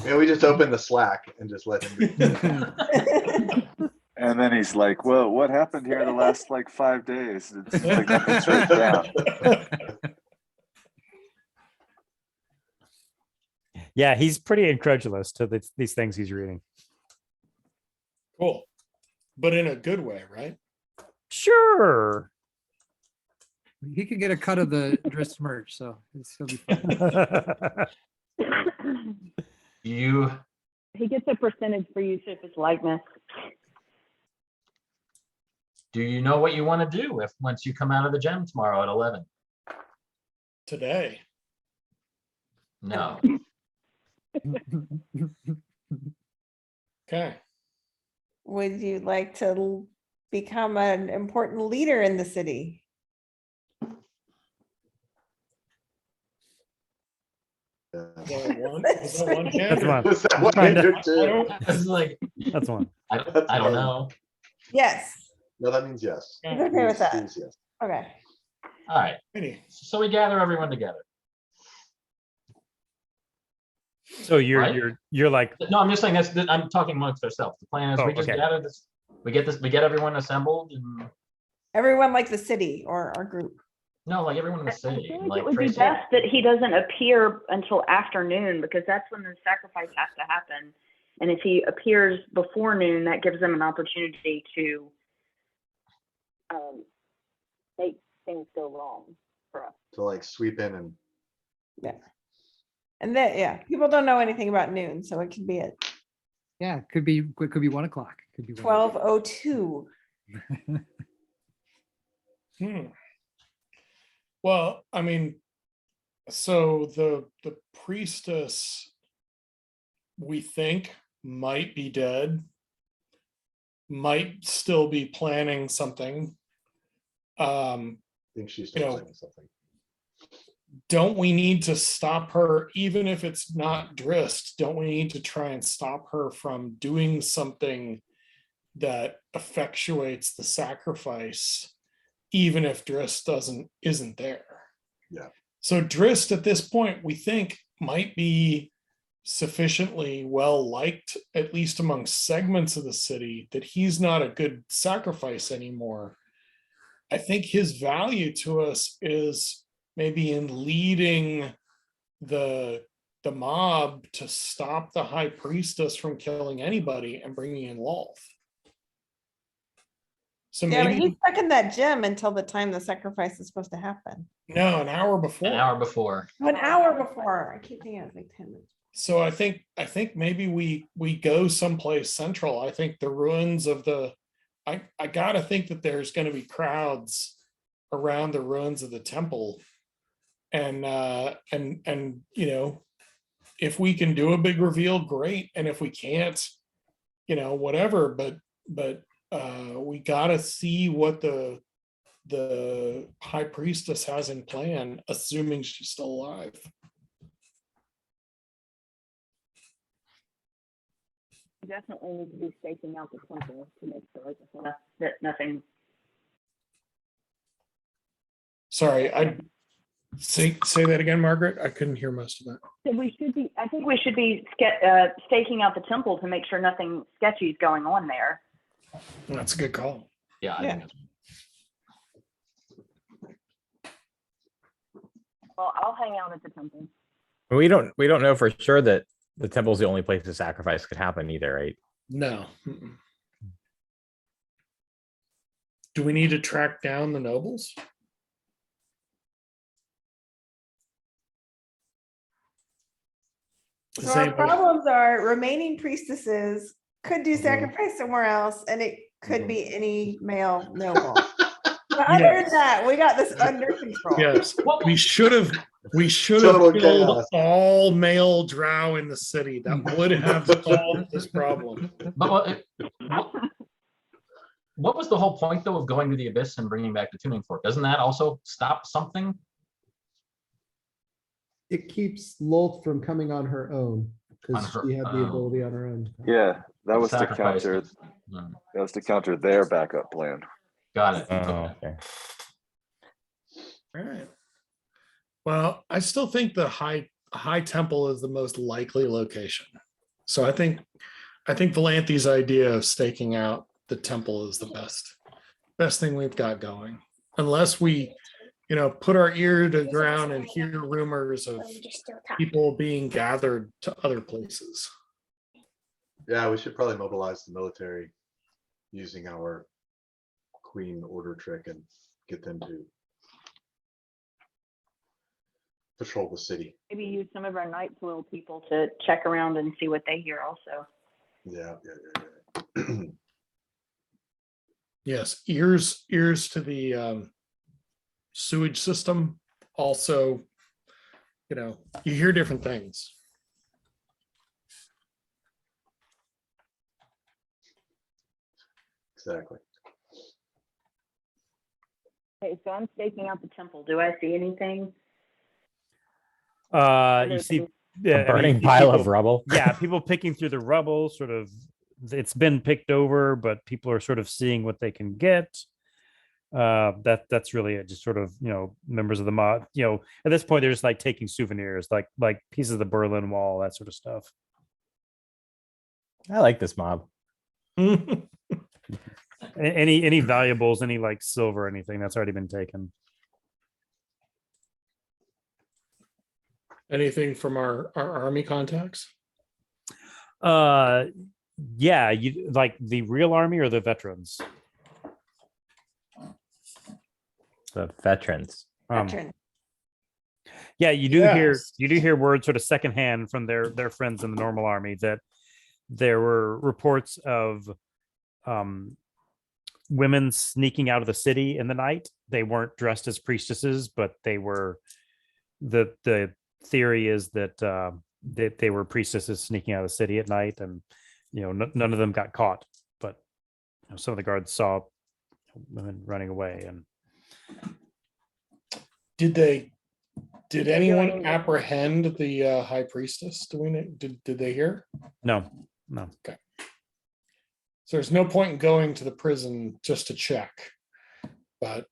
Yeah, we just open the Slack and just let him read. to- And then he's like, well, what happened here the last 5 days? It's like nothing's written down. Yeah, he's pretty incredulous to these things he's reading. Cool. But in a good way, right? Sure. He can get a cut of the Drist merch, so it'll be fun. You, He gets a percentage for use of his likeness. do you know what you want to do once you come out of the gym tomorrow at 11? Today. No. Okay. Would you like to become an important leader in the city? Is that one hand? That's one. Was that what Kind I of. did too? It's like, That's one. I don't know. Yes. No, that means yes. He's okay with that. Means yes. Okay. All right, Righty. so we gather everyone together. So you're Right. you're like, No, I'm just saying I'm talking amongst ourselves. The plan is Oh, we just okay. gather this, we get everyone assembled and, Everyone like the city or our group. no, like everyone in the I city. feel and, like it would be Tracy- best that he doesn't appear until afternoon because that's when the sacrifice has to happen. And if he appears before noon, that gives them an opportunity to make things go wrong for us. To sweep in and And then, yeah, people don't know anything about noon, so it could be at Yeah, it could be 1 o'clock. Could be 12:02. Well, I mean, so the priestess we think might be dead, might still be planning something. I think she's still saying something. Don't we need to stop her, even if it's not Drist? Don't we need to try and stop her from doing something that effectuates the sacrifice, even if Drist isn't there? Yeah. So Drist at this point, we think might be sufficiently well liked, at least among segments of the city, that he's not a good sacrifice anymore. I think his value to us is maybe in leading the mob to stop the high priestess from killing anybody and bringing in Lolth. So Yeah, but maybe he's stuck in that gym until the time the sacrifice is supposed to happen. no, an hour before. An hour before. An hour before. I keep thinking it's like 10 minutes. So I think maybe we go someplace central. I think the ruins of the I gotta think that there's gonna be crowds around the ruins of the temple. And you know, if we can do a big reveal, great. And if we can't, you know, whatever, but we gotta see what the high priestess has in plan, assuming she's still alive. Definitely need to be staking out the temple to make sure that nothing. Sorry, I say that again, Margaret. I couldn't hear most of that. So we should be. I think we should be staking out the temple to make sure nothing sketchy is going on there. That's a good call. Yeah. I think Well, I'll hang out at the temple. We don't know for sure that the temple's the only place the sacrifice could happen either, right? No. Mm-mm. Do we need to track down the nobles? So our problems are remaining priestesses could do sacrifice somewhere else, and it could be any male noble. But other than that, we got this under control. Yes, we should have Total killed chaos. all male drow in the city. That would have solved this problem. But what was the whole point though of going to the abyss and bringing back the tuning fork? Doesn't that also stop something? It keeps Lolth from coming on her own because On her she had the own. ability on her own. Yeah, that was to Sacrifice. counter. Hmm, That was to counter their backup plan. got it. Oh, Okay. okay. All right. Well, I still think the high temple is the most likely location. So I think Valanthi's idea of staking out the temple is the best thing we've got going. Unless we, you know, put our ear to the ground and hear rumors of people being gathered to other places. Yeah, we should probably mobilize the military using our queen order trick and get them to patrol the city. Maybe use some of our night soil people to check around and see what they hear also. Yeah. Yes, ears to the sewage system. Also, you know, you hear different things. Exactly. Okay, so I'm staking out the temple. Do I see anything? You see, things- yeah, A burning pile of rubble. Yeah, people picking through the rubble. Sort of, it's been picked over, but people are sort of seeing what they can get. That's really it. Just sort of, you know, members of the mob. You know, at this point, they're just like taking souvenirs, like pieces of the Berlin Wall, that sort of stuff. I like this mob. Any valuables, any like silver, anything that's already been taken. Anything from our army contacts? Yeah, you like the real army or the veterans? The veterans. Veteran. Yeah, you do hear Yes. words sort of secondhand from their friends in the normal army that there were reports of women sneaking out of the city in the night. They weren't dressed as priestesses, but they were. The theory is that they were priestesses sneaking out of the city at night, and you know none of them got caught, but you know, some of the guards saw women running away. And Did anyone apprehend the high priestess? Do we know? Did they hear? no. So there's no point in going to the prison just to check, but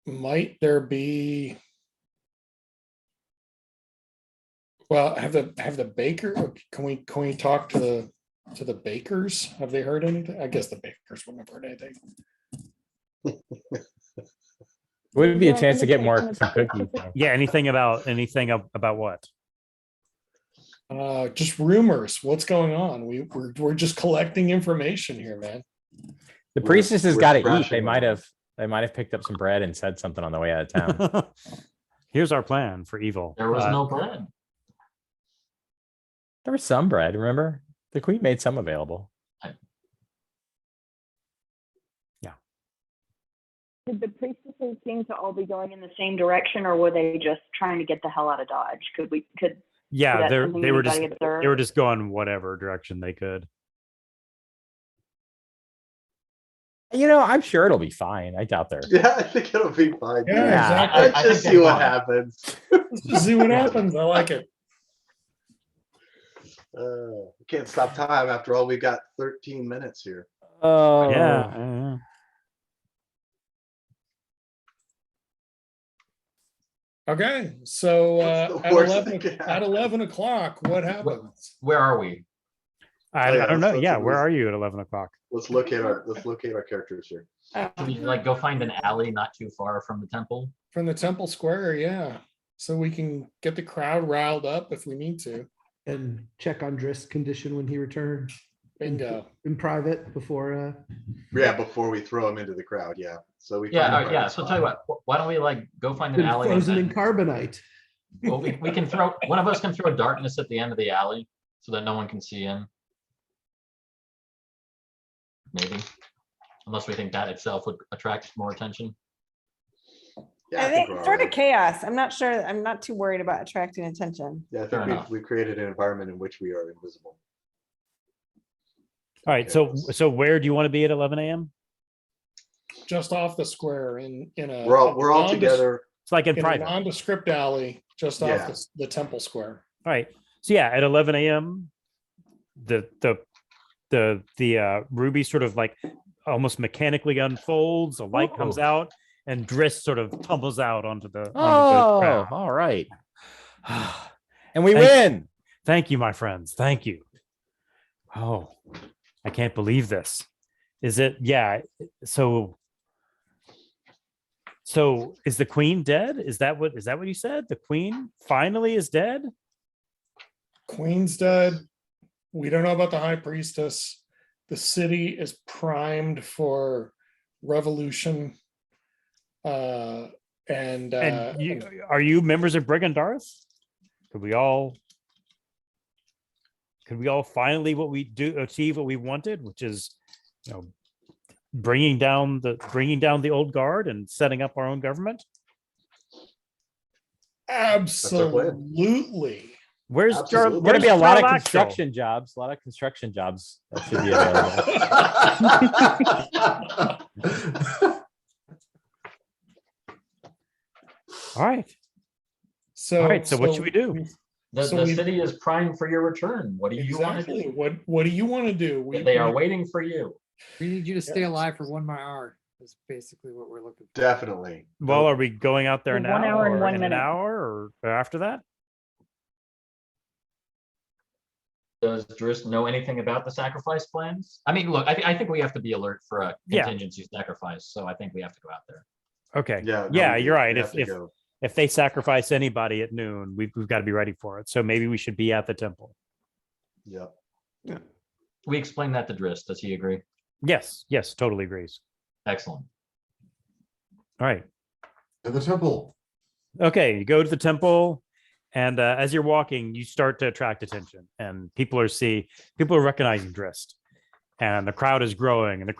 might there be Well, have the baker, can we talk to the bakers? Have they heard anything? I guess the bakers wouldn't have heard anything. Would be a Yeah, chance to let me get more check. some cookies. though. Yeah, anything about what? Just rumors. What's going on? We're just collecting information here, man. The We're- priestess has we're got to eat. thrashing They might have picked up some bread and said something on the way out of town. Here's our plan for evil. There was no bread. There was some bread, remember? The queen made some available. Did the priestesses seem to all be going in the same direction, or were they just trying to get the hell out of Dodge? Yeah, that they something were just anybody observed? they were just going whatever direction they could. I'm sure it'll be fine. I doubt they're. Yeah, I think it'll be fine. Yeah, Yeah. exactly. Let's I just think see it's what fine. happens. Let's just see what happens. I like it. We can't stop time after all. We got 13 minutes here. Oh, Yeah. Okay, so What's the at worst 11 that could at happen? 11 o'clock, what happens? Where are we? I Oh, yeah, don't know. let's- Yeah, let's- where are you at 11 o'clock? Let's locate our characters here. Should we like go find an alley not too far from the temple? From the temple square, yeah. So we can get the crowd riled up if we need to. And check on Driss' condition when he returns Bingo. in private before, Yeah, before we throw them into the crowd. Yeah. So we. Yeah, find a yeah. private So tell you spot. what, why don't we like go find an been alley? and frozen in then- carbonite. Well, we can throw, one of us can throw darkness at the end of the alley so that no one can see in. Maybe, unless we think that itself would attract more attention. Yeah, I think we're sort of alright. chaos. I'm not sure. I'm not too worried about attracting attention. Yeah, I Fair think enough. we created an environment in which we are invisible. All right. So Chaos. so where do you want to be at 11 a.m.? Just off the square in a. We're all nondescript- together. It's like in In a private. nondescript alley, just off Yeah. the temple square. All right. So yeah, at 11 a.m., the ruby sort of like almost mechanically unfolds. A light comes out, and Driss sort of tumbles out onto the Oh, crowd. all right. And we Thank- win. Thank you, my friends. Thank you. Oh, I can't believe this. Is it? Yeah. So is the queen dead? Is that what you said? The queen finally is dead? Queen's dead. We don't know about the high priestess. The city is primed for revolution. And Are you members of Brigandarth? Could we all finally achieve what we wanted, which is, bringing down the old guard and setting up our own government? absolutely. Where's Absolutely. Going to be a lot of Jarlaxle? construction jobs. A lot of construction jobs that should be available. All right. So, All right, so what should we do? The So we- city is primed for your return. What do you want to Exactly. do? What do you want to do? They are waiting for you. We need you to stay alive for 1 more hour. Is basically what we're looking for. Definitely. Well, are we going out there 1 now hour and or 1 in minute. an hour or after that? Does Driss know anything about the sacrifice plans? I mean, look, I think we have to be alert for a Yeah. contingency sacrifice, so I think we have to go out there. Okay. Yeah. no, Yeah, we do. you're right. We have to If go. if they sacrifice anybody at noon, we've got to be ready for it. So maybe we should be at the temple. Yeah. We explained that to Driss. Does he agree? Yes, totally agrees. Excellent. All right. In the temple. Okay, you go to the temple, and as you're walking, you start to attract attention, and people are recognizing Drist, and the crowd is growing, and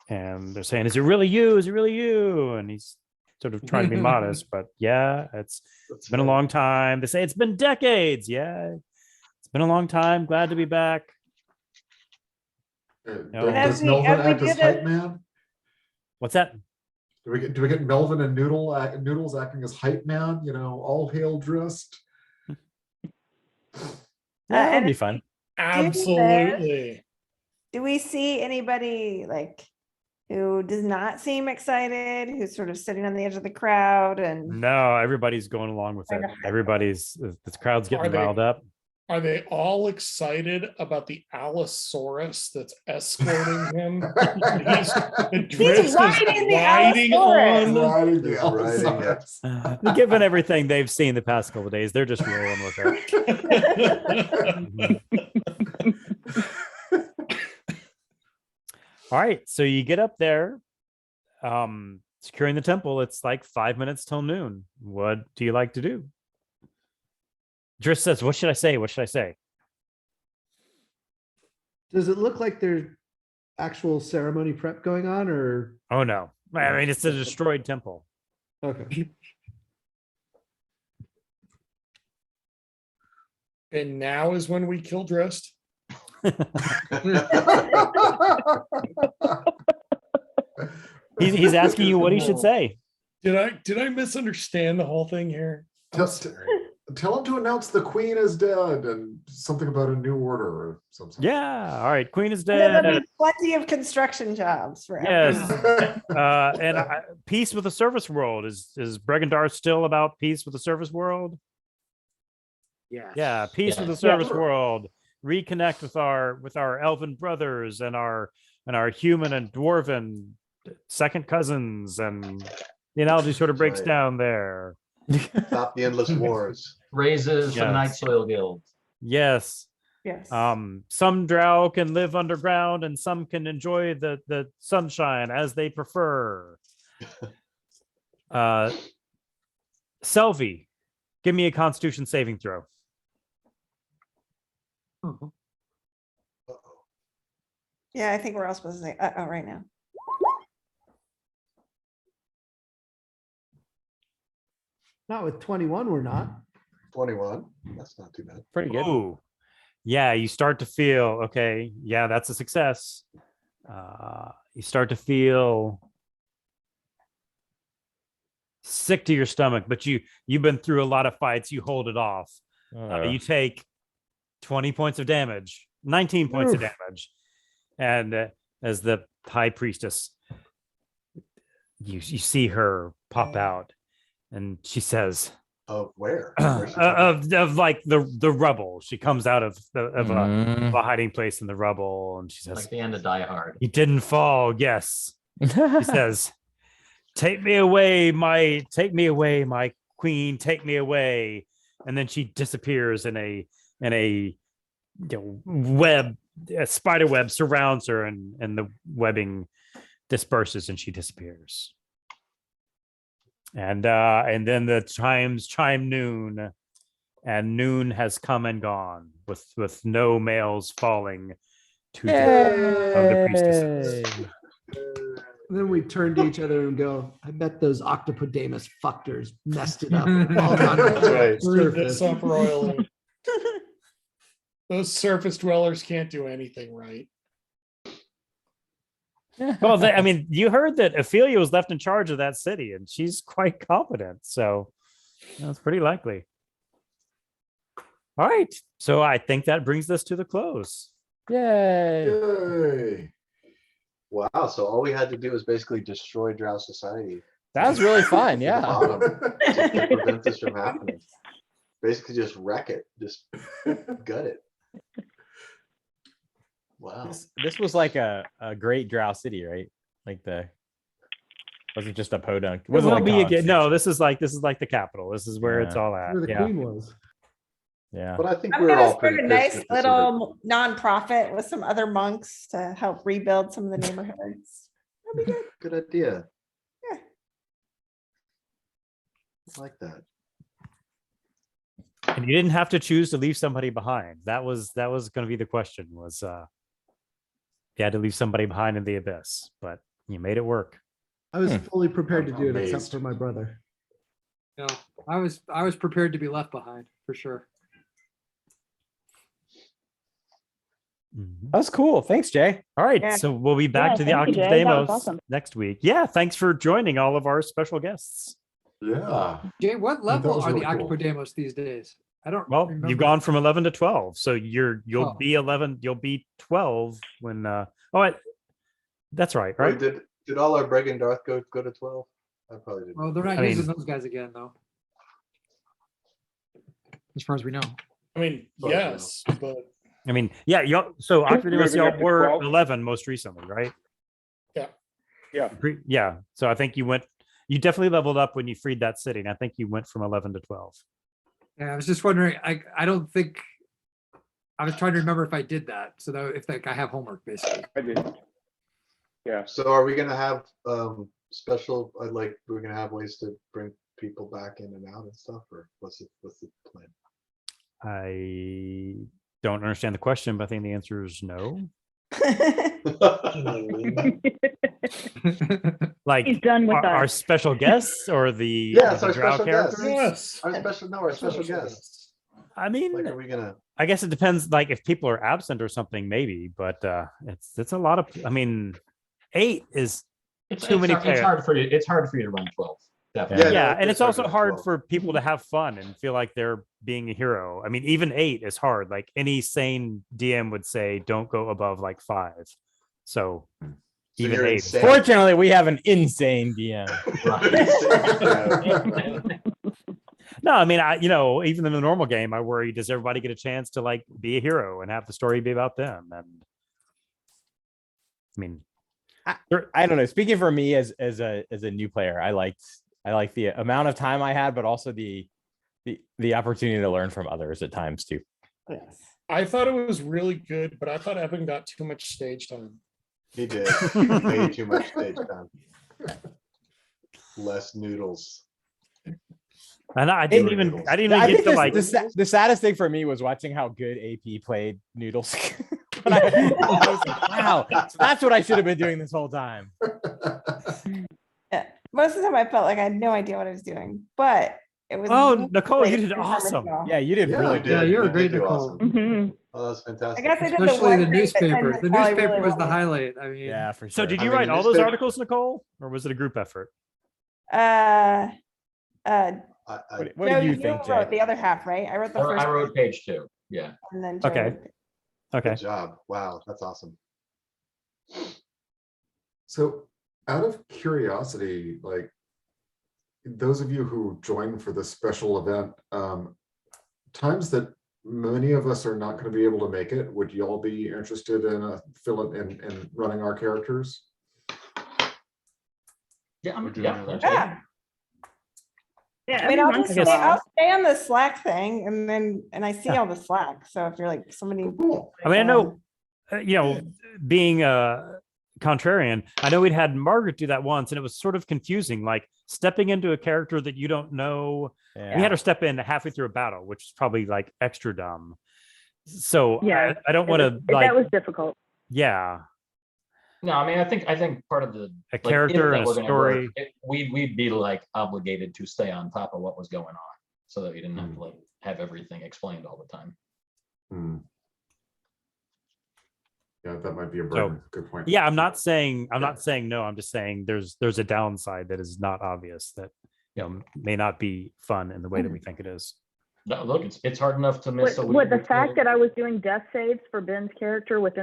they're saying, "Is it really you? Is it really you?" And he's sort of trying to be modest, but yeah, it's been a long time. They say it's been decades. Yeah, it's been a long time. Glad to be back. No. Does As we- Melvin as we act do as this- hype man? What's that? Do we get Melvin and Noodles acting as hype man? All hail Drist. Yeah, that'd and be fun. Absolutely. do we see anybody like who does not seem excited, who's sort of sitting on the edge of the crowd and No, everybody's going along with it. Everybody's the crowd's getting Are they- riled up. Are they all excited about the Allosaurus that's escorting him? He's riding the riding Allosaurus. on. Riding the He's riding Allosaurus. Given everything they've seen the past couple of days, they're just rolling with it. All right, so you get up there, securing the temple. It's like 5 minutes till noon. What do you like to do? Driss says, "What should I say? What should I say?" Does it look like there's actual ceremony prep going on, or? Oh no, I mean it's a destroyed temple. Okay. And now is when we kill Drist. He's asking you what he should say. Did I misunderstand the whole thing here? I'm Just- sorry. Tell him to announce the queen is dead and something about a new order or something. Yeah, all right. Queen is There'll dead. be plenty of construction jobs for Yes. everyone. And peace with the service world. Is Bregandar still about peace with the service world? Yeah, peace with the Yes. service world. Reconnect with our elven brothers and our human and dwarven second cousins, and the analogy sort of breaks Right. down there. Stop the endless wars. Raises for the Night Yes. Soil Guild. Yes. Yes. Some drow can live underground and some can enjoy the sunshine as they prefer. Selvi, give me a constitution saving throw. Yeah, I think we're all supposed to say right now. Not with 21, we're not. 21. That's not too bad. Pretty good. Ooh. Yeah, you start to feel, okay, yeah, that's a success. You start to feel sick to your stomach, but you've been through a lot of fights. You hold it off. You take 20 points of damage, 19 points of damage. And as the high priestess, you see her pop out and she says, Of where? Where's she coming of like the rubble. She comes out of Mm. a hiding place in the rubble and she says, Like the end of Die Hard. "You didn't fall." Yes. He says, take me away, my queen, take me away. And then she disappears in a web, a spider web surrounds her, and the webbing disperses and she disappears. And then the chimes chime noon, and noon has come and gone with no males falling to death of the priestesses. Then we turn to each other and go, I bet those Octopodemos fuckers messed it up. All on the That's right. Screwed this surface. up royally. Those surface dwellers can't do anything right. Well, I mean, you heard that Ophelia was left in charge of that city, and she's quite competent. So that's pretty likely. All right. So I think that brings us to the close. Yay. Yay. Wow. So all we had to do was basically destroy Drow society. That was really fun. to the Yeah. bottom, to prevent this from happening. Basically just wreck it. Just gut it. Wow. This was like a great drow city, right? Like wasn't just a podunk. It wasn't Will like be Kong. again. No, this is like the capital. This is where it's Yeah. all at. Where the Yeah. queen was. Yeah. But I think I'm we're gonna all start pretty a pissed nice at the sort of- little nonprofit with some other monks to help rebuild some of the neighborhoods. That'd be good. Good idea. Yeah. I like that. And you didn't have to choose to leave somebody behind. That was going to be the question. Was you had to leave somebody behind in the abyss, but you made it work. I was fully prepared to I'm do it, except amazed. for my brother. No, I was prepared to be left behind for sure. That was cool. Thanks, Jay. All right, Yeah. so we'll be back Yeah, to the thank you, Jay. That was Octopodemos awesome. next week. Yeah, thanks for joining all of our special guests. Yeah. Jay, what that level was are the really cool. Octopodemos these days? I don't. Well, remember. you've gone from 11 to 12, so you'll Oh. be 11. You'll be 12 when. That's right, Wait, right? Did all our Breg and Darth go to 12? I probably didn't. Well, they're not I using mean- those guys again, though. As far as we know. I mean, Well, you know. yes, but I mean, yeah, y'all, so Octopodemos, Moving y'all up to were 12? 11 most recently, right? Yeah. Yeah, so I think you definitely leveled up when you freed that city, and I think you went from 11 to 12. Yeah, I was just wondering, I don't think, I was trying to remember if I did that. So that if like I have homework basically. I didn't. Yeah. So are we gonna have special, like, we're gonna have ways to bring people back in and out and stuff, or what's the plan? I don't understand the question, but I think the answer is no. Like He's done with our us. special guests or the Yes, the our drow special characters? guests. yes. Our special guests. I mean, Like, are we gonna? I guess it depends. Like if people are absent or something, maybe. But it's a lot of. I mean, 8 is too many It's players. hard for you. It's hard for you to run 12. Definitely. Yeah, no, and it's also to hard 12. for people to have fun and feel like they're being a hero. I mean, even 8 is hard. Like any sane DM would say, don't go above like 5. So So even you're 8. insane. Fortunately, we have an insane DM. No, I mean, even in the normal game, I worry, does everybody get a chance to like be a hero and have the story be about them? And I mean, I don't know. Speaking for me as a new player, I liked the amount of time I had, but also the opportunity to learn from others at times too. Yes. I thought it was really good, but I thought Evan got too much stage time. He did. Way too much stage time. Less noodles. and I didn't even I get think to like. the saddest thing for me was watching how good AP played Noodles. I was like, wow, that's what I should have been doing this whole time. Yeah. Most of the time I felt like I had no idea what I was doing, but it was. Oh, really Nicole, you great did to have awesome. Nicole. Yeah, you did Yeah, really you good. Yeah, did. you're You great, did do Nicole. awesome. Mhm. Oh, that's I fantastic. guess I did Especially one the thing that newspaper. then The Molly newspaper really was the loved. highlight. I mean, Yeah, for So sure. did I you mean, write all those newspaper- articles, Nicole, or was it a group effort? Uh, What no, do you you think, wrote Jay? the other half, right? I wrote the first. I wrote page 2. Yeah. And then Joe Okay. wrote Okay. Good job. Wow, that's awesome. So out of curiosity, like those of you who joined for this special event, times that many of us are not going to be able to make it, would you all be interested in in running our characters? Yeah, I'm We're doing yeah, that. Yeah. Yeah, I mean, every I'll once just in a stay, while. I'll stay on the Slack thing and I see Yeah. all the Slack. So if you're like somebody. Cool. I mean, I know, being a contrarian, I know we'd had Margaret do that once, and it was sort of confusing, like stepping into a character that you don't know. Yeah. We had her step in halfway through a battle, which is probably like extra dumb. So Yeah, I don't want to like, That was difficult. yeah, No, I mean, I think part of the a like, character if and that a were gonna work, story. we'd be like obligated to stay on top of what was going on, so that we didn't have to like have everything explained all the time. Hmm. Yeah, that might be a burden. Good point. Yeah, I'm not saying no. I'm just saying there's a downside that is not obvious that may not be fun in the way that we think it is. No, look, it's hard enough to miss a What the week or fact two. that I was doing death saves for Ben's character within the